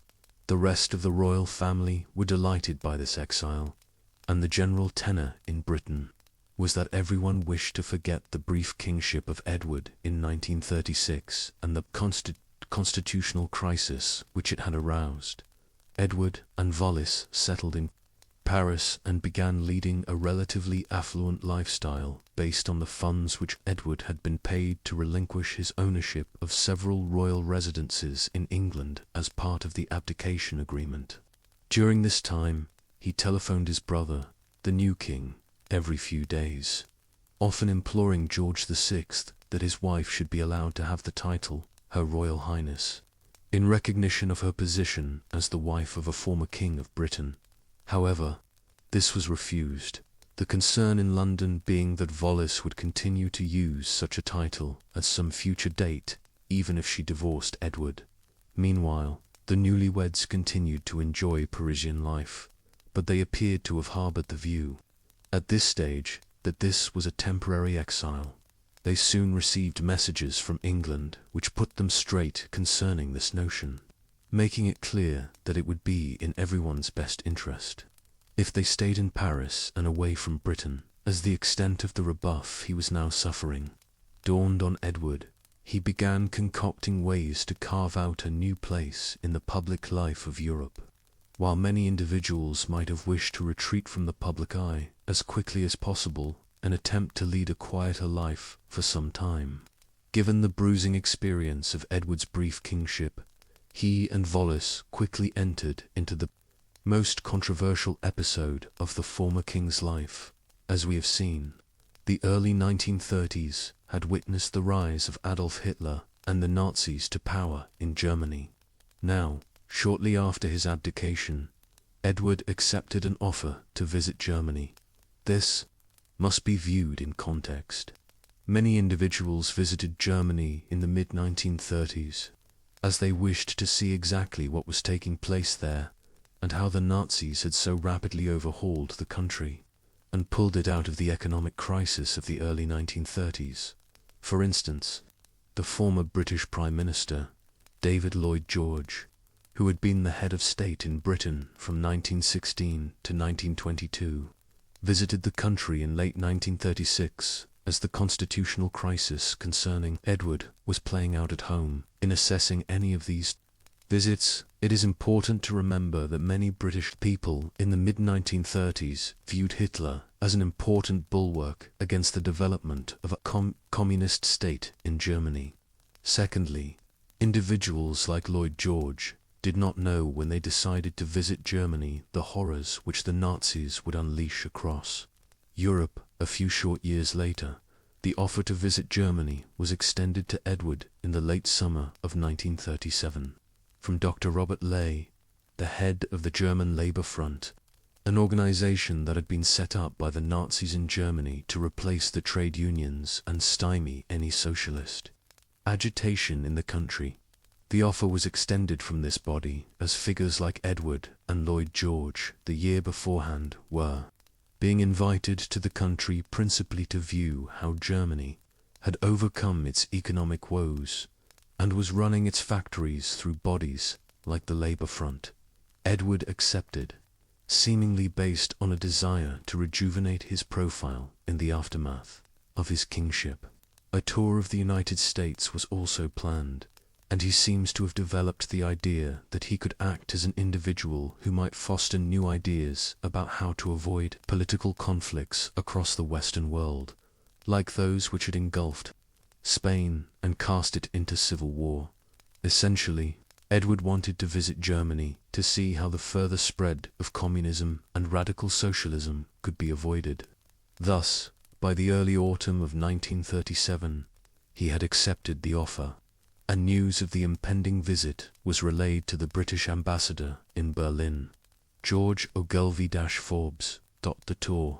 The rest of the royal family were delighted by this exile, and the general tenor in Britain was that everyone wished to forget the brief kingship of Edward in 1936 and the constitutional crisis which it had aroused. Edward and Wallis settled in Paris and began leading a relatively affluent lifestyle based on the funds which Edward had been paid to relinquish his ownership of several royal residences in England as part of the Abdication agreement. During this time, he telephoned his brother, the new king, every few days, often imploring George VI that his wife should be allowed to have the title Her Royal Highness, in recognition of her position as the wife of a former king of Britain. However, this was refused, the concern in London being that Wallis would continue to use such a title at some future date, even if she divorced Edward. Meanwhile, the newlyweds continued to enjoy Parisian life, but they appeared to have harbored the view, at this stage, that this was a temporary exile. They soon received messages from England which put them straight concerning this notion, making it clear that it would be in everyone's best interest if they stayed in Paris and away from Britain. As the extent of the rebuff he was now suffering dawned on Edward, he began concocting ways to carve out a new place in the public life of Europe. While many individuals might have wished to retreat from the public eye as quickly as possible and attempt to lead a quieter life for some time, given the bruising experience of Edward's brief kingship, he and Wallis quickly entered into the most controversial episode of the former king's life. As we have seen, the early 1930s had witnessed the rise of Adolf Hitler and the Nazis to power in Germany. Now, shortly after his abdication, Edward accepted an offer to visit Germany. This must be viewed in context. Many individuals visited Germany in the mid-1930s, as they wished to see exactly what was taking place there and how the Nazis had so rapidly overhauled the country and pulled it out of the economic crisis of the early 1930s. For instance, the former British Prime Minister, David Lloyd George, who had been the head of state in Britain from 1916 to 1922, visited the country in late 1936 as the constitutional crisis concerning Edward was playing out at home. In assessing any of these visits, it is important to remember that many British people in the mid-1930s viewed Hitler as an important bulwark against the development of a communist state in Germany. Secondly, individuals like Lloyd George did not know when they decided to visit Germany the horrors which the Nazis would unleash across Europe. A few short years later, the offer to visit Germany was extended to Edward in the late summer of 1937. From Dr. Robert Ley, the head of the German Labour Front, an organization that had been set up by the Nazis in Germany to replace the trade unions and stymie any socialist agitation in the country. The offer was extended from this body as figures like Edward and Lloyd George the year beforehand were being invited to the country principally to view how Germany had overcome its economic woes and was running its factories through bodies like the Labour Front. Edward accepted, seemingly based on a desire to rejuvenate his profile in the aftermath of his kingship. A tour of the United States was also planned, and he seems to have developed the idea that he could act as an individual who might foster new ideas about how to avoid political conflicts across the Western world, like those which had engulfed Spain and cast it into civil war. Essentially, Edward wanted to visit Germany to see how the further spread of communism and radical socialism could be avoided. Thus, by the early autumn of 1937, he had accepted the offer, and news of the impending visit was relayed to the British ambassador in Berlin, George Ogilvy-Forbes. The tour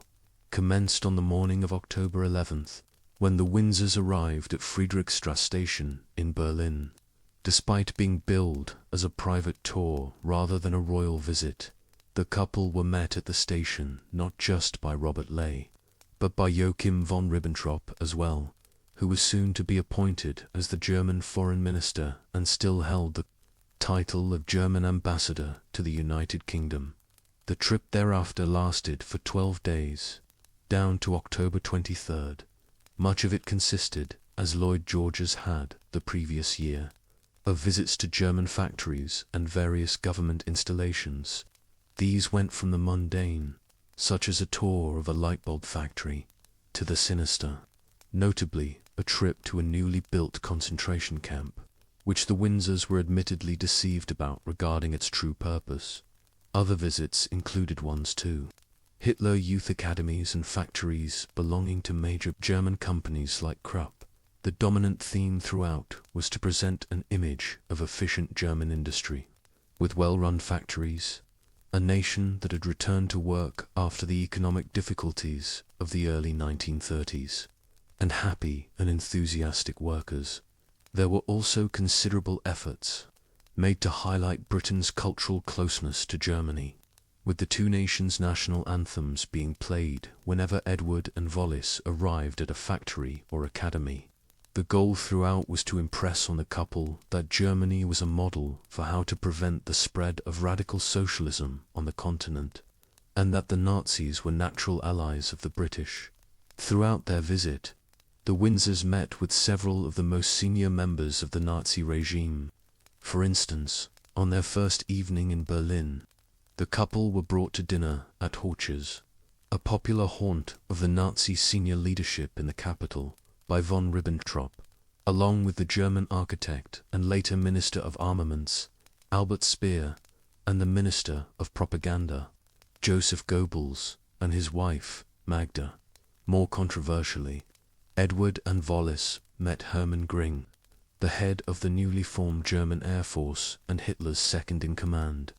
commenced on the morning of October 11th, when the Windsors arrived at Friedrichstrasse station in Berlin. Despite being billed as a private tour rather than a royal visit, the couple were met at the station not just by Robert Ley, but by Joachim von Ribbentrop as well, who was soon to be appointed as the German foreign minister and still held the title of German ambassador to the United Kingdom. The trip thereafter lasted for 12 days, down to October 23rd. Much of it consisted, as Lloyd George's had the previous year, of visits to German factories and various government installations. These went from the mundane, such as a tour of a light bulb factory, to the sinister, notably a trip to a newly built concentration camp, which the Windsors were admittedly deceived about regarding its true purpose. Other visits included ones to Hitler Youth Academies and factories belonging to major German companies like Krupp. The dominant theme throughout was to present an image of efficient German industry, with well-run factories, a nation that had returned to work after the economic difficulties of the early 1930s, and happy and enthusiastic workers. There were also considerable efforts made to highlight Britain's cultural closeness to Germany, with the two nations' national anthems being played whenever Edward and Wallis arrived at a factory or academy. The goal throughout was to impress on the couple that Germany was a model for how to prevent the spread of radical socialism on the continent, and that the Nazis were natural allies of the British. Throughout their visit, the Windsors met with several of the most senior members of the Nazi regime. For instance, on their first evening in Berlin, the couple were brought to dinner at Horch's, a popular haunt of the Nazi senior leadership in the capital, by von Ribbentrop, along with the German architect and later Minister of Armaments, Albert Speer, and the Minister of Propaganda, Joseph Goebbels, and his wife, Magda. More controversially, Edward and Wallis met Hermann Göring, the head of the newly formed German Air Force and Hitler's second-in-command,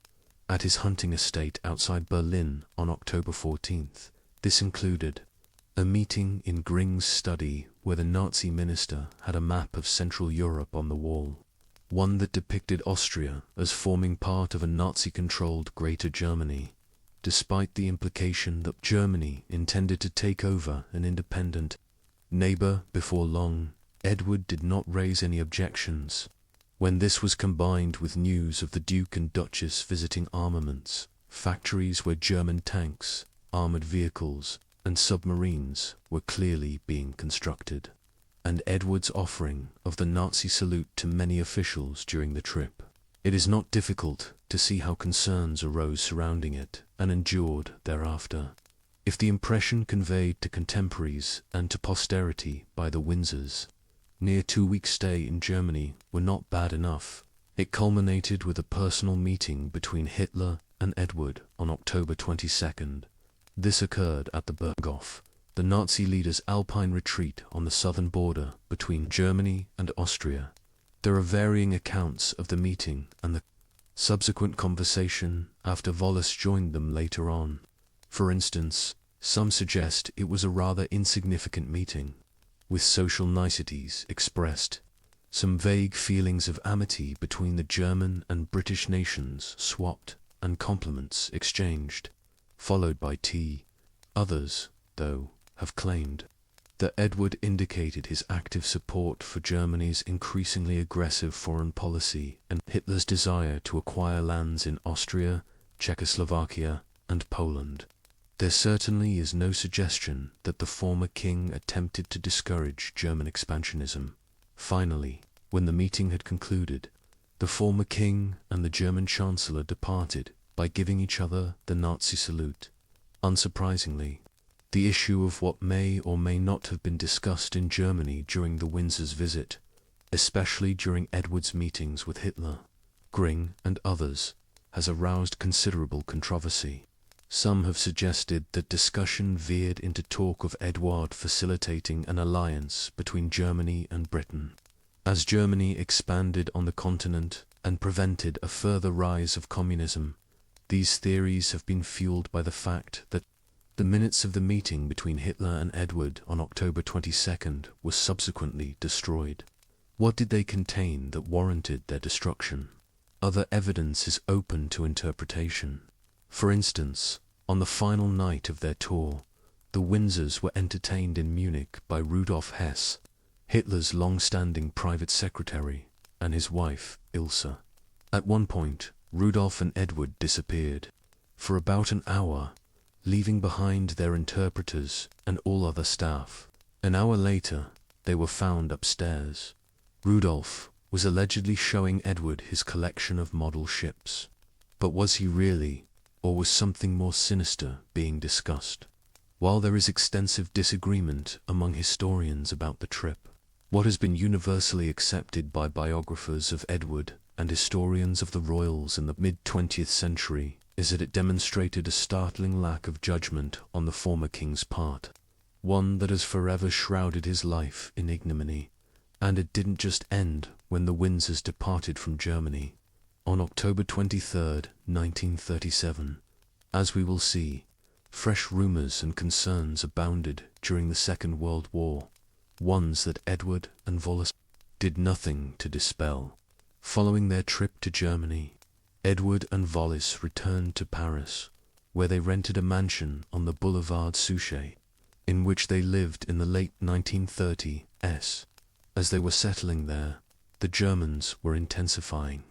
at his hunting estate outside Berlin on October 14th. This included a meeting in Göring's study where the Nazi minister had a map of Central Europe on the wall, one that depicted Austria as forming part of a Nazi-controlled Greater Germany, despite the implication that Germany intended to take over an independent neighbor before long. Edward did not raise any objections. When this was combined with news of the Duke and Duchess visiting armaments, factories where German tanks, armored vehicles, and submarines were clearly being constructed, and Edward's offering of the Nazi salute to many officials during the trip, it is not difficult to see how concerns arose surrounding it and endured thereafter. If the impression conveyed to contemporaries and to posterity by the Windsors' near 2-week stay in Germany were not bad enough, it culminated with a personal meeting between Hitler and Edward on October 22nd. This occurred at the Berghof, the Nazi leader's alpine retreat on the southern border between Germany and Austria. There are varying accounts of the meeting and the subsequent conversation after Wallis joined them later on. For instance, some suggest it was a rather insignificant meeting, with social niceties expressed, some vague feelings of amity between the German and British nations swapped, and compliments exchanged, followed by tea. Others, though, have claimed that Edward indicated his active support for Germany's increasingly aggressive foreign policy and Hitler's desire to acquire lands in Austria, Czechoslovakia, and Poland. There certainly is no suggestion that the former king attempted to discourage German expansionism. Finally, when the meeting had concluded, the former king and the German chancellor departed by giving each other the Nazi salute. Unsurprisingly, the issue of what may or may not have been discussed in Germany during the Windsor's visit, especially during Edward's meetings with Hitler, Gring, and others, has aroused considerable controversy. Some have suggested that discussion veered into talk of Edward facilitating an alliance between Germany and Britain. As Germany expanded on the continent and prevented a further rise of communism, these theories have been fueled by the fact that the minutes of the meeting between Hitler and Edward on October 22nd were subsequently destroyed. What did they contain that warranted their destruction? Other evidence is open to interpretation. For instance, on the final night of their tour, the Windsors were entertained in Munich by Rudolf Hess, Hitler's long-standing private secretary, and his wife, Ilse. At one point, Rudolf and Edward disappeared for about an hour, leaving behind their interpreters and all other staff. An hour later, they were found upstairs. Rudolf was allegedly showing Edward his collection of model ships. But was he really, or was something more sinister being discussed? While there is extensive disagreement among historians about the trip, what has been universally accepted by biographers of Edward and historians of the royals in the mid-20th century is that it demonstrated a startling lack of judgment on the former king's part, one that has forever shrouded his life in ignominy. And it didn't just end when the Windsors departed from Germany. On October 23, 1937, as we will see, fresh rumors and concerns abounded during the Second World War, ones that Edward and Wallis did nothing to dispel. Following their trip to Germany, Edward and Wallis returned to Paris, where they rented a mansion on the Boulevard Suchet, in which they lived in the late 1930s. As they were settling there, the Germans were intensifying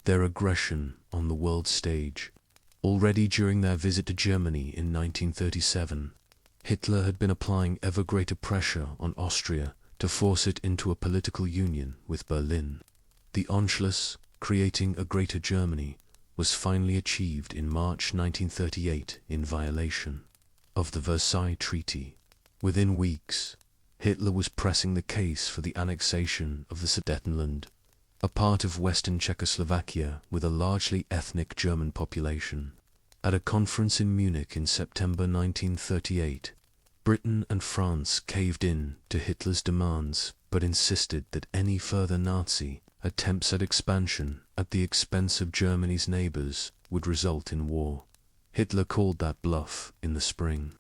their aggression on the world stage. Already during their visit to Germany in 1937, Hitler had been applying ever greater pressure on Austria to force it into a political union with Berlin. The Anschluss, creating a Greater Germany, was finally achieved in March 1938 in violation of the Versailles Treaty. Within weeks, Hitler was pressing the case for the annexation of the Sudetenland, a part of western Czechoslovakia with a largely ethnic German population. At a conference in Munich in September 1938, Britain and France caved in to Hitler's demands but insisted that any further Nazi attempts at expansion at the expense of Germany's neighbors would result in war. Hitler called that bluff in the spring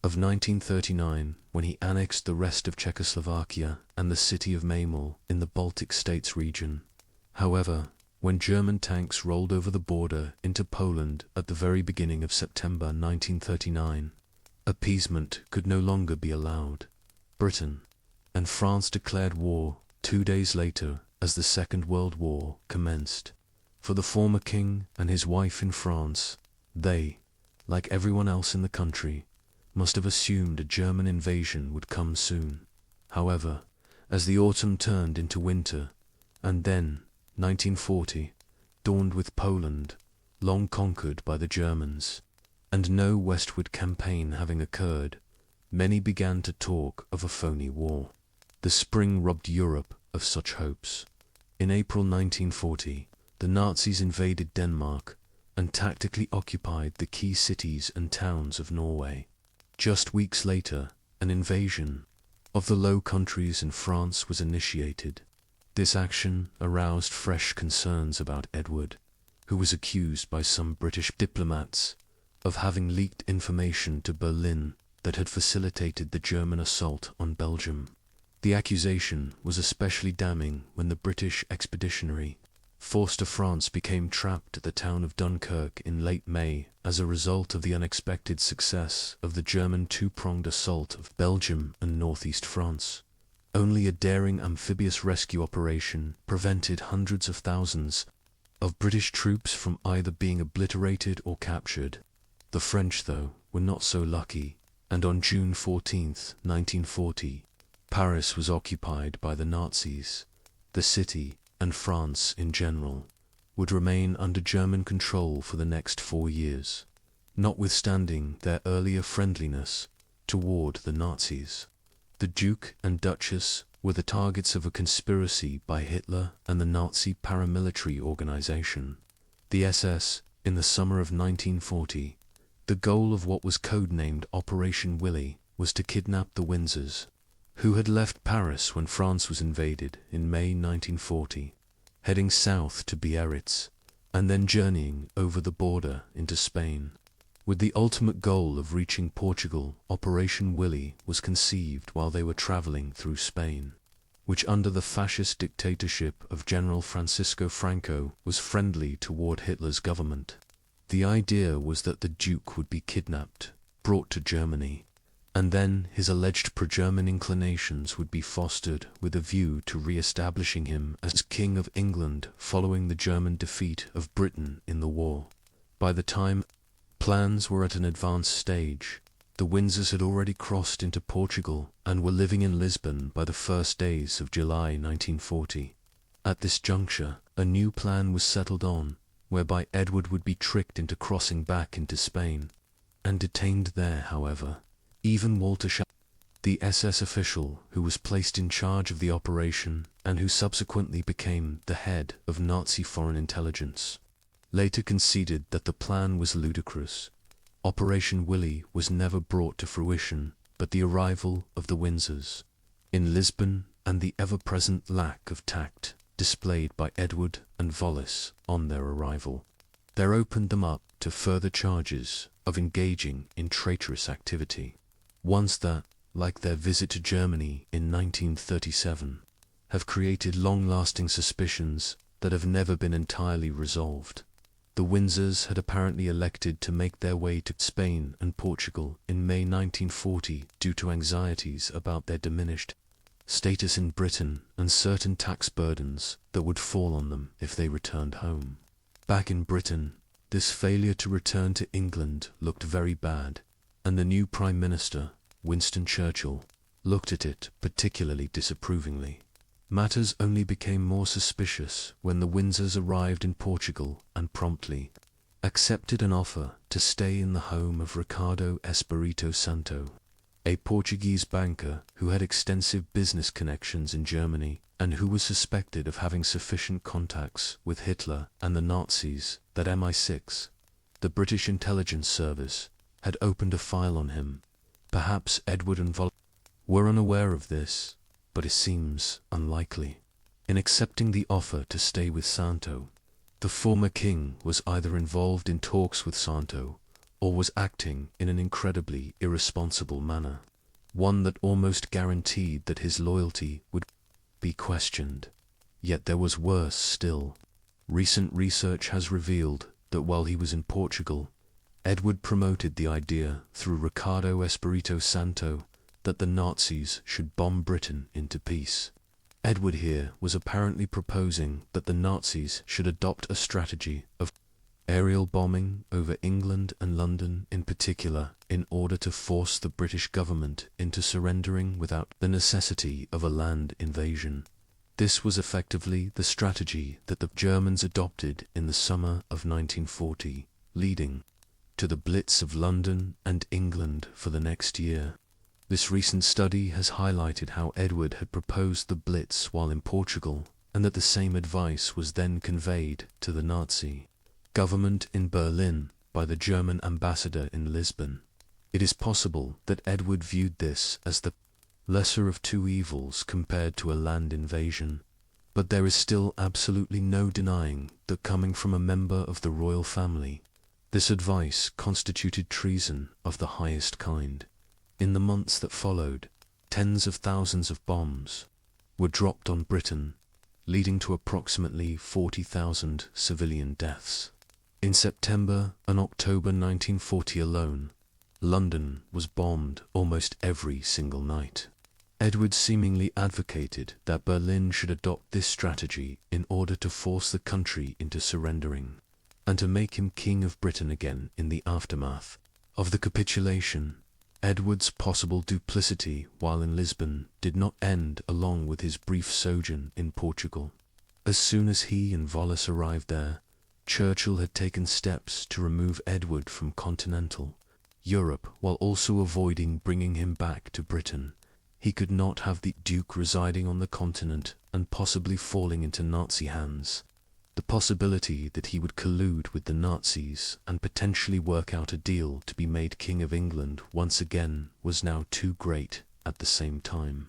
of 1939 when he annexed the rest of Czechoslovakia and the city of Memel in the Baltic States region. However, when German tanks rolled over the border into Poland at the very beginning of September 1939, appeasement could no longer be allowed. Britain and France declared war 2 days later as the Second World War commenced. For the former king and his wife in France, they, like everyone else in the country, must have assumed a German invasion would come soon. However, as the autumn turned into winter, and then 1940 dawned with Poland, long conquered by the Germans, and no westward campaign having occurred, many began to talk of a phony war. The spring robbed Europe of such hopes. In April 1940, the Nazis invaded Denmark and tactically occupied the key cities and towns of Norway. Just weeks later, an invasion of the Low Countries in France was initiated. This action aroused fresh concerns about Edward, who was accused by some British diplomats of having leaked information to Berlin that had facilitated the German assault on Belgium. The accusation was especially damning when the British Expeditionary Forster France became trapped at the town of Dunkirk in late May as a result of the unexpected success of the German two-pronged assault of Belgium and northeast France. Only a daring amphibious rescue operation prevented hundreds of thousands of British troops from either being obliterated or captured. The French, though, were not so lucky, and on June 14, 1940, Paris was occupied by the Nazis. The city, and France in general, would remain under German control for the next 4 years, notwithstanding their earlier friendliness toward the Nazis. The Duke and Duchess were the targets of a conspiracy by Hitler and the Nazi paramilitary organization, the SS. In the summer of 1940, the goal of what was codenamed Operation Willy was to kidnap the Windsors, who had left Paris when France was invaded in May 1940, heading south to Biarritz, and then journeying over the border into Spain. With the ultimate goal of reaching Portugal, Operation Willy was conceived while they were traveling through Spain, which under the fascist dictatorship of General Francisco Franco was friendly toward Hitler's government. The idea was that the Duke would be kidnapped, brought to Germany, and then his alleged pro-German inclinations would be fostered with a view to re-establishing him as King of England following the German defeat of Britain in the war. By the time plans were at an advanced stage, the Windsors had already crossed into Portugal and were living in Lisbon by the first days of July 1940. At this juncture, a new plan was settled on, whereby Edward would be tricked into crossing back into Spain, and detained there, however. Even Walter the SS official who was placed in charge of the operation and who subsequently became the head of Nazi foreign intelligence, later conceded that the plan was ludicrous. Operation Willy was never brought to fruition, but the arrival of the Windsors in Lisbon and the ever-present lack of tact displayed by Edward and Wallis on their arrival there opened them up to further charges of engaging in traitorous activity. Ones that, like their visit to Germany in 1937, have created long-lasting suspicions that have never been entirely resolved. The Windsors had apparently elected to make their way to Spain and Portugal in May 1940 due to anxieties about their diminished status in Britain and certain tax burdens that would fall on them if they returned home. Back in Britain, this failure to return to England looked very bad, and the new Prime Minister, Winston Churchill, looked at it particularly disapprovingly. Matters only became more suspicious when the Windsors arrived in Portugal and promptly accepted an offer to stay in the home of Ricardo Espirito Santo, a Portuguese banker who had extensive business connections in Germany and who was suspected of having sufficient contacts with Hitler and the Nazis that MI6, the British intelligence service, had opened a file on him. Perhaps Edward and Wallis were unaware of this, but it seems unlikely. In accepting the offer to stay with Santo, the former king was either involved in talks with Santo or was acting in an incredibly irresponsible manner, one that almost guaranteed that his loyalty would be questioned. Yet there was worse still. Recent research has revealed that while he was in Portugal, Edward promoted the idea through Ricardo Espirito Santo that the Nazis should bomb Britain into peace. Edward here was apparently proposing that the Nazis should adopt a strategy of aerial bombing over England and London in particular in order to force the British government into surrendering without the necessity of a land invasion. This was effectively the strategy that the Germans adopted in the summer of 1940, leading to the Blitz of London and England for the next year. This recent study has highlighted how Edward had proposed the Blitz while in Portugal, and that the same advice was then conveyed to the Nazi government in Berlin by the German ambassador in Lisbon. It is possible that Edward viewed this as the lesser of two evils compared to a land invasion, but there is still absolutely no denying that coming from a member of the royal family, this advice constituted treason of the highest kind. In the months that followed, tens of thousands of bombs were dropped on Britain, leading to approximately 40,000 civilian deaths. In September and October 1940 alone, London was bombed almost every single night. Edward seemingly advocated that Berlin should adopt this strategy in order to force the country into surrendering, and to make him King of Britain again in the aftermath of the capitulation. Edward's possible duplicity while in Lisbon did not end along with his brief sojourn in Portugal. As soon as he and Wallis arrived there, Churchill had taken steps to remove Edward from continental Europe while also avoiding bringing him back to Britain. He could not have the Duke residing on the continent and possibly falling into Nazi hands. The possibility that he would collude with the Nazis and potentially work out a deal to be made King of England once again was now too great at the same time.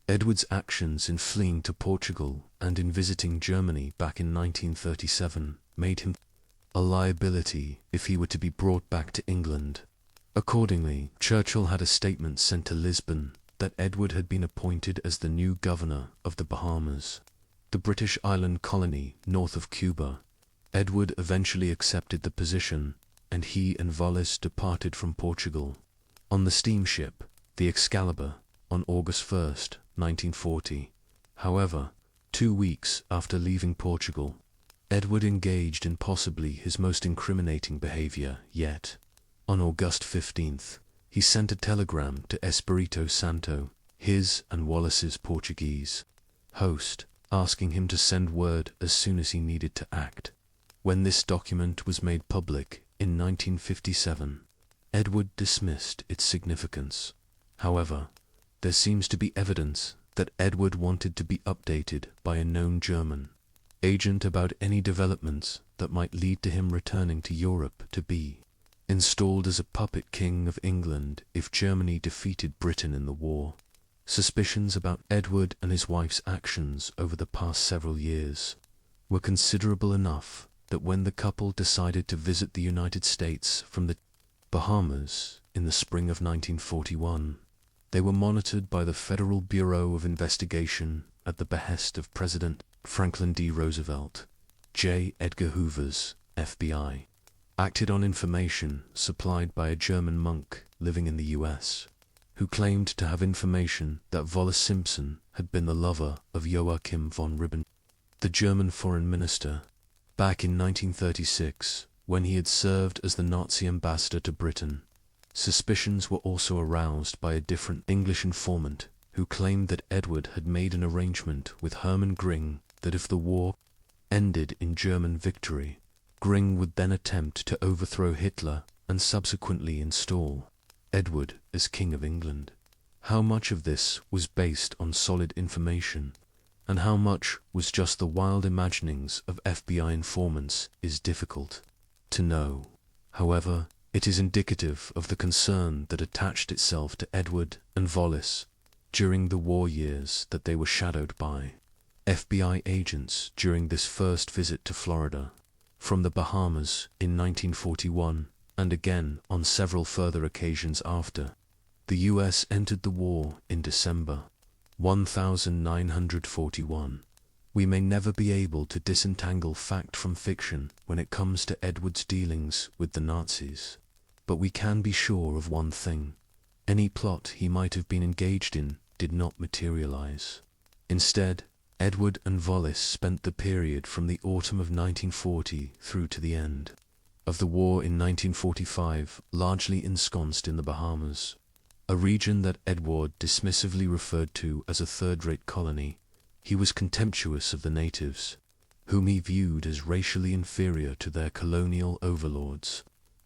Edward's actions in fleeing to Portugal and in visiting Germany back in 1937 made him a liability if he were to be brought back to England. Accordingly, Churchill had a statement sent to Lisbon that Edward had been appointed as the new governor of the Bahamas, the British island colony north of Cuba. Edward eventually accepted the position, and he and Wallis departed from Portugal on the steamship, the Excalibur, on August 1st, 1940. However, 2 weeks after leaving Portugal, Edward engaged in possibly his most incriminating behavior yet. On August 15th, he sent a telegram to Espírito Santo, his and Wallis's Portuguese host, asking him to send word as soon as he needed to act. When this document was made public in 1957, Edward dismissed its significance. However, there seems to be evidence that Edward wanted to be updated by a known German agent about any developments that might lead to him returning to Europe to be installed as a puppet king of England if Germany defeated Britain in the war. Suspicions about Edward and his wife's actions over the past several years were considerable enough that when the couple decided to visit the United States from the Bahamas in the spring of 1941, they were monitored by the Federal Bureau of Investigation at the behest of President Franklin D. Roosevelt. J. Edgar Hoover's FBI acted on information supplied by a German monk living in the US, who claimed to have information that Wallis Simpson had been the lover of Joachim von Ribbentrop, the German foreign minister, back in 1936 when he had served as the Nazi ambassador to Britain. Suspicions were also aroused by a different English informant who claimed that Edward had made an arrangement with Hermann Göring that if the war ended in German victory, Göring would then attempt to overthrow Hitler and subsequently install Edward as King of England. How much of this was based on solid information, and how much was just the wild imaginings of FBI informants is difficult to know. However, it is indicative of the concern that attached itself to Edward and Wallis during the war years that they were shadowed by FBI agents during this first visit to Florida from the Bahamas in 1941, and again on several further occasions after. The US entered the war in December 1941. We may never be able to disentangle fact from fiction when it comes to Edward's dealings with the Nazis, but we can be sure of one thing: any plot he might have been engaged in did not materialize. Instead, Edward and Wallis spent the period from the autumn of 1940 through to the end of the war in 1945 largely ensconced in the Bahamas, a region that Edward dismissively referred to as a third-rate colony. He was contemptuous of the natives, whom he viewed as racially inferior to their colonial overlords.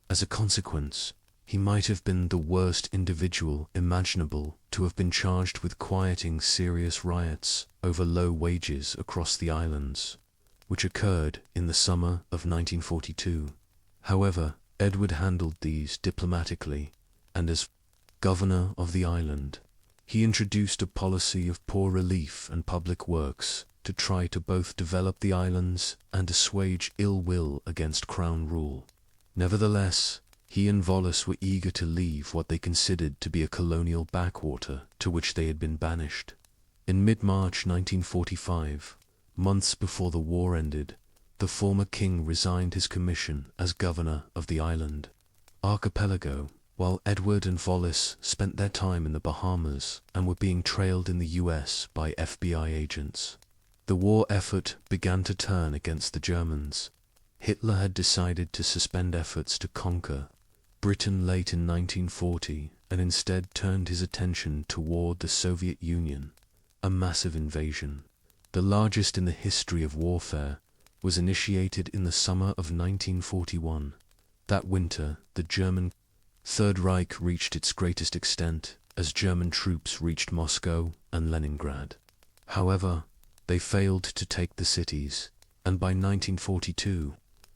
As a consequence, he might have been the worst individual imaginable to have been charged with quieting serious riots over low wages across the islands, which occurred in the summer of 1942. However, Edward handled these diplomatically, and as governor of the island, he introduced a policy of poor relief and public works to try to both develop the islands and assuage ill will against Crown rule. Nevertheless, he and Wallis were eager to leave what they considered to be a colonial backwater to which they had been banished. In mid-March 1945, Months before the war ended, the former king resigned his commission as governor of the island archipelago, while Edward and Wallis spent their time in the Bahamas and were being trailed in the US by FBI agents. The war effort began to turn against the Germans. Hitler had decided to suspend efforts to conquer Britain late in 1940 and instead turned his attention toward the Soviet Union. A massive invasion, the largest in the history of warfare, was initiated in the summer of 1941. That winter, the German Third Reich reached its greatest extent as German troops reached Moscow and Leningrad. However, they failed to take the cities, and by 1942,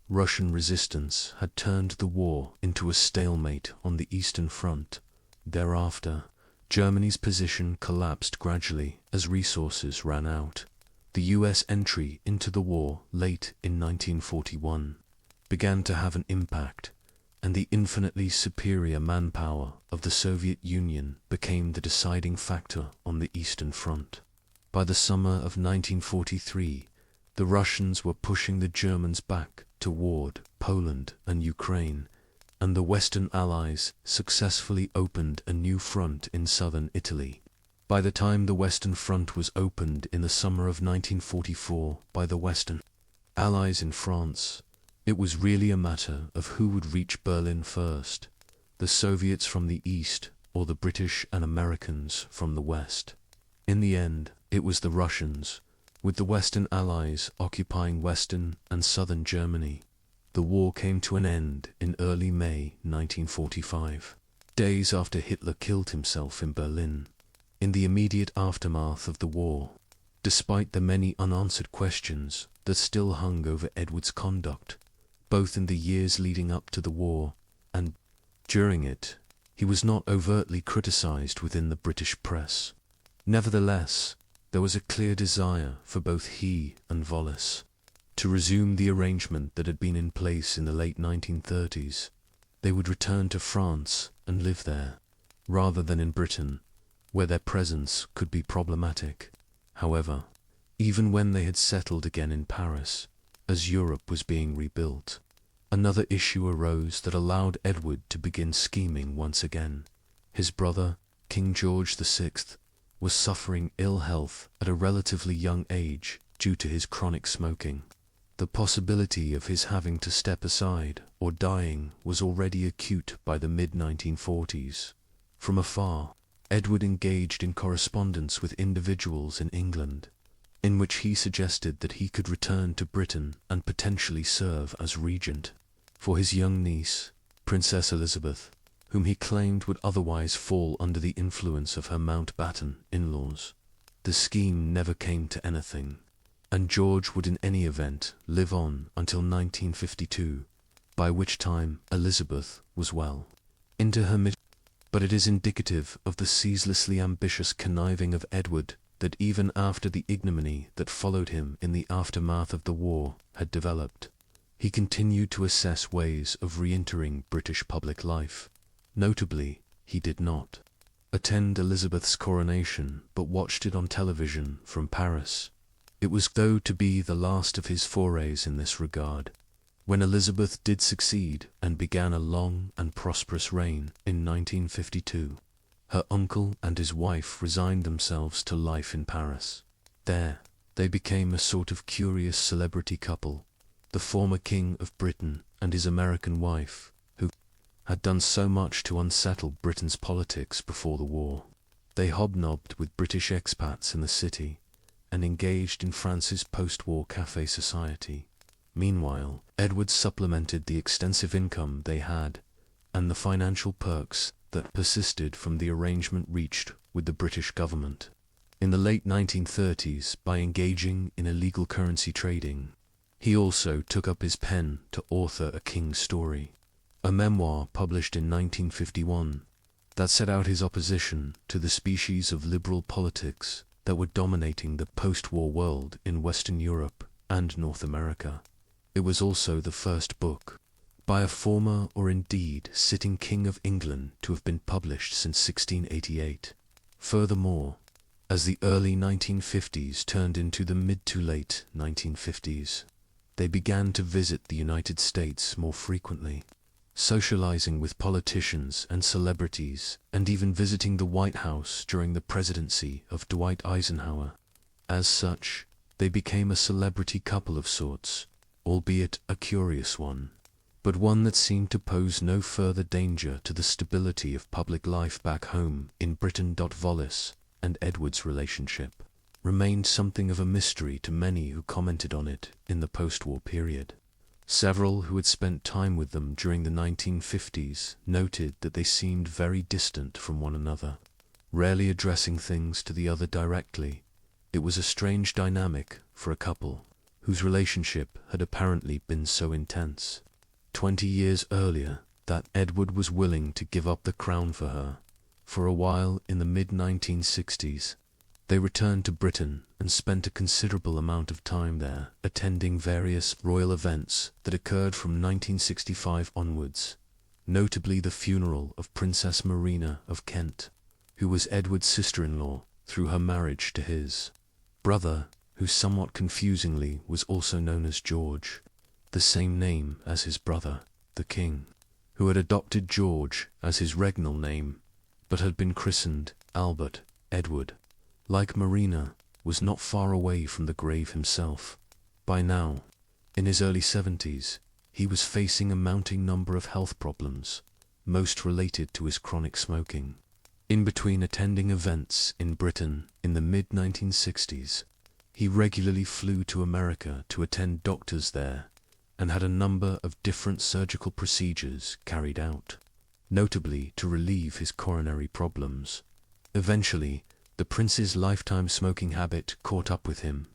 Russian resistance had turned the war into a stalemate on the Eastern Front. Thereafter, Germany's position collapsed gradually as resources ran out. The US entry into the war late in 1941 began to have an impact, and the infinitely superior manpower of the Soviet Union became the deciding factor on the Eastern Front. By the summer of 1943, the Russians were pushing the Germans back toward Poland and Ukraine, and the Western Allies successfully opened a new front in southern Italy. By the time the Western Front was opened in the summer of 1944 by the Western Allies in France, it was really a matter of who would reach Berlin first, the Soviets from the east or the British and Americans from the west. In the end, it was the Russians, with the Western Allies occupying western and southern Germany. The war came to an end in early May 1945, days after Hitler killed himself in Berlin. In the immediate aftermath of the war, despite the many unanswered questions that still hung over Edward's conduct, both in the years leading up to the war and during it, he was not overtly criticized within the British press. Nevertheless, there was a clear desire for both he and Wallis to resume the arrangement that had been in place in the late 1930s. They would return to France and live there, rather than in Britain, where their presence could be problematic. However, even when they had settled again in Paris, as Europe was being rebuilt, another issue arose that allowed Edward to begin scheming once again. His brother, King George VI, was suffering ill health at a relatively young age due to his chronic smoking. The possibility of his having to step aside or dying was already acute by the mid-1940s. From afar, Edward engaged in correspondence with individuals in England, in which he suggested that he could return to Britain and potentially serve as regent for his young niece, Princess Elizabeth, whom he claimed would otherwise fall under the influence of her Mountbatten in-laws. The scheme never came to anything, and George would in any event live on until 1952, by which time Elizabeth was well into her mid. But it is indicative of the ceaselessly ambitious conniving of Edward that even after the ignominy that followed him in the aftermath of the war had developed, he continued to assess ways of re-entering British public life. Notably, he did not attend Elizabeth's coronation, but watched it on television from Paris. It was though to be the last of his forays in this regard. When Elizabeth did succeed and began a long and prosperous reign in 1952, her uncle and his wife resigned themselves to life in Paris. There, they became a sort of curious celebrity couple, the former King of Britain and his American wife, who had done so much to unsettle Britain's politics before the war. They hobnobbed with British expats in the city and engaged in France's post-war café society. Meanwhile, Edward supplemented the extensive income they had and the financial perks that persisted from the arrangement reached with the British government in the late 1930s by engaging in illegal currency trading. He also took up his pen to author A King's Story, a memoir published in 1951 that set out his opposition to the species of liberal politics that were dominating the post-war world in Western Europe and North America. It was also the first book by a former or indeed sitting King of England to have been published since 1688. Furthermore, As the early 1950s turned into the mid to late 1950s, they began to visit the United States more frequently, socializing with politicians and celebrities, and even visiting the White House during the presidency of Dwight Eisenhower. As such, they became a celebrity couple of sorts, albeit a curious one, but one that seemed to pose no further danger to the stability of public life back home in Britain. Wallis and Edward's relationship remained something of a mystery to many who commented on it in the post-war period. Several who had spent time with them during the 1950s noted that they seemed very distant from one another, rarely addressing things to the other directly. It was a strange dynamic for a couple whose relationship had apparently been so intense 20 years earlier that Edward was willing to give up the crown for her. For a while in the mid-1960s, they returned to Britain and spent a considerable amount of time there, attending various royal events that occurred from 1965 onwards, notably the funeral of Princess Marina of Kent, who was Edward's sister-in-law through her marriage to his brother, who somewhat confusingly was also known as George, the same name as his brother, the king, who had adopted George as his regnal name, but had been christened Albert. Edward, like Marina, was not far away from the grave himself. By now, in his early 70s, he was facing a mounting number of health problems, most related to his chronic smoking. In between attending events in Britain in the mid-1960s, he regularly flew to America to attend doctors there and had a number of different surgical procedures carried out, notably to relieve his coronary problems. Eventually, the prince's lifetime smoking habit caught up with him.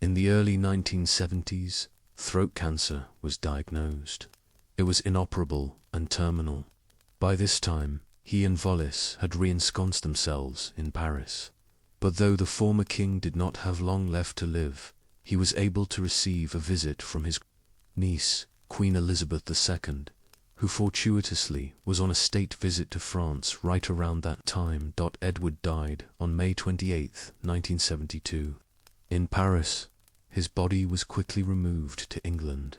In the early 1970s, throat cancer was diagnosed. It was inoperable and terminal. By this time, he and Wallis had re-ensconced themselves in Paris. But though the former king did not have long left to live, he was able to receive a visit from his niece, Queen Elizabeth II, who fortuitously was on a state visit to France right around that time. Edward died on May 28, 1972. In Paris, his body was quickly removed to England,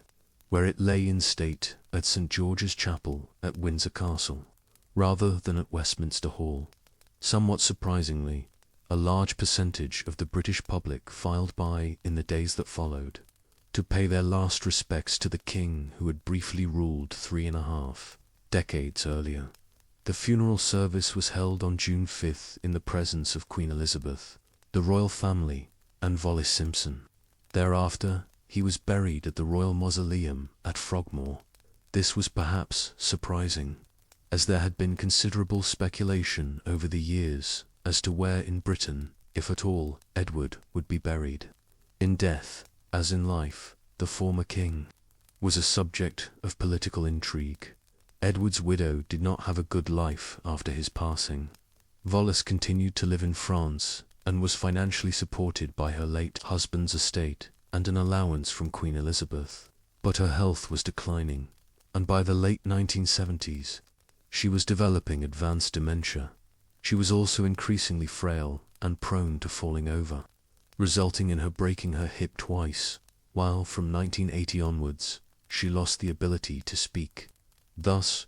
where it lay in state at St. George's Chapel at Windsor Castle, rather than at Westminster Hall. Somewhat surprisingly, a large percentage of the British public filed by in the days that followed, to pay their last respects to the king who had briefly ruled 3.5 decades earlier. The funeral service was held on June 5th in the presence of Queen Elizabeth, the royal family, and Wallis Simpson. Thereafter, he was buried at the Royal Mausoleum at Frogmore. This was perhaps surprising, as there had been considerable speculation over the years as to where in Britain, if at all, Edward would be buried. In death, as in life, the former king was a subject of political intrigue. Edward's widow did not have a good life after his passing. Wallis continued to live in France and was financially supported by her late husband's estate and an allowance from Queen Elizabeth. But her health was declining, and by the late 1970s, she was developing advanced dementia. She was also increasingly frail and prone to falling over, resulting in her breaking her hip twice, while from 1980 onwards, she lost the ability to speak. Thus,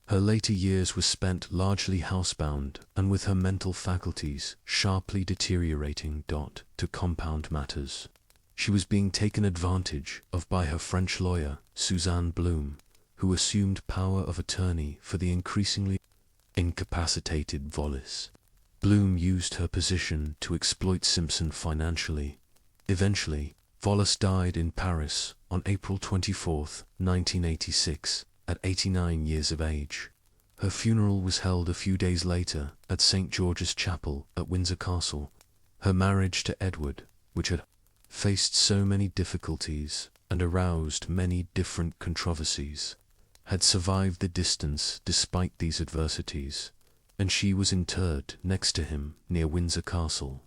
her later years were spent largely housebound and with her mental faculties sharply deteriorating. To compound matters, she was being taken advantage of by her French lawyer, Suzanne Bloom, who assumed power of attorney for the increasingly incapacitated Wallis. Bloom used her position to exploit Simpson financially. Eventually, Wallis died in Paris on April 24, 1986, at 89 years of age. Her funeral was held a few days later at St. George's Chapel at Windsor Castle. Her marriage to Edward, which had faced so many difficulties and aroused many different controversies, had survived the distance despite these adversities, and she was interred next to him near Windsor Castle.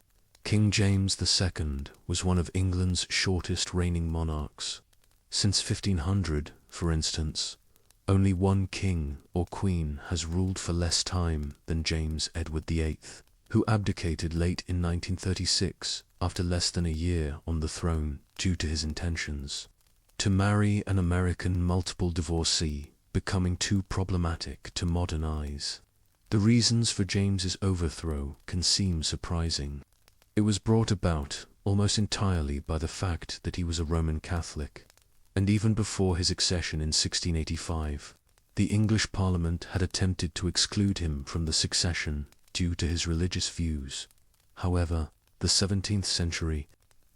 King James II was one of England's shortest reigning monarchs. Since 1500, for instance, only one king or queen has ruled for less time than James Edward VIII. who abdicated late in 1936 after less than a year on the throne due to his intentions to marry an American multiple divorcee, becoming too problematic to modern eyes. The reasons for James's overthrow can seem surprising. It was brought about almost entirely by the fact that he was a Roman Catholic, and even before his accession in 1685, the English Parliament had attempted to exclude him from the succession due to his religious views. However, the 17th century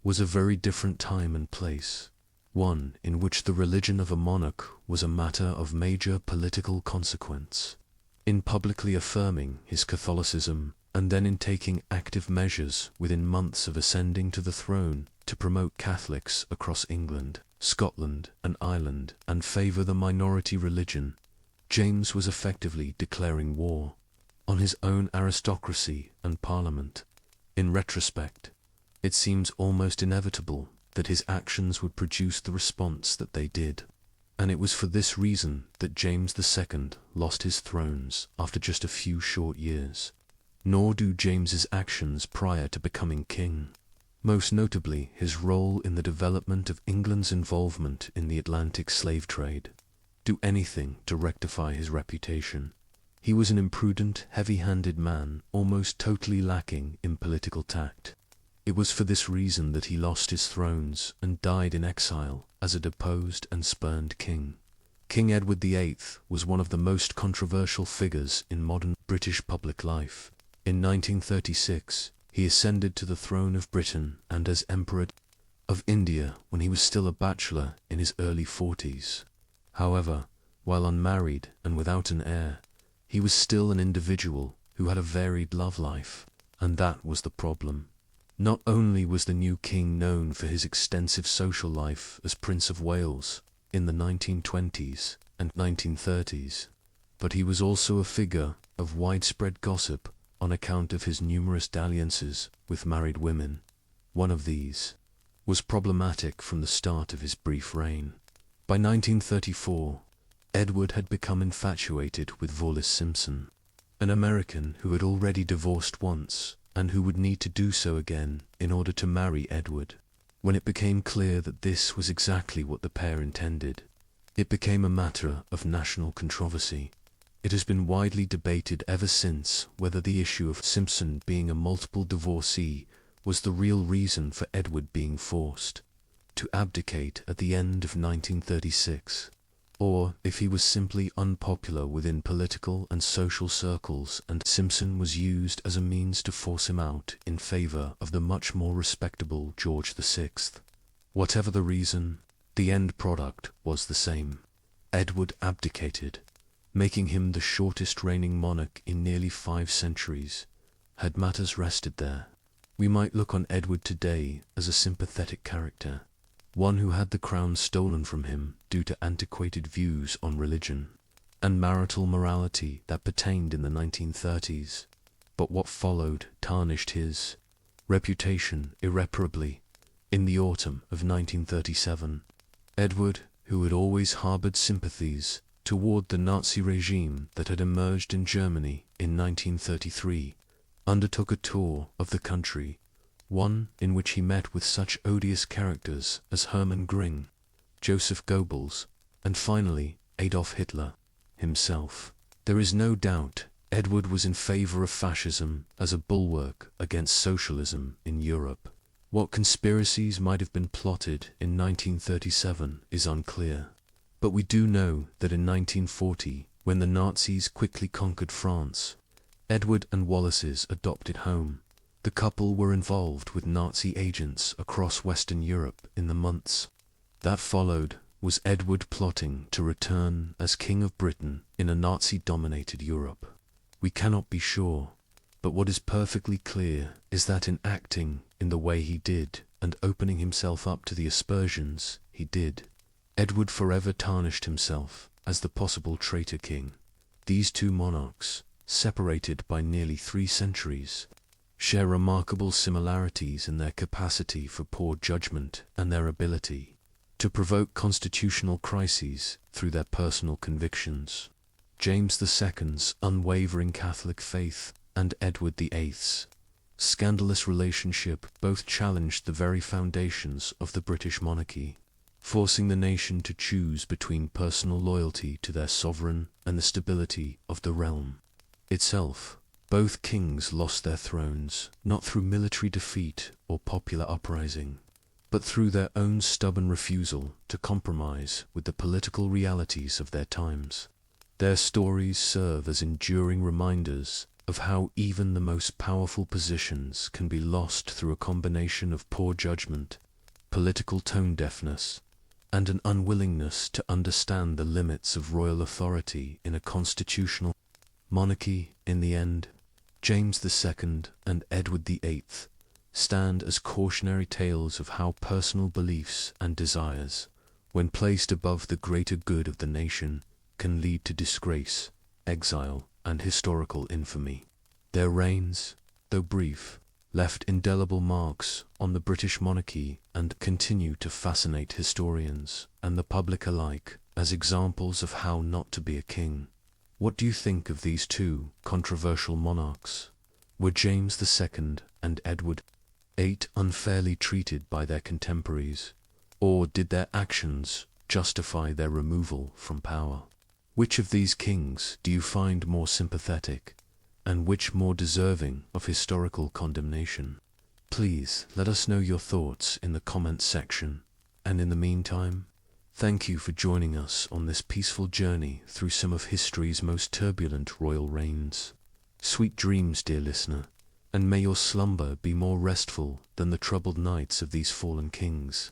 was a very different time and place, one in which the religion of a monarch was a matter of major political consequence. In publicly affirming his Catholicism, and then in taking active measures within months of ascending to the throne to promote Catholics across England, Scotland, and Ireland and favour the minority religion, James was effectively declaring war on his own aristocracy and parliament. In retrospect, it seems almost inevitable that his actions would produce the response that they did, and it was for this reason that James II lost his thrones after just a few short years. Nor do James's actions prior to becoming king, most notably his role in the development of England's involvement in the Atlantic slave trade, do anything to rectify his reputation. He was an imprudent, heavy-handed man, almost totally lacking in political tact. It was for this reason that he lost his thrones and died in exile as a deposed and spurned king. King Edward VIII was one of the most controversial figures in modern British public life. In 1936, he ascended to the throne of Britain and as Emperor of India when he was still a bachelor in his early 40s. However, while unmarried and without an heir, he was still an individual who had a varied love life, and that was the problem. Not only was the new king known for his extensive social life as Prince of Wales in the 1920s and 1930s, but he was also a figure of widespread gossip on account of his numerous dalliances with married women. One of these was problematic from the start of his brief reign. By 1934, Edward had become infatuated with Wallis Simpson, an American who had already divorced once and who would need to do so again in order to marry Edward. When it became clear that this was exactly what the pair intended, it became a matter of national controversy. It has been widely debated ever since whether the issue of Simpson being a multiple divorcee was the real reason for Edward being forced to abdicate at the end of 1936, or if he was simply unpopular within political and social circles and Simpson was used as a means to force him out in favour of the much more respectable George VI. Whatever the reason, the end product was the same. Edward abdicated, making him the shortest reigning monarch in nearly 5 centuries. Had matters rested there, we might look on Edward today as a sympathetic character, one who had the crown stolen from him due to antiquated views on religion and marital morality that pertained in the 1930s. But what followed tarnished his reputation irreparably. In the autumn of 1937, Edward, who had always harbored sympathies toward the Nazi regime that had emerged in Germany in 1933, undertook a tour of the country, one in which he met with such odious characters as Hermann Göring, Joseph Goebbels, and finally Adolf Hitler himself. There is no doubt Edward was in favor of fascism as a bulwark against socialism in Europe. What conspiracies might have been plotted in 1937 is unclear. But we do know that in 1940, when the Nazis quickly conquered France, Edward and Wallis's adopted home, the couple were involved with Nazi agents across Western Europe in the months that followed. Was Edward plotting to return as King of Britain in a Nazi-dominated Europe? We cannot be sure, but what is perfectly clear is that in acting in the way he did and opening himself up to the aspersions he did, Edward forever tarnished himself as the possible traitor king. These two monarchs, separated by nearly 3 centuries, share remarkable similarities in their capacity for poor judgment and their ability to provoke constitutional crises through their personal convictions. James II's unwavering Catholic faith and Edward VIII's scandalous relationship both challenged the very foundations of the British monarchy, forcing the nation to choose between personal loyalty to their sovereign and the stability of the realm itself. Both kings lost their thrones, not through military defeat or popular uprising, but through their own stubborn refusal to compromise with the political realities of their times. Their stories serve as enduring reminders of how even the most powerful positions can be lost through a combination of poor judgment, political tone-deafness, and an unwillingness to understand the limits of royal authority in a constitutional monarchy. In the end, James II and Edward VIII stand as cautionary tales of how personal beliefs and desires, when placed above the greater good of the nation, can lead to disgrace, exile, and historical infamy. Their reigns, though brief, left indelible marks on the British monarchy and continue to fascinate historians and the public alike as examples of how not to be a king. What do you think of these two controversial monarchs? Were James II and Edward VIII unfairly treated by their contemporaries, or did their actions justify their removal from power? Which of these kings do you find more sympathetic, and which more deserving of historical condemnation? Please let us know your thoughts in the comments section, and in the meantime, thank you for joining us on this peaceful journey through some of history's most turbulent royal reigns. Sweet dreams, dear listener, and may your slumber be more restful than the troubled nights of these fallen kings.